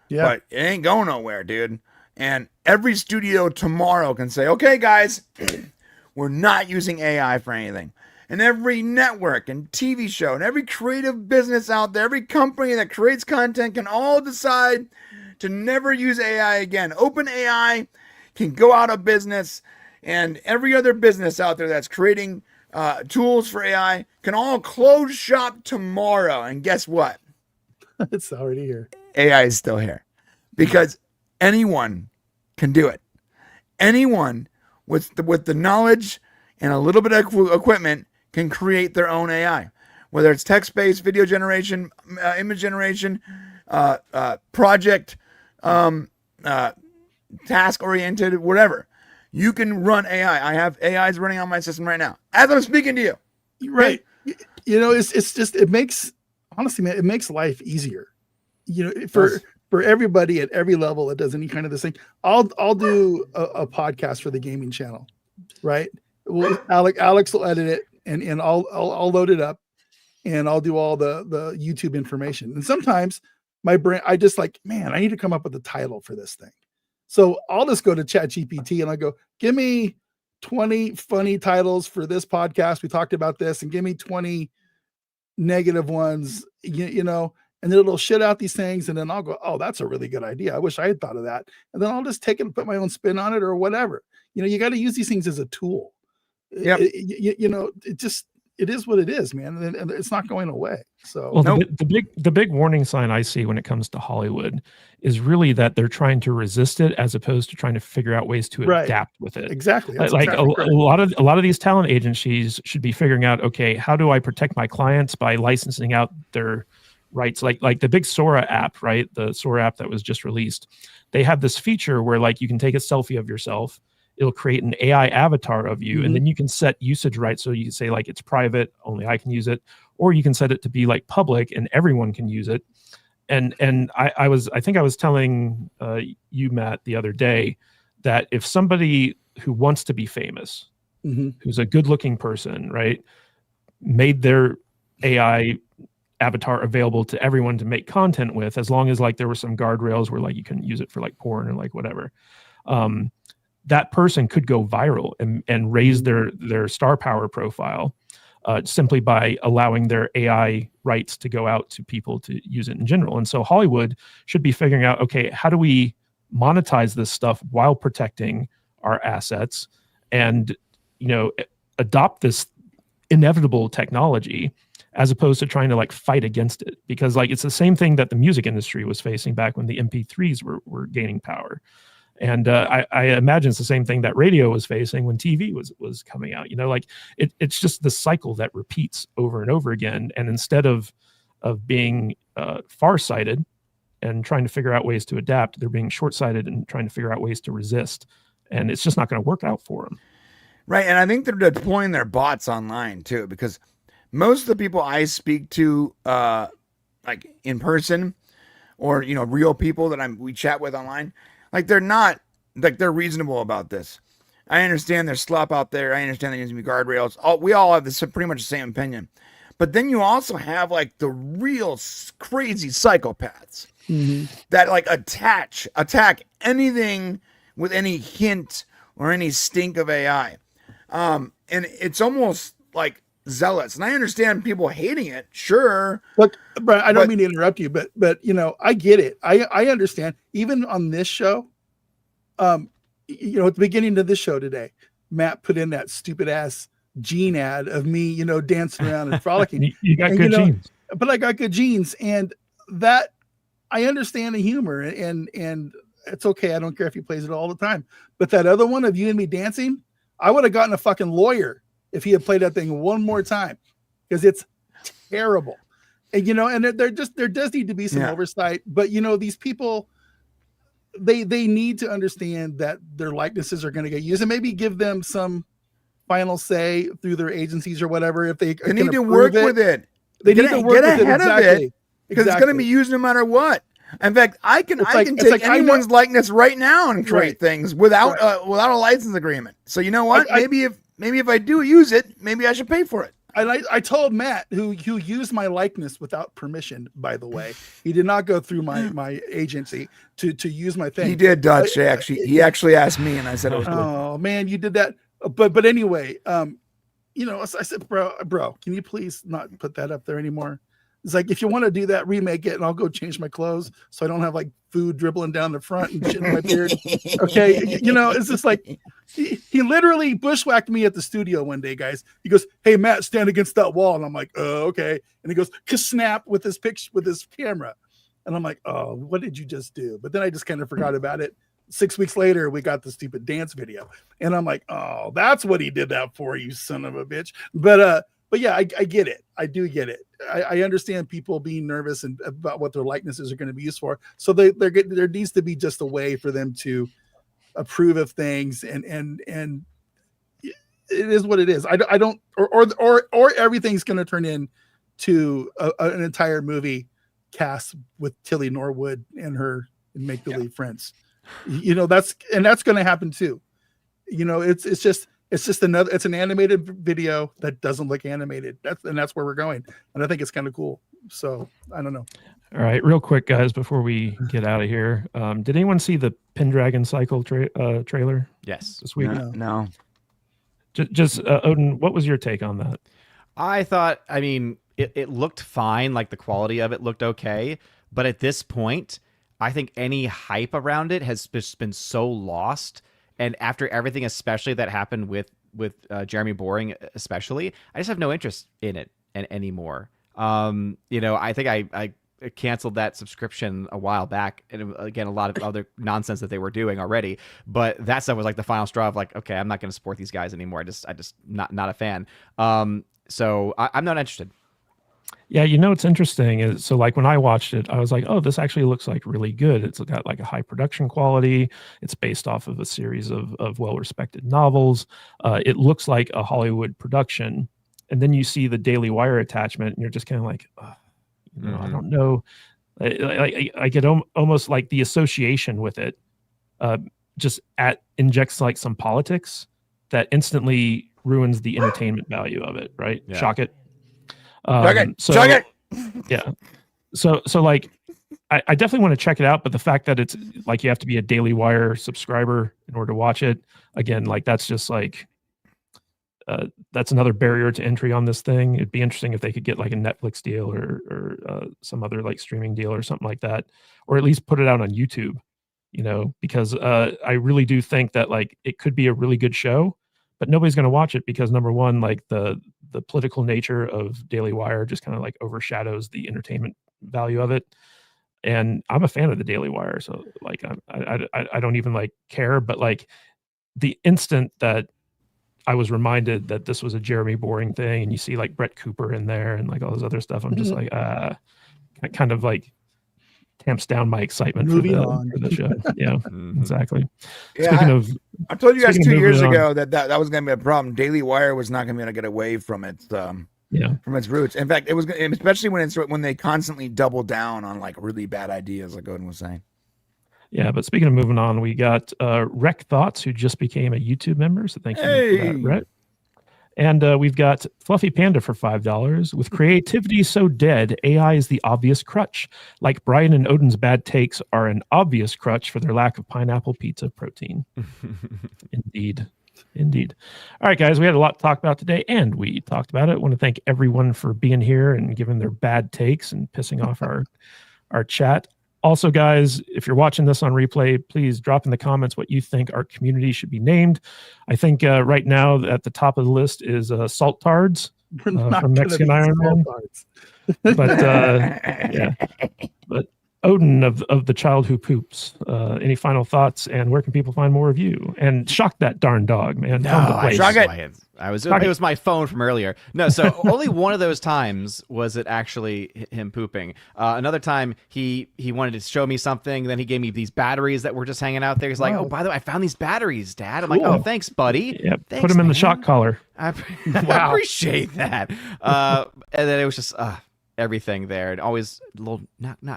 Yeah. But it ain't going nowhere, dude. And every studio tomorrow can say, okay, guys, we're not using AI for anything. And every network and TV show and every creative business out there, every company that creates content can all decide to never use AI again. OpenAI can go out of business, and every other business out there that's creating tools for AI can all close shop tomorrow. And guess what? It's already here. AI is still here because anyone can do it. Anyone with the knowledge and a little bit of equipment can create their own AI, whether it's text-based, video generation, image generation, project, task-oriented, whatever. You can run AI. I have AIs running on my system right now as I'm speaking to you. Right. It's just, it makes, honestly, man, it makes life easier. For everybody at every level that does any kind of this thing. I'll do a podcast for the gaming channel. right? Well, Alex will edit it, and I'll load it up, and I'll do all the YouTube information. And sometimes my brain, I just like, man, I need to come up with a title for this thing. So I'll just go to ChatGPT and I go, give me 20 funny titles for this podcast. We talked about this, and give me 20 negative ones, you know, and then it'll shit out these things. And then I'll go, oh, that's a really good idea. I wish I had thought of that. And then I'll just take it and put my own spin on it or whatever. You know, you got to use these things as a tool. Yep. You know, it is what it is, man. And it's not going away. So Well, the big warning sign I see when it comes to Hollywood is really that they're trying to resist it as opposed to trying to figure out ways to adapt with it. Exactly. Like exactly a lot of these talent agencies should be figuring out, okay, how do I protect my clients by licensing out their rights? Like the big Sora app, right? The Sora app that was just released. They have this feature where like you can take a selfie of yourself. It'll create an AI avatar of you, and then you can set usage rights. So you can say like it's private, only I can use it, or you can set it to be like public and everyone can use it. And I think I was telling you, Matt, the other day that if somebody who wants to be famous, who's a good-looking person, right, made their AI avatar available to everyone to make content with, as long as like there were some guardrails where like you couldn't use it for like porn or like whatever. That person could go viral and raise their star power profile simply by allowing their AI rights to go out to people to use it in general. And so Hollywood should be figuring out, okay, how do we monetize this stuff while protecting our assets and, you know, adopt this inevitable technology as opposed to trying to like fight against it? Because like it's the same thing that the music industry was facing back when the MP3s were gaining power. And I imagine it's the same thing that radio was facing when TV was coming out. You know, like it's just the cycle that repeats over and over again. And instead of being farsighted and trying to figure out ways to adapt, they're being short-sighted and trying to figure out ways to resist. And it's just not going to work out for them. Right, and I think they're deploying their bots online too, because most of the people I speak to, like in person, or you know, real people that we chat with online. Like they're not, like they're reasonable about this. I understand there's slop out there. I understand there's gonna be guardrails. We all have this pretty much the same opinion. But then you also have like the real crazy psychopaths that like attack anything with any hint or any stink of AI. And it's almost like zealous. And I understand people hating it. Sure. Look, Brian, I don't mean to interrupt you, but you know, I get it. I understand. Even on this show, you know, at the beginning of this show today, Matt put in that stupid ass Gene ad of me, you know, dancing around and frolicking. You got good genes. But I got good genes, and that I understand the humor, and it's okay. I don't care if he plays it all the time. But that other one of you and me dancing, I would have gotten a fucking lawyer if he had played that thing one more time, because it's terrible. And you know, and there does need to be some oversight. But you know, these people, they need to understand that their likenesses are going to get used, and maybe give them some final say through their agencies or whatever. If they need to work with it, they need to work ahead of it, because it's going to be used no matter what. In fact, I can take anyone's likeness right now and create things without a license agreement. So you know what? Maybe if I do use it, maybe I should pay for it. I told Matt, who used my likeness without permission, by the way. He did not go through my agency to use my thing. He did, Dutch. He actually asked me, and I said it was cool. Oh man, you did that. But anyway, you know, I said, bro, can you please not put that up there anymore? It's like, if you want to do that, remake it, and I'll go change my clothes so I don't have like food dribbling down the front and shit in my beard. Okay, you know, it's just like he literally bushwhacked me at the studio one day, guys. He goes, "Hey Matt, stand against that wall," and I'm like, "Oh, okay." And he goes, "Snap" with his picture with his camera, and I'm like, "Oh, what did you just do?" But then I just kind of forgot about it. 6 weeks later, we got the stupid dance video, and I'm like, "Oh, that's what he did that for, you son of a bitch." But yeah, I get it. I do get it. I understand people being nervous and about what their likenesses are going to be used for. So there needs to be just a way for them to approve of things, and it is what it is. I don't or everything's going to turn into an entire movie cast with Tilly Norwood and her make-believe friends. You know, that's going to happen too. You know, it's just, It's just another. It's an animated video that doesn't look animated. That's where we're going, and I think it's kind of cool. So I don't know. All right, real quick, guys, before we get out of here, did anyone see the Pendragon Cycle trailer Yes. this week? No. Just Odin, what was your take on that? I thought, I mean, it looked fine. Like the quality of it looked okay. But at this point, I think any hype around it has just been so lost. And after everything, especially that happened with Jeremy Boring, especially, I just have no interest in it anymore. I think I canceled that subscription a while back, and again, a lot of other nonsense that they were doing already. But that stuff was like the final straw of like, okay, I'm not going to support these guys anymore. I just not a fan. So I'm not interested. Yeah, it's interesting is so like when I watched it, I was like, oh, this actually looks like really good. It's got like a high production quality. It's based off of a series of well-respected novels. It looks like a Hollywood production. And then you see the Daily Wire attachment, and you're just kind of like, I don't know. I get almost like the association with it just injects like some politics that instantly ruins the entertainment value of it, right? Yeah. Shock it. Shock it. Yeah. So like I definitely want to check it out, but the fact that it's like you have to be a Daily Wire subscriber in order to watch it, again, like that's just like that's another barrier to entry on this thing. It'd be interesting if they could get like a Netflix deal or some other like streaming deal or something like that, or at least put it out on YouTube, because I really do think that like it could be a really good show, but nobody's going to watch it because number one, like the political nature of Daily Wire just kind of like overshadows the entertainment value of it. And I'm a fan of the Daily Wire, so like I don't even like care, but like the instant that I was reminded that this was a Jeremy Boring thing, and you see like Brett Cooper in there and like all this other stuff, I'm just like, it kind of like tamps down my excitement for the show. Yeah, exactly. Yeah, Speaking of, I told you guys 2 years moving ago that was going to be a problem. Daily Wire was not going to get away from its from its roots. In fact, it was especially when they constantly double down on like really bad ideas, like Odin was saying. Yeah, but speaking of moving on, we got Rec Thoughts, who just became a YouTube member. So thank you for that, Rhett. And we've got Fluffy Panda for $5. With creativity so dead, AI is the obvious crutch. Like Brian and Odin's bad takes are an obvious crutch for their lack of pineapple pizza protein. Indeed. All right, guys, we had a lot to talk about today, and we talked about it. I want to thank everyone for being here and giving their bad takes and pissing off our chat. Also, guys, if you're watching this on replay, please drop in the comments what you think our community should be named. I think right now at the top of the list is Salt Tards from Mexican Iron Man. But yeah, but Odin of the Child Who Poops. Any final thoughts? And where can people find more of you? And shock that darn dog, man. It was my phone from earlier. No, so only one of those times was it actually him pooping. Another time he wanted to show me something. Then he gave me these batteries that were just hanging out there. He's like, "Oh, by the way, I found these batteries, Dad." I'm like, "Oh, thanks, buddy." Yeah, thanks, put him in the man. shock collar. I appreciate that. And then it was just everything there, and always little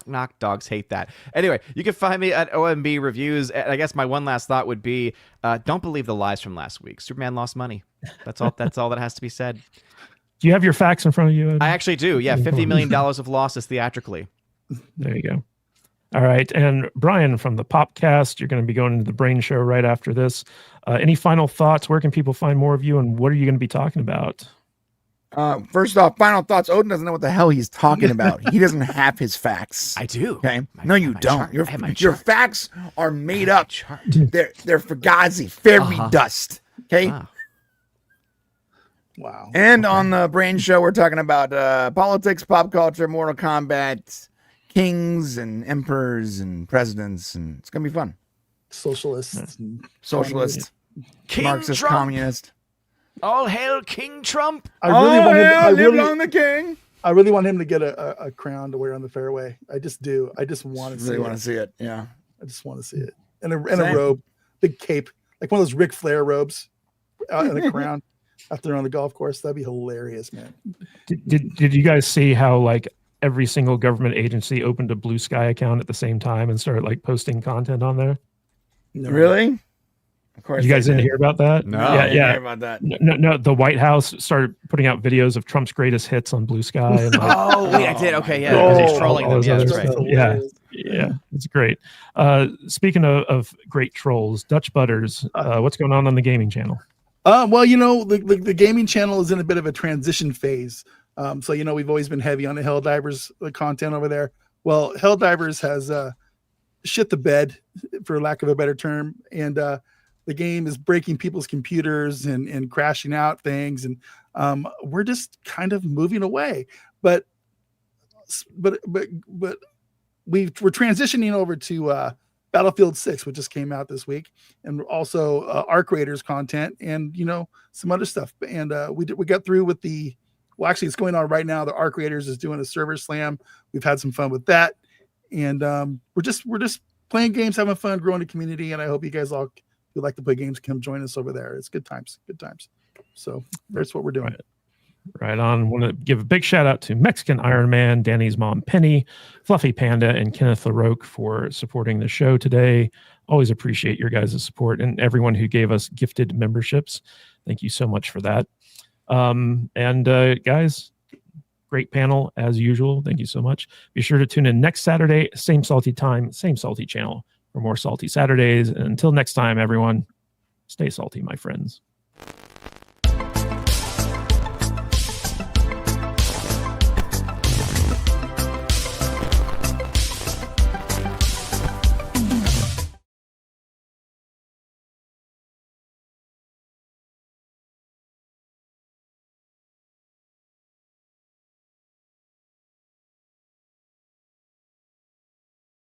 knock. Dogs hate that. Anyway, you can find me at OMB Reviews. And I guess my one last thought would be, don't believe the lies from last week. Superman lost money. That's all that has to be said. Do you have your facts in front of you? I actually do. Yeah, $50 million of losses theatrically. There you go. All right, and Brian from the Popcast, you're going to be going into the Brain Show right after this. Any final thoughts? Where can people find more of you, and what are you going to be talking about? First off, final thoughts. Odin doesn't know what the hell he's talking about. He doesn't have his facts. I do. Okay. No, you don't. Your facts are made up. They're fugazi, fairy dust. Okay. Wow. And on the Brain Show, we're talking about politics, pop culture, Mortal Kombat, kings and emperors and presidents, and it's gonna be fun. Socialists, King Marxist, Trump. communist. All hail King Trump. I really want him to get a crown to wear on the fairway. I just do. I just want to see it. Want to see it. Yeah. I just want to see it. And a robe, big cape, like one of those Ric Flair robes, and a crown out there on the golf course. That'd be hilarious, man. Did you guys see how like every single government agency opened a Blue Sky account at the same time and started like posting content on there? No. Really? Of course, You guys they didn't did. hear about that? No. I Yeah, didn't yeah. hear about that. No, the White House started putting out videos of Trump's greatest hits on Blue Sky. And like, Oh wait, I did. Okay, yeah, Oh, because he's trolling all them. those Yeah, other that's right. stuff. Yeah, it's great. Speaking of great trolls, Dutch Butters, what's going on the gaming channel? Well, the gaming channel is in a bit of a transition phase. So we've always been heavy on the Helldivers content over there. Well, Helldivers has shit the bed, for lack of a better term, and the game is breaking people's computers and crashing out things, and we're just kind of moving away. But we're transitioning over to Battlefield 6, which just came out this week, and also Arc Raiders content, and some other stuff. And we got through with actually it's going on right now. The Arc Raiders is doing a server slam. We've had some fun with that, and we're just playing games, having fun, growing the community. And I hope you guys all who like to play games come join us over there. It's good times. So that's what we're doing. Right on. Want to give a big shout out to Mexican Iron Man, Danny's mom Penny, Fluffy Panda, and Kenneth LaRoque for supporting the show today. Always appreciate your guys' support, and everyone who gave us gifted memberships. Thank you so much for that. Guys, great panel as usual. Thank you so much. Be sure to tune in next Saturday, same salty time, same salty channel for more Salty Saturdays. And until next time, everyone, stay salty, my friends.